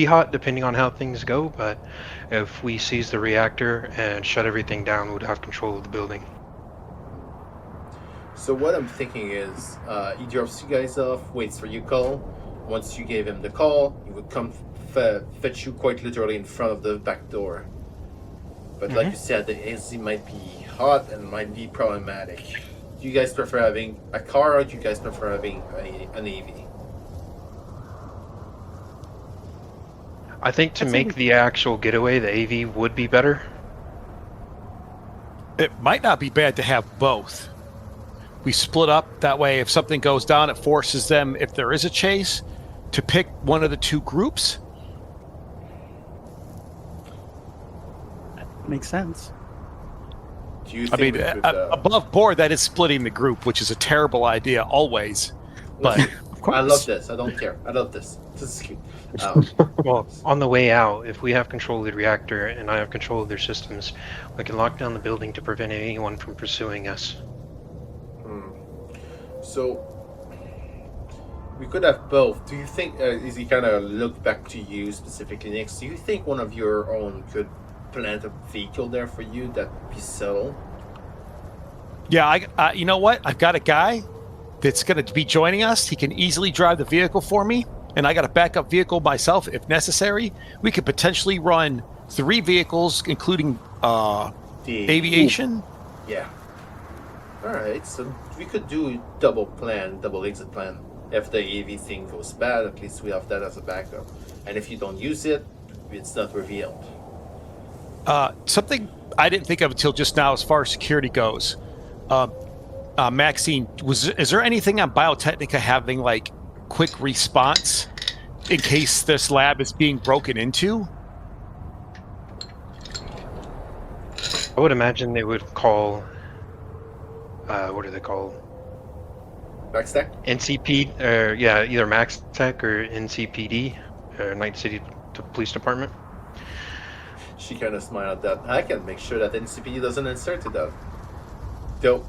hot depending on how things go. But if we seize the reactor and shut everything down, we'd have control of the building. So what I'm thinking is, he drops you guys off, waits for you call. Once you gave him the call, he would come fetch you quite literally in front of the back door. But like you said, the AC might be hot and might be problematic. Do you guys prefer having a car or do you guys prefer having an EV? I think to make the actual getaway, the AV would be better. It might not be bad to have both. We split up that way. If something goes down, it forces them, if there is a chase, to pick one of the two groups. Makes sense. Do you I think mean, we could, above board, that is splitting the group, which is a terrible idea always. But Of course. I love this. I don't care. I love this. This is cute. Well, on the way out, if we have control of the reactor and I have control of their systems, we can lock down the building to prevent anyone from pursuing us. So we could have both. Do you think, as he kind of look back to you specifically next, do you think one of your own could plant a vehicle there for you that would be subtle? yeah, you know what? I've got a guy that's going to be joining us. He can easily drive the vehicle for me, and I got a backup vehicle myself if necessary. We could potentially run 3 vehicles, including The aviation. Yeah. All right. So we could do double exit plan. If the AV thing goes bad, at least we have that as a backup. And if you don't use it, it's not revealed. Something I didn't think of until just now as far as security goes. Maxine, is there anything on Biotechnica having like quick response in case this lab is being broken into? I would imagine they would call, what are they called? Backstack? NCP, or yeah, either MaxTech or NCPD, or Night City Police Department. She kind of smiled at that. I can make sure that NCPD doesn't insert it out. Dope.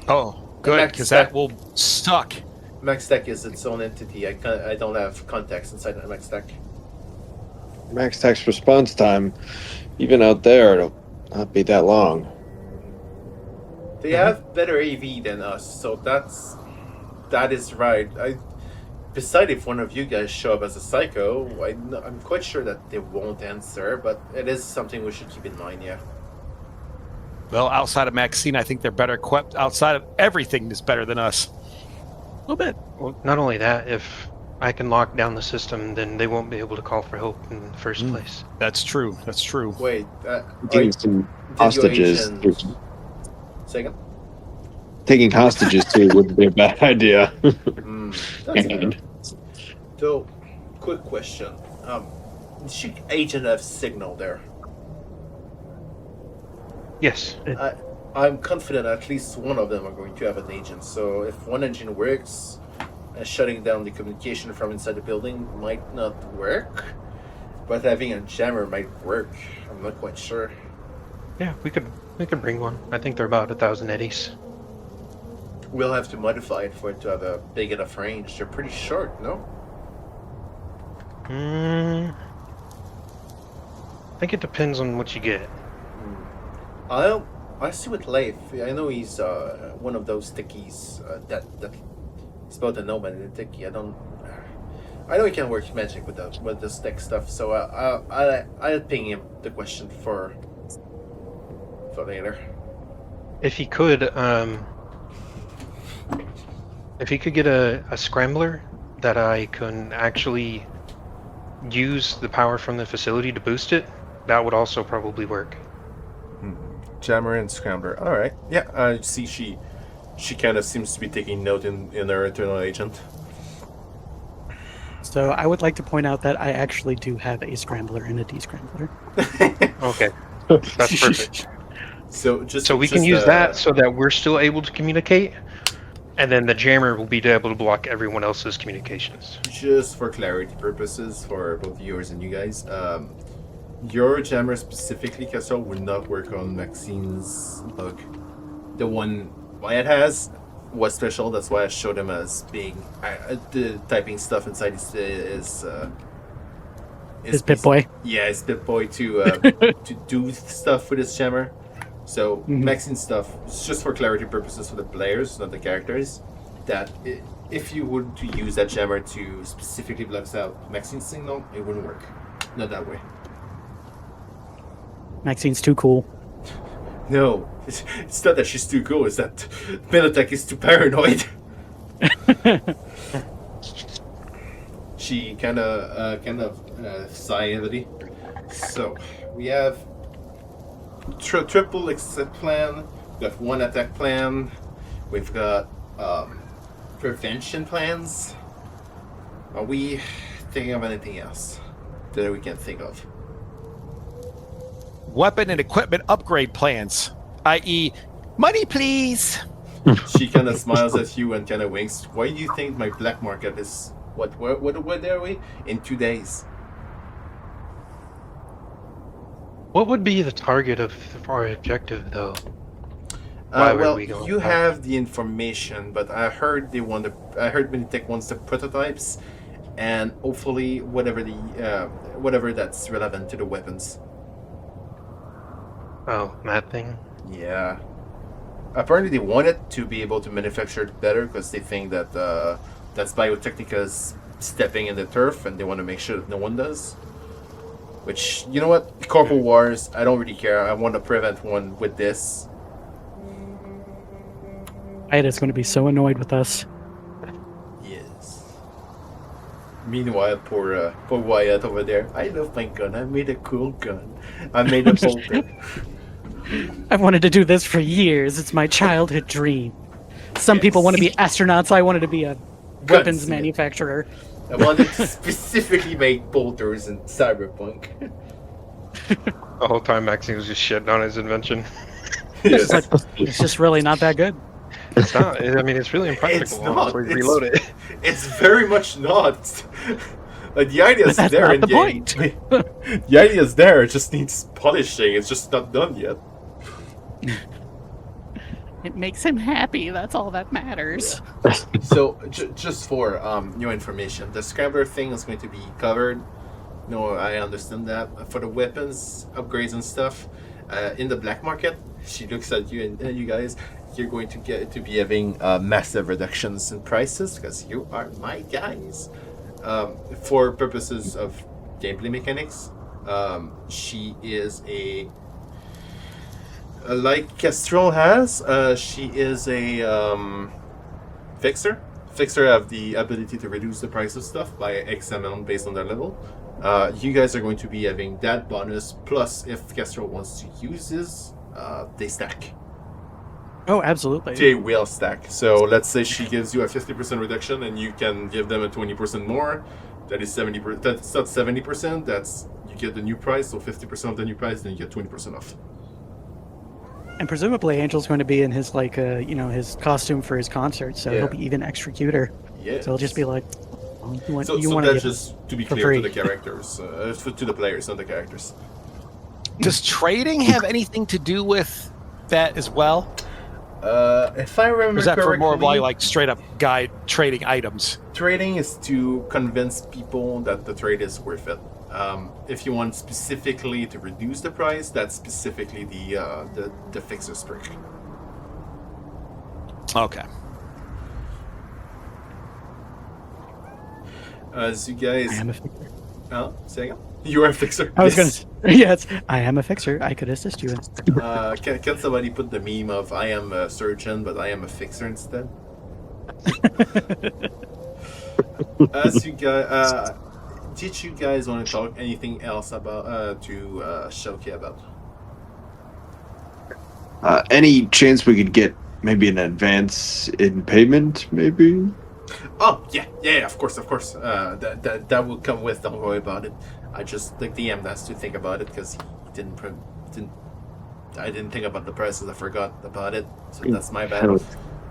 Oh, good, because that will suck. MaxTech is its own entity. I don't have context inside of MaxTech. Max text response time, even out there, it'll not be that long. They have better AV than us, so that is right. Besides, if one of you guys show up as a psycho, I'm quite sure that they won't answer, but it is something we should keep in mind, yeah. Well, outside of Maxine, I think they're better equipped. Outside of everything is better than us. A little bit. Well, not only that, if I can lock down the system, then they won't be able to call for help in the first place. That's true. That's true. Wait, Taking some hostages. Say again? Taking hostages too wouldn't be a bad idea. That's fair. So, quick question. Should agent have signal there? Yes. I'm confident at least one of them are going to have an agent. So if one engine works, shutting down the communication from inside the building might not work. But having a jammer might work. I'm not quite sure. Yeah, we could bring one. I think they're about 1,000 eddies. We'll have to modify it for it to have a big enough range. They're pretty short, no? I think it depends on what you get. I see with Leif. I know he's one of those techies that he's about a Nomad and a techie. I know he can work magic with this tech stuff. So I'll ping him the question for later. If he could get a scrambler that I can actually use the power from the facility to boost it, that would also probably work. Jammer and Scrambler. All right. Yeah. I see. She kind of seems to be taking note in her internal agent. So I would like to point out that I actually do have a scrambler and a descrambler. Okay, that's perfect. So we can use that so that we're still able to communicate, and then the jammer will be able to block everyone else's communications. Just for clarity purposes, for both viewers and you guys, your jammer specifically, Kestrel, would not work on Maxine's bug. The one Wyatt has was special. That's why I showed him as being the typing stuff inside his Pip-Boy. Yeah, his Pip-Boy to to do stuff with his jammer. So Maxine stuff, it's just for clarity purposes for the players, not the characters, that if you were to use that jammer to specifically block out Maxine's signal, it wouldn't work. Not that way. Maxine's too cool. No, it's not that she's too cool, it's that MedTech is too paranoid. She kind of sigh heavily. So, we have triple exec plan, we have one attack plan, we've got prevention plans. Are we thinking of anything else that we can think of? Weapon and equipment upgrade plans, i.e., money, please. She kind of smiles at you and kind of winks. Why do you think my black market is what are we in 2 days? What would be the target of our objective, though? Why would we go you back? have the information, but I heard MedTech wants the prototypes, and hopefully whatever that's relevant to the weapons. Oh, that thing? Yeah. Apparently they want it to be able to manufacture it better because they think that that's Biotechnica's stepping in the turf and they want to make sure that no one does. Which, you know what? Corpo Wars, I don't really care. I want to prevent one with this. Wyatt is going to be so annoyed with us. Yes. Meanwhile, poor Wyatt over there. I love my gun. I made a cool gun. I made a bolter. I've wanted to do this for years. It's my childhood dream. Some people want to be astronauts. I wanted to be a weapons manufacturer. I wanted to specifically make bolters in Cyberpunk. The whole time Maxine was just shitting on his invention. Yes. It's just really not that good. It's not. I mean, it's really impractical. It's not. Once we reload it. It's very much not. Like, the idea is That's there, not and the point. the idea is there. It just needs polishing. It's just not done yet. It makes him happy. That's all that matters. Yeah. So, just for new information, the scrambler thing is going to be covered. No, I understand that. For the weapons, upgrades and stuff, in the black market, she looks at you and you guys, you're going to get to be having massive reductions in prices because you are my guys. For purposes of gameplay mechanics, she is like Kestrel has, she is a fixer. Fixer have the ability to reduce the price of stuff by X amount based on their level. You guys are going to be having that bonus, plus if Kestrel wants to use this, they stack. Oh, absolutely. They will stack. So let's say she gives you a 50% reduction and you can give them a 20% more. That is 70%. That's not 70%. That's, you get the new price, so 50% of the new price, then you get 20% off. And presumably Angel's going to be in his like his costume for his concert, so Yeah. he'll be even extra cuter. Yeah. So he'll just be like, oh, you want So to that's get just to be for clear to free. the characters, to the players, not the characters. Does trading have anything to do with that as well? If I remember Or is that for more of correctly, like straight up guide trading items? trading is to convince people that the trade is worth it. If you want specifically to reduce the price, that's specifically the fixer's trick. Okay. As you I guys, am a fixer. say again? You are a fixer. I was Yes. gonna. Yes, I am a fixer. I could assist you. Can somebody put the meme of I am a surgeon, but I am a fixer instead? As you guys, did you guys want to talk anything else about to Shoki about? Any chance we could get maybe an advance in payment, maybe? Oh yeah, of course. That will come with. Don't worry about it. I just the DM has to think about it because he didn't. I didn't think about the prices. I forgot about it, so that's my bad. Hell.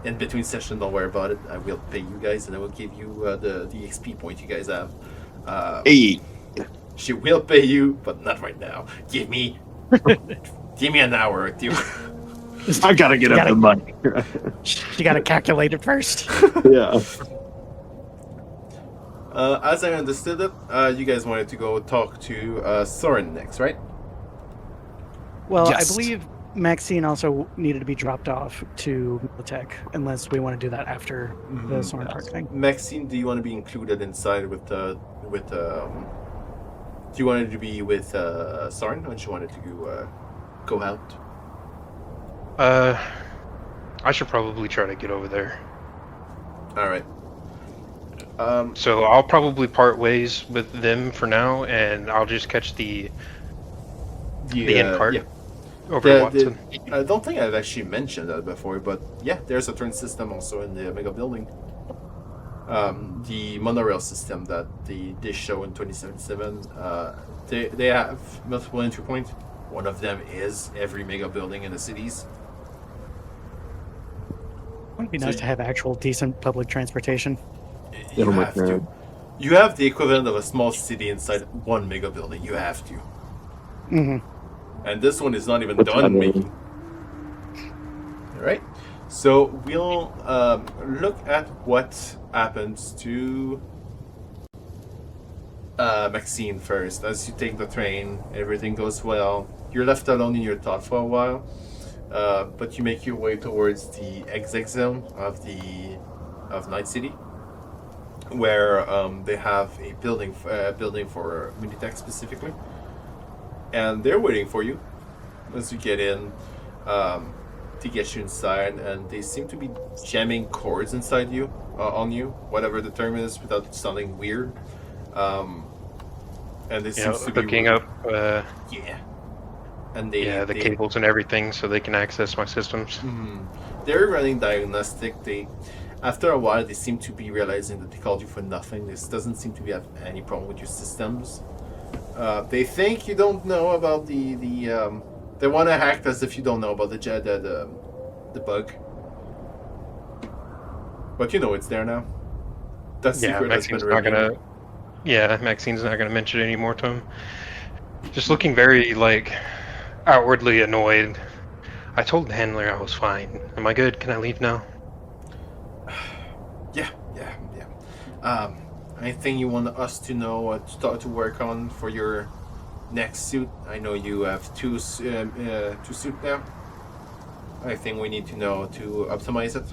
In between session, don't worry about it. I will pay you guys, and I will give you the XP point you guys have. Hey, She will pay you, but not right now. Give me an hour or two. I gotta get up the money. You got to calculate it first. Yeah. As I understood it, you guys wanted to go talk to Soren next, right? Well, Yes. I believe Maxine also needed to be dropped off to MedTech, unless we want to do that after the Soren Park thing. Maxine, do you want to be included inside with do you want it to be with Soren, or do you want it to go out? I should probably try to get over there. All right. So I'll probably part ways with them for now, and I'll just catch the end cart Yeah. over The- to Watson. I don't think I've actually mentioned that before, but yeah, there's a turn system also in the mega building. The monorail system that they show in 2077, they have multiple entry points. One of them is every mega building in the cities. It would be So nice you- to have actual decent public transportation. You Oh my have to. God. You have the equivalent of a small city inside one mega building. You have to. Hmm. And this one is not even What's done that making. Alright. So we'll look at what happens to Maxine first. As you take the train, everything goes well. You're left alone in your thought for a while, but you make your way towards the exec zone of Night City, where they have a building for MedTech specifically, and they're waiting for you as you get in to get you inside, and they seem to be jamming cords inside you on you, whatever the term is, without sounding weird. And they seems to be hooking up yeah, and they the cables and everything so they can access my systems. They're running diagnostic. After a while, they seem to be realizing that they called you for nothing. This doesn't seem to have any problem with your systems. They think you don't know about the they want to act as if you don't know about the bug. But you know it's there now. That Yeah, secret has been Maxine's not revealed. Maxine's not gonna mention it anymore to him. Just looking very outwardly annoyed. I told the handler I was fine. Am I good? Can I leave now? Yeah. Anything you want us to know to start to work on for your next suit? I know you have two suits now. Anything we need to know to optimize it?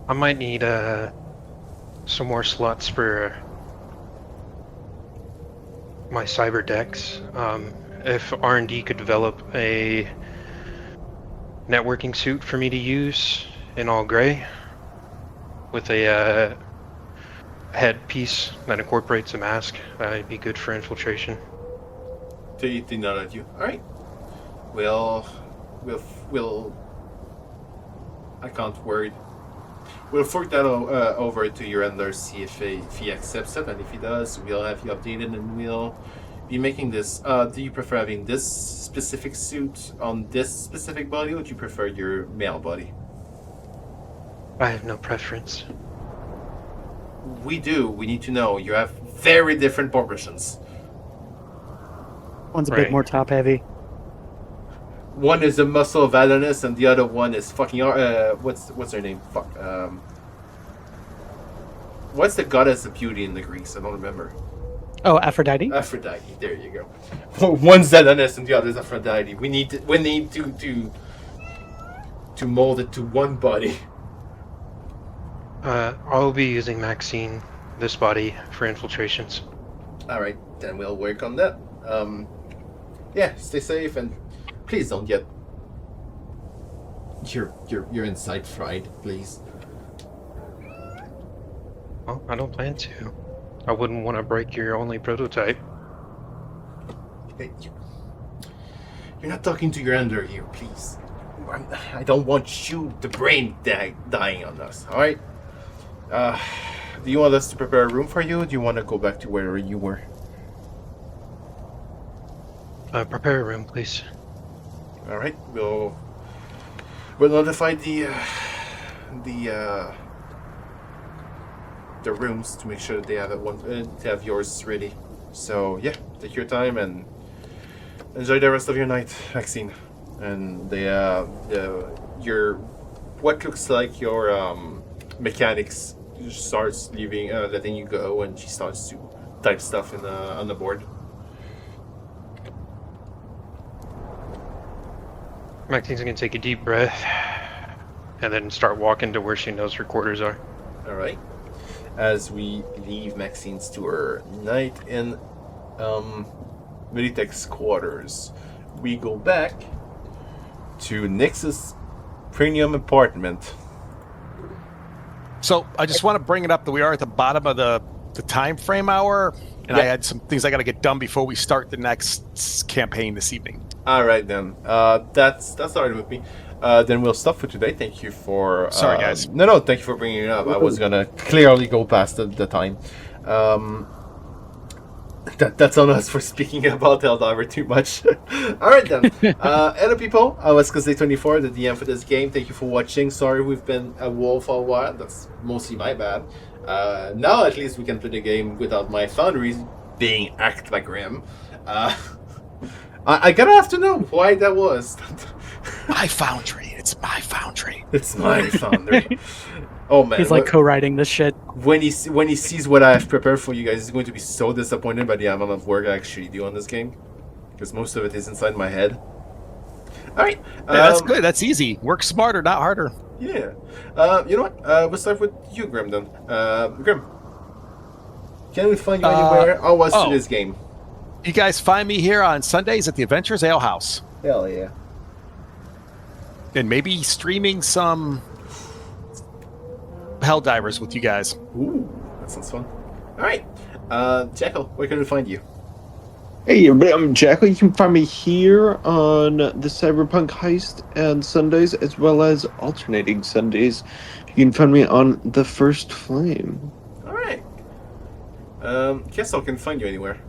I might need some more slots for my cyber decks. If R&D could develop a networking suit for me to use in all gray with a headpiece that incorporates a mask, that'd be good for infiltration. They nod at you. All right. We'll. I can't word. We'll fork that over to your handler, see if he accepts it, and if he does, we'll have you updated, and we'll be making this, do you prefer having this specific suit on this specific body, or do you prefer your male body? I have no preference. We do. We need to know. You have very different proportions. One's a Right. bit more top heavy. One is the muscle of Adonis, and the other one is fucking. What's her name? Fuck. What's the goddess of beauty in the Greeks? I don't remember. Oh, Aphrodite. Aphrodite. There you go. One's Adonis and the other's Aphrodite. We need to mold it to one body. I'll be using Maxine, this body, for infiltrations. All right, then we'll work on that. Yeah, stay safe and please don't get your inside fried, please. Well, I don't plan to. I wouldn't want to break your only prototype. Hey, you're not talking to your ender here, please. I don't want you, the brain, dying on us. All right. Do you want us to prepare a room for you, or do you want to go back to where you were? Prepare a room, please. All right, we'll notify the rooms to make sure that they have yours ready. So yeah, take your time and enjoy the rest of your night, Maxine. And your what looks like your mechanics starts letting you go, and she starts to type stuff on the board. Maxine's gonna take a deep breath and then start walking to where she knows her quarters are. All right. As we leave Maxine's tour night in MedTech's quarters, we go back to Nix's premium apartment. So I just want to bring it up that we are at the bottom of the time frame hour, and I had some things I got to get done before we start the next campaign this evening. All right then. That's all right with me. Then we'll stop for today. Thank you for. Sorry, guys. No, thank you for bringing it up. I was gonna clearly go past the time. That's on us for speaking about Helldiver too much. All right then. Hello people. I was Kazay24, the DM for this game. Thank you for watching. Sorry we've been a wolf for a while. That's mostly my bad. Now at least we can play the game without my foundries being hacked by Grimm. I gotta have to know why that was. My foundry. It's my foundry. It's my foundry. Oh man, He's like co-writing this shit. when he sees what I have prepared for you guys, he's going to be so disappointed by the amount of work I actually do on this game, because most of it is inside my head. All right, Yeah, that's good. That's easy. Work smarter, not harder. Yeah, you know what? We'll start with you, Grimm. Then, Grimm, can we find you anywhere? How was this game? You guys find me here on Sundays at the Adventures Ale House, Hell yeah. and maybe streaming some Helldivers with you guys. Ooh, that sounds fun. All right, Jackal, where can we find you? Hey everybody, I'm Jackal. You can find me here on the Cyberpunk Heist and Sundays, as well as alternating Sundays. You can find me on The First Flame. All right. Kestrel can find you anywhere.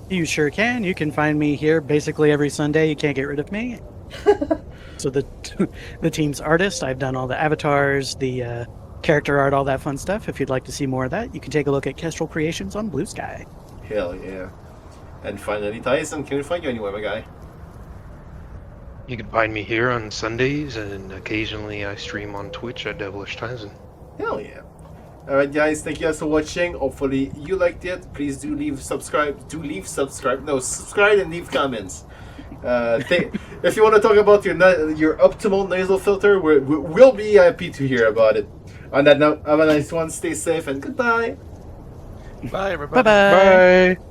You sure can. You can find me here basically every Sunday. You can't get rid of me. So the team's artist. I've done all the avatars, the character art, all that fun stuff. If you'd like to see more of that, you can take a look at Kestrel Creations on Blue Sky. Hell yeah. And finally, Tyzen, can we find you anywhere, my guy? You can find me here on Sundays, and occasionally I stream on Twitch at Devilish Tyzen. Hell yeah. Alright guys, thank you guys for watching. Hopefully you liked it. Please subscribe and leave comments. If you want to talk about your optimal nasal filter, we'll be happy to hear about it. On that note, have a nice one, stay safe, and goodbye. Bye, everybody. Bye-bye. Bye!